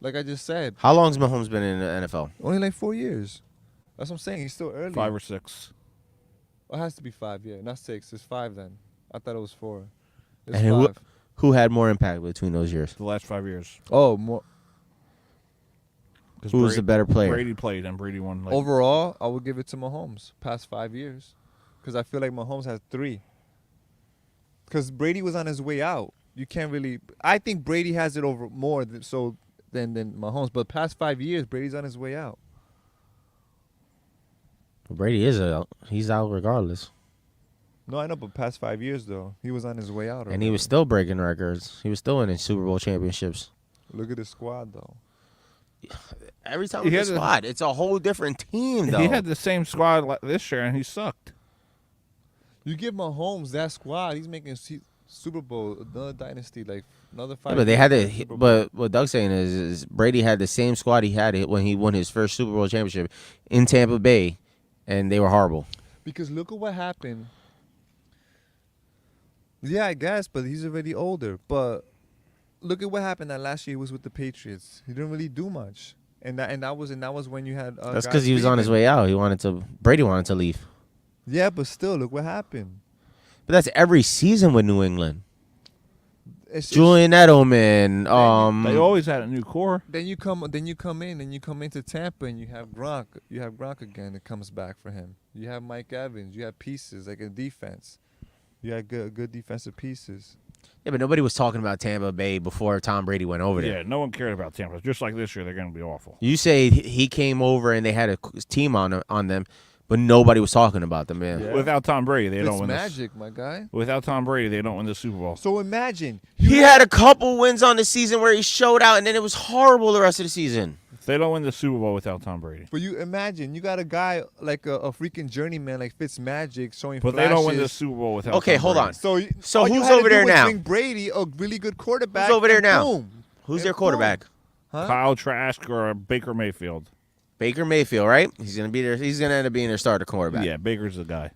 Like I just said. How long's Mahomes been in the NFL? Only like 4 years. That's what I'm saying. He's still early. 5 or 6. It has to be 5, yeah. Not 6. It's 5 then. I thought it was 4. It's And 5. who had more impact between those years? The last 5 years. Oh, more. Who was the better player? Brady played and Brady won. Overall, I would give it to Mahomes past 5 years. Because I feel like Mahomes has 3. Because Brady was on his way out. You can't really. I think Brady has it over more than Mahomes. But past 5 years, Brady's on his way out. Brady is out. He's out regardless. No, I know, but past 5 years though, he was on his way out. And he was still breaking records. He was still winning Super Bowl championships. Look at his squad though. Every time with the squad, it's a whole different team though. He had the same squad this year, and he sucked. You give Mahomes that squad, he's making Super Bowl, another dynasty, like another 5 Yeah, but they had years, to. Super Bowl. But what Doug's saying is Brady had the same squad he had when he won his first Super Bowl championship in Tampa Bay, and they were horrible. Because look at what happened. Yeah, I guess, but he's already older. But look at what happened that last year. He was with the Patriots. He didn't really do much, and that was when you had. That's because he was on his way out. Brady wanted to leave. Yeah, but still, look what happened. But that's every season with New England. It's Julian Edelman. They always had a new core. Then you come into Tampa and you have Gronk. You have Gronk again. It comes back for him. You have Mike Evans. You have pieces like a defense. You had good defensive pieces. Yeah, but nobody was talking about Tampa Bay before Tom Brady went over there. Yeah, no one cared about Tampa. Just like this year, they're going to be awful. You say he came over and they had a team on them, but nobody was talking about them, man. Yeah. Without Tom Brady, they don't win. Magic, my guy. Without Tom Brady, they don't win the Super Bowl. So imagine he had a couple wins on the season where he showed out, and then it was horrible the rest of the season. They don't win the Super Bowl without Tom Brady. But you imagine, you got a guy like a freaking journeyman like Fitzmagic showing But flashes. they don't win the Super Bowl without Okay, Tom hold Brady. on. So who's you had to over do there was now? Bring Brady, a really good quarterback. Who's over there and now? boom. Who's And their quarterback? Huh? Kyle Trask or Baker Mayfield. Baker Mayfield, right? He's gonna be there. He's gonna end up being their starter quarterback. Yeah, Baker's the guy.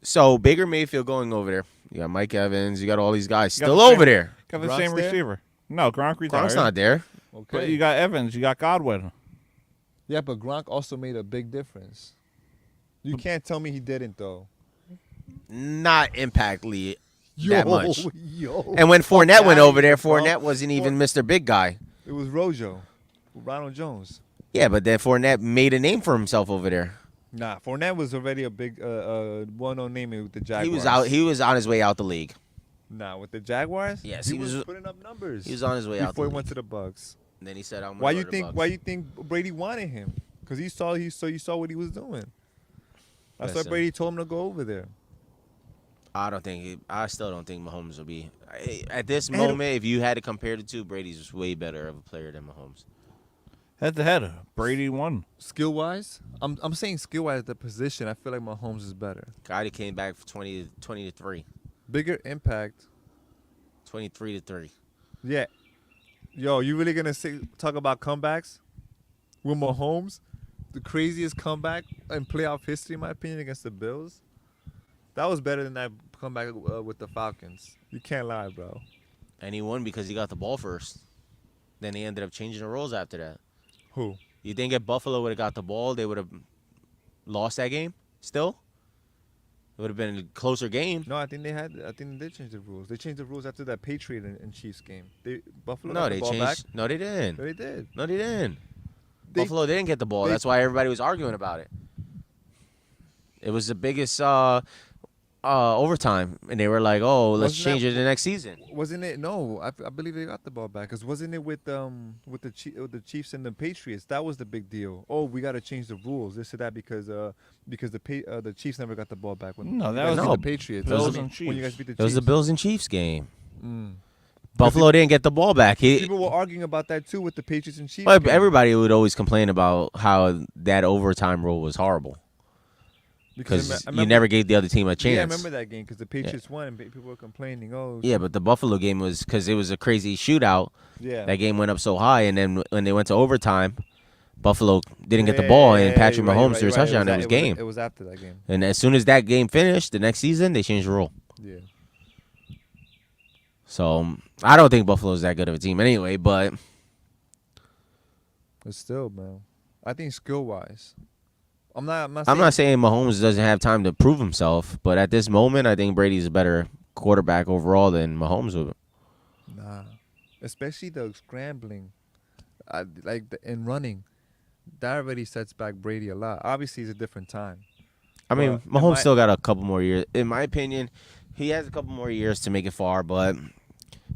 So Baker Mayfield going over there. You got Mike Evans. You got all these guys You got still the over same- there. Got the Gronk's same there? receiver. No, Gronk retired. Gronk's not there. But you got Evans. You got Godwin. Yeah, but Gronk also made a big difference. You can't tell me he didn't though. Not impactly that much. Yo. And when Fuck Fournette went outta over there, here, bro. Fournette wasn't even Mr. Big Guy. It was Rojo, Ronald Jones. Yeah, but then Fournette made a name for himself over there. Nah, Fournette was already a big, well-known name with the Jaguars. He was out. He was on his way out the league. Nah, with the Jaguars. Yes, he was putting up numbers. He was on his way out before the he went league. to the Bucks. And then he said, "I'm." Why you think Brady wanted him? Because you saw what he was doing. That's why Listen. Brady told him to go over there. I still don't think Mahomes will be at this moment. If you had to compare the two, Brady's way better of a player than Mahomes. Head to head, Brady won. Skill wise, I'm saying skill wise the position. I feel like Mahomes is better. Guy that came back for 20 to 3. Bigger impact. 23 to 3. Yeah. Yo, you really gonna talk about comebacks with Mahomes? The craziest comeback in playoff history, in my opinion, against the Bills. That was better than that comeback with the Falcons. You can't lie, bro. And he won because he got the ball first. Then he ended up changing the rules after that. Who? You think if Buffalo would have got the ball, they would have lost that game still? It would have been a closer game. No, I think they did change the rules. They changed the rules after that Patriot and Chiefs game. Buffalo No, got they the ball changed. back. No, they didn't. No, they did. No, they didn't. Buffalo didn't get the ball. That's why everybody was arguing about it. It was the biggest overtime, and they were like, "Oh, let's change it the next season." Wasn't it? No, I believe they got the ball back. Cause wasn't it with the Chiefs and the Patriots? That was the big deal. Oh, we got to change the rules, this or that, because the Chiefs never got the ball back. No, that was the Patriots. Bills When and Chiefs. you guys beat the It Chiefs. was the Bills and Chiefs game. Mm. Buffalo didn't get the ball back. People were arguing about that too with the Patriots and Chiefs. But game. everybody would always complain about how that overtime rule was horrible. Because you never gave the other team a chance. Yeah, I remember that game because the Patriots won and people were complaining. Oh, Yeah, but the Buffalo game was because it was a crazy shootout. Yeah. That game went up so high, and then when they went to overtime, Buffalo didn't get the ball, and Patrick Mahomes threw a touchdown. It was game. It was after that game. And as soon as that game finished, the next season, they changed the rule. Yeah. So I don't think Buffalo's that good of a team anyway, but still, man, I think skill wise, I'm not saying Mahomes doesn't have time to prove himself, but at this moment, I think Brady's a better quarterback overall than Mahomes would. Nah, especially the scrambling, and running, that already sets back Brady a lot. Obviously, it's a different time. I mean, Mahomes still got a couple more years. In my opinion, he has a couple more years to make it far, but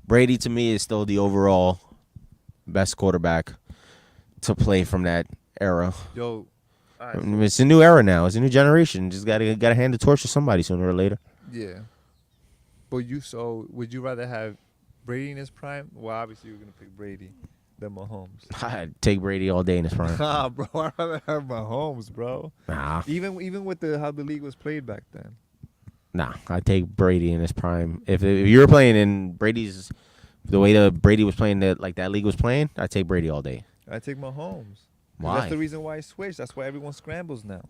Brady, to me, is still the overall best quarterback to play from that era. Yo, All right, I mean, it's a new era now. It's a new generation. Just gotta hand the torch to somebody sooner or later. Yeah. But would you rather have Brady in his prime? Well, obviously you're gonna pick Brady than Mahomes. I'd take Brady all day in his prime. Nah, bro, I'd rather have Mahomes, bro. Nah. Even with how the league was played back then. Nah, I'd take Brady in his prime. If you were playing in Brady's, the way Brady was playing, that league was playing, I'd take Brady all day. I'd take Mahomes. Why? That's the reason why I switched. That's why everyone scrambles now.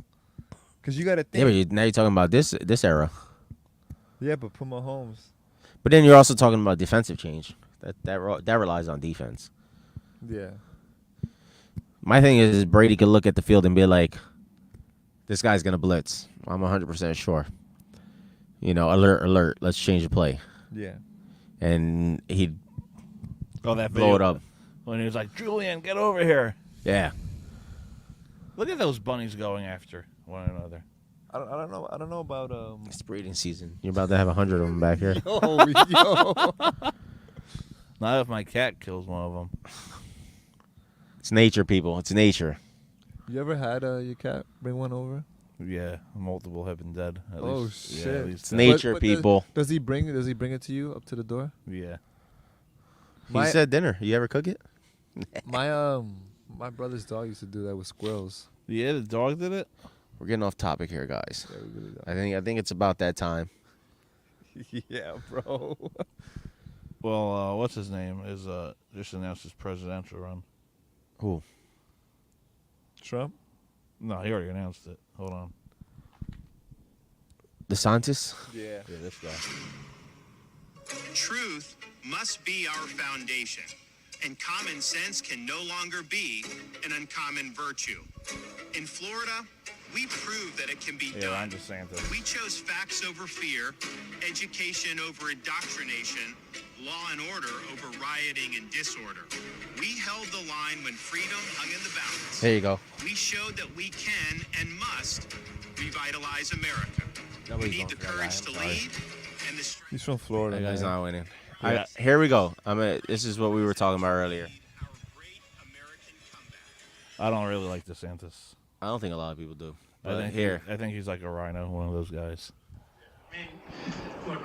Because you got to think. Yeah, but now you're talking about this era. Yeah, but put Mahomes. But then you're also talking about defensive change. That relies on defense. Yeah. My thing is Brady could look at the field and be like, this guy's going to blitz. I'm 100% sure. Alert, let's change the play. Yeah. And he'd that blow it up. When he was like, Julian, get over here. Yeah. Look at those bunnies going after one another. I don't know about It's breeding season. You're about to have 100 of them back here. Yo. Not if my cat kills one of them. It's nature, people. It's nature. You ever had your cat bring one over? Yeah, multiple have been dead. At Oh least, shit! Yeah, at least It's nature, people. Does he bring it to you up to the door? Yeah. He said dinner. You ever cook it? My brother's dog used to do that with squirrels. Yeah, the dog did it. We're getting off topic here, guys. Yeah, we really I think it's about that time. Yeah, bro. Well, what's his name is just announced his presidential run. Who? Trump? No, he already announced it. Hold on. DeSantis? Yeah. Yeah, this guy. Truth must be our foundation, and common sense can no longer be an uncommon virtue. In Florida, we proved that it can be Yeah, done. I'm DeSantis. We chose facts over fear, education over indoctrination, law and order over rioting and disorder. We held the line when freedom hung in the balance. There you go. We showed that we can and must revitalize America. Nobody's we need going the for that guy, courage I'm to sorry. lead and the strength. He's from Florida. That guy's man. not winning. Yeah. Here we go. This is what we were talking about earlier. I don't really like DeSantis. I don't think a lot of people do. I But think here. I think he's like a rhino, one of those guys. Look,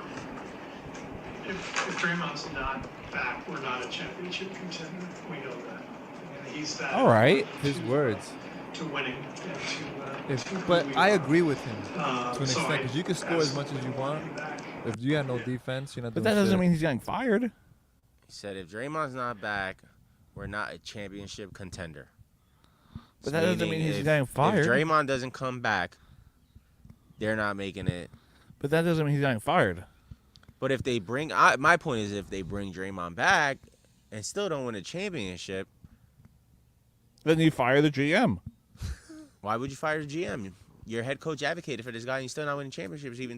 if Draymond's not back, we're not a championship contender. We know that. And he's that. All right. His words. To winning and to. But I agree with him to an so extent I- because you can score as much as you want. If you got no defense, you're not But doing that doesn't shit. mean he's getting fired. He said if Draymond's not back, we're not a championship contender. But that doesn't mean he's getting fired. If Draymond doesn't come back, they're not making it. But that doesn't mean he's getting fired. But if they bring, my point is, if they bring Draymond back and still don't win a championship, then you fire the GM. Why would you fire the GM? Your head coach advocated for this guy, and you're still not winning championships, even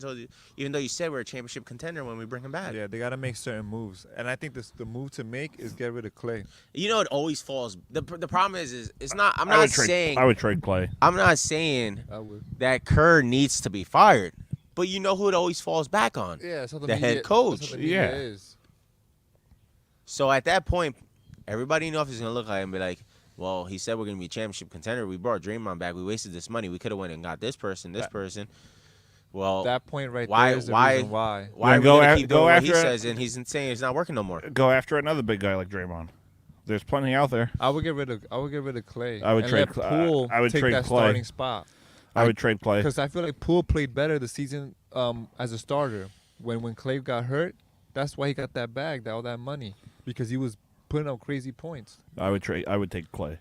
though you said we're a championship contender when we bring him back. Yeah, they got to make certain moves, and I think the move to make is get rid of Clay. You know, it always falls. The problem is it's not. I'm I not would trade- saying I would trade Clay. I'm not saying I would. that Kerr needs to be fired, but you know who it always falls back on? Yeah, that's how the the media- head coach. that's how the media is. So at that point, everybody in the office is gonna look at him and be like, "Well, he said we're gonna be a championship contender. We brought Draymond back. We wasted this money. We could have went and got this person, this person." Well, That point right why? there is the Why? reason why. Why are we Go gonna a- keep go doing what he after- says, and he's saying it's not working no more? Go after another big guy like Draymond. There's plenty out there. I would get rid of Clay. I would and trade let Cl- Poole I would take trade that Clay. starting spot. I would trade Clay. Because I feel like Poole played better the season as a starter. When Clay got hurt, that's why he got that bag, all that money, because he was putting up crazy points. I would take Clay.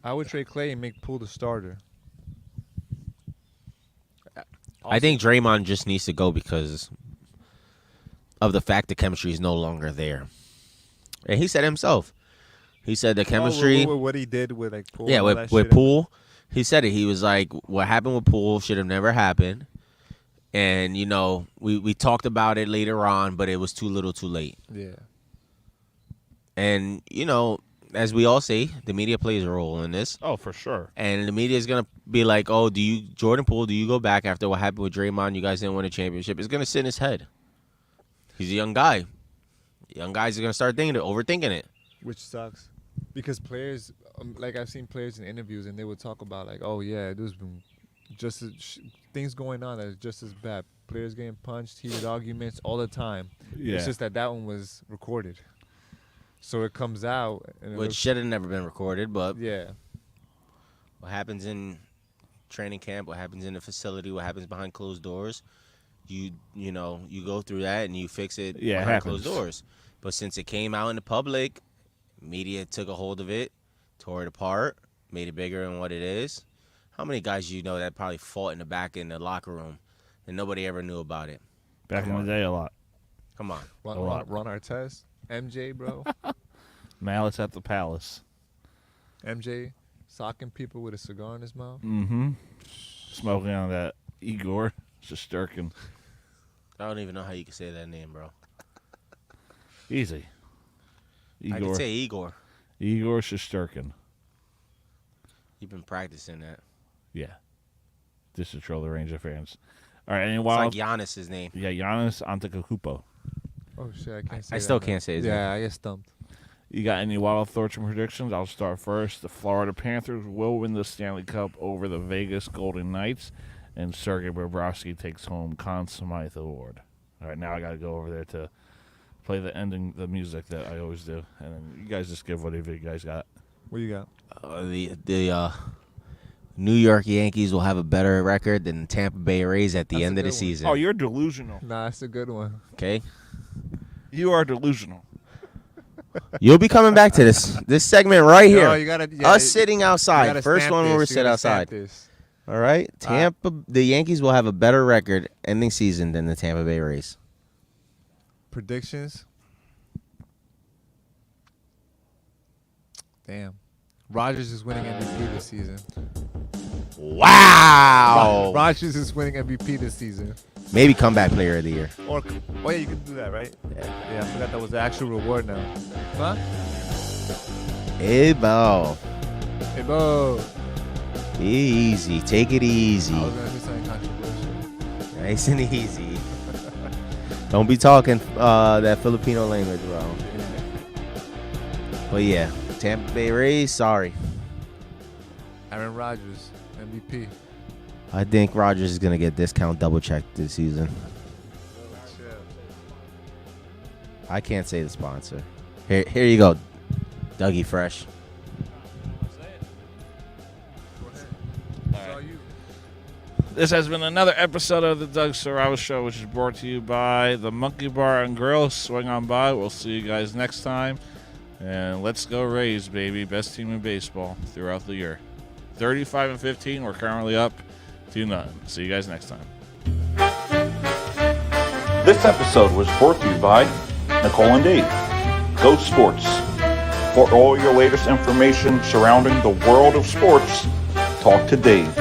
I would trade Clay and make Poole the starter. I think Draymond just needs to go because of the fact the chemistry is no longer there. And he said himself. He said the chemistry. What he did with like Poole. Yeah, and all that with shit. Poole, he said it. He was like, "What happened with Poole should have never happened." And you know, we talked about it later on, but it was too little, too late. Yeah. And you know, as we all say, the media plays a role in this. Oh, for sure. And the media is gonna be like, "Oh, Jordan Poole? Do you go back after what happened with Draymond? You guys didn't win a championship." It's gonna sit in his head. He's a young guy. Young guys are gonna start overthinking it. Which sucks. Because players, like I've seen players in interviews, and they would talk about like, oh yeah, there's been just things going on that is just as bad. Players getting punched, heated arguments all the time. Yeah. It's just that one was recorded, so it comes out, and Which should have never been recorded, but yeah. What happens in training camp, what happens in the facility, what happens behind closed doors, you go through that and you fix it behind closed doors. But since it came out in the public, media took a hold of it, tore it apart, made it bigger than what it is. How many guys you know that probably fought in the back in the locker room and nobody ever knew about it? Back in the day, a lot. Come on. Ron Artest, MJ, bro. Malice at the Palace. MJ socking people with a cigar in his mouth. Mm-hmm. Smoking on that Igor Shesterkin. I don't even know how you can say that name, bro. Easy. Igor. I can say Igor. Igor Shesterkin. You've been practicing that. Yeah. Just to troll the Ranger fans. All right, any It's wild? like Giannis' name. Yeah, Giannis Antetokounmpo. Oh shit, I can't say I that still now. can't say his name. Yeah, I get stumped. You got any wild thoughts and predictions? I'll start first. The Florida Panthers will win the Stanley Cup over the Vegas Golden Knights, and Sergei Bobrovsky takes home Conn Smythe Award. All right, now I got to go over there to play the music that I always do, and then you guys just give whatever you guys got. What you got? The New York Yankees will have a better record than Tampa Bay Rays at the end of the season. Oh, you're delusional. Nah, that's a good one. Okay. You are delusional. You'll be coming back to this segment right here. No, you gotta, Us sitting outside. First one where we sit sit outside. All right. The Yankees will have a better record ending season than the Tampa Bay Rays. Predictions? Damn. Rodgers is winning MVP this season. Wow. Rodgers is winning MVP this season. Maybe comeback player of the year. Or, oh yeah, you can do that, right? Yeah, I forgot that was the actual reward now. Huh? Hey, Bo. Hey, Bo. Easy. Take it easy. I was going to do something controversial. Nice and easy. Don't be talking that Filipino language, bro. But yeah, Tampa Bay Rays, sorry. Aaron Rodgers, MVP. I think Rodgers is going to get discount double checked this season. I can't say the sponsor. Here you go, Dougie Fresh. This has been another episode of the Doug Sorrell Show, which is brought to you by the Monkey Bar and Grill. Swing on by. We'll see you guys next time. And let's go Rays, baby. Best team in baseball throughout the year. 35-15. We're currently up 2-0. See you guys next time. This episode was brought to you by Nicole and Dave. Go Sports. For all your latest information surrounding the world of sports, talk to Dave.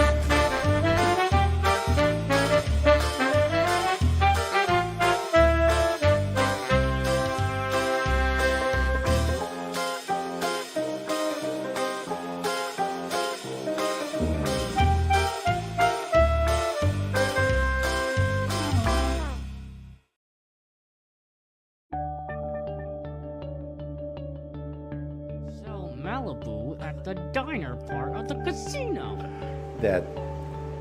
Malibu at the diner part of the casino. That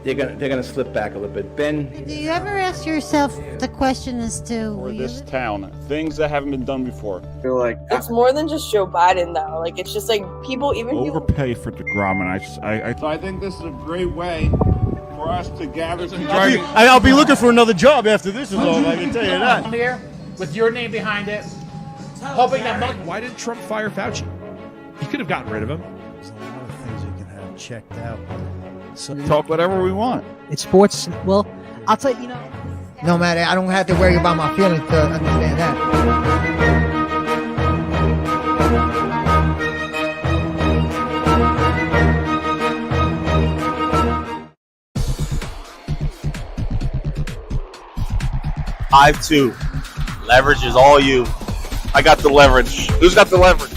they're gonna slip back a little bit. Ben, Do you ever ask yourself the question as to For this town, things that haven't been done before. I feel like it's more than just Joe Biden though. Like it's just like people, even people. Overpay for DeGrom, and I think this is a great way for us to gather. I'll be looking for another job after this is over. I can tell you that. Here, with your name behind it, hoping that monkey. Why did Trump fire Fauci? He could have gotten rid of him. There's a lot of things you can have checked out. So Talk whatever we want. it's sports. Well, I'll tell you, no matter, I don't have to worry about my feelings to understand that. I've two. Leverage is all you. I got the leverage. Who's got the leverage?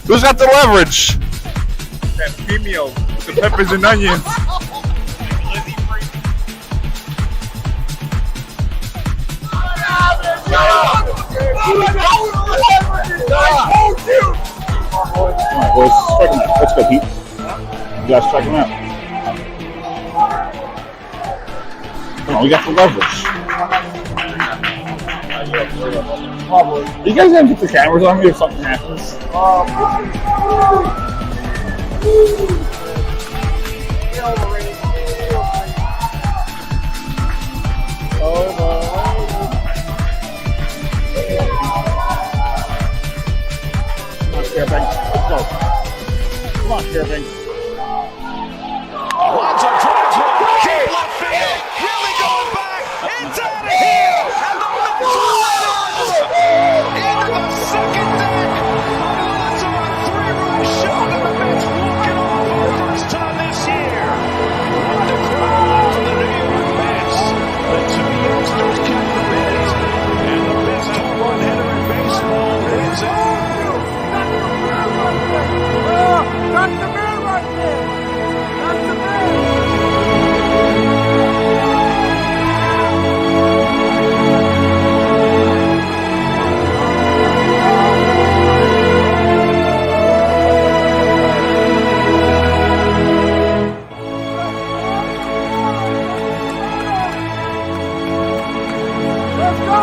Who's got the leverage? That female with the peppers and onions. Oh, boys. Strike him out. Let's go, Pete. You guys strike him out. Come on, we got the leverage. You guys have to put the cameras on me if something happens. Come on, Scarebang. Let's go. Come on, Scarebang. Alonso drives one. Deep left field. Really going back. It's out of here. And the Mets win it. Into the second deck. Alonso on a 3-run shot. And the Mets walk it off for the first time this year. What a crowd for the New York Mets. The two youngsters kept the Mets. And the best home run hitter in baseball is out. That's the man right there. That's the man. Let's go!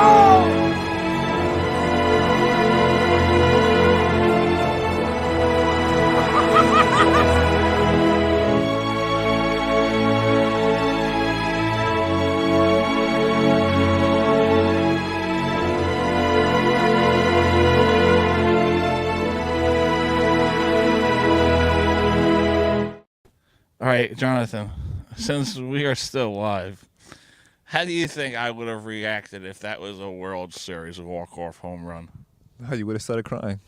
All right, Jonathan, since we are still live, how do you think I would have reacted if that was a World Series walk-off home run? Oh, you would have started crying.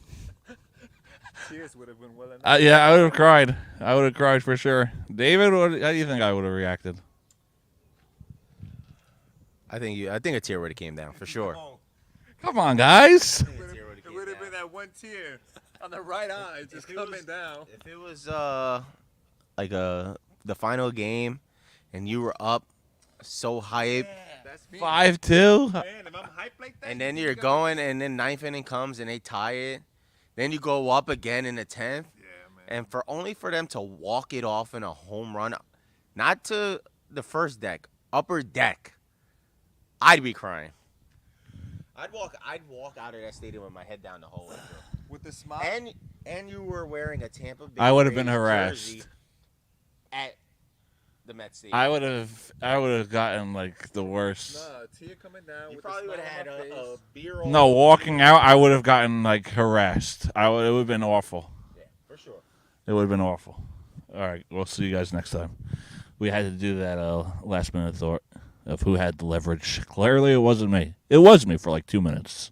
Tears would have been well enough. Yeah, I would have cried. I would have cried for sure. David, how do you think I would have reacted? I think a tear would have came down for sure. Come on, guys. It would have been that one tear on the right eye just coming down. If it was like the final game and you were up so hyped, 5-2. Man, if I'm hyped like that, and then you're going, and then ninth inning comes and they tie it, then you go up again in the 10th, and only for them to walk it off in a home run, not to the first deck, upper deck, I'd be crying. I'd walk out of that stadium with my head down the hallway. With the smile. And you were wearing a Tampa Bay. I would have been Rays harassed. jersey at the Mets stadium. I would have gotten like the worst. Nah, tear coming down. You probably would have had a beer. No, walking out, I would have gotten like harassed. It would have been awful. Yeah, for sure. It would have been awful. All right, we'll see you guys next time. We had to do that last minute thought of who had the leverage. Clearly, it wasn't me. It was me for like 2 minutes.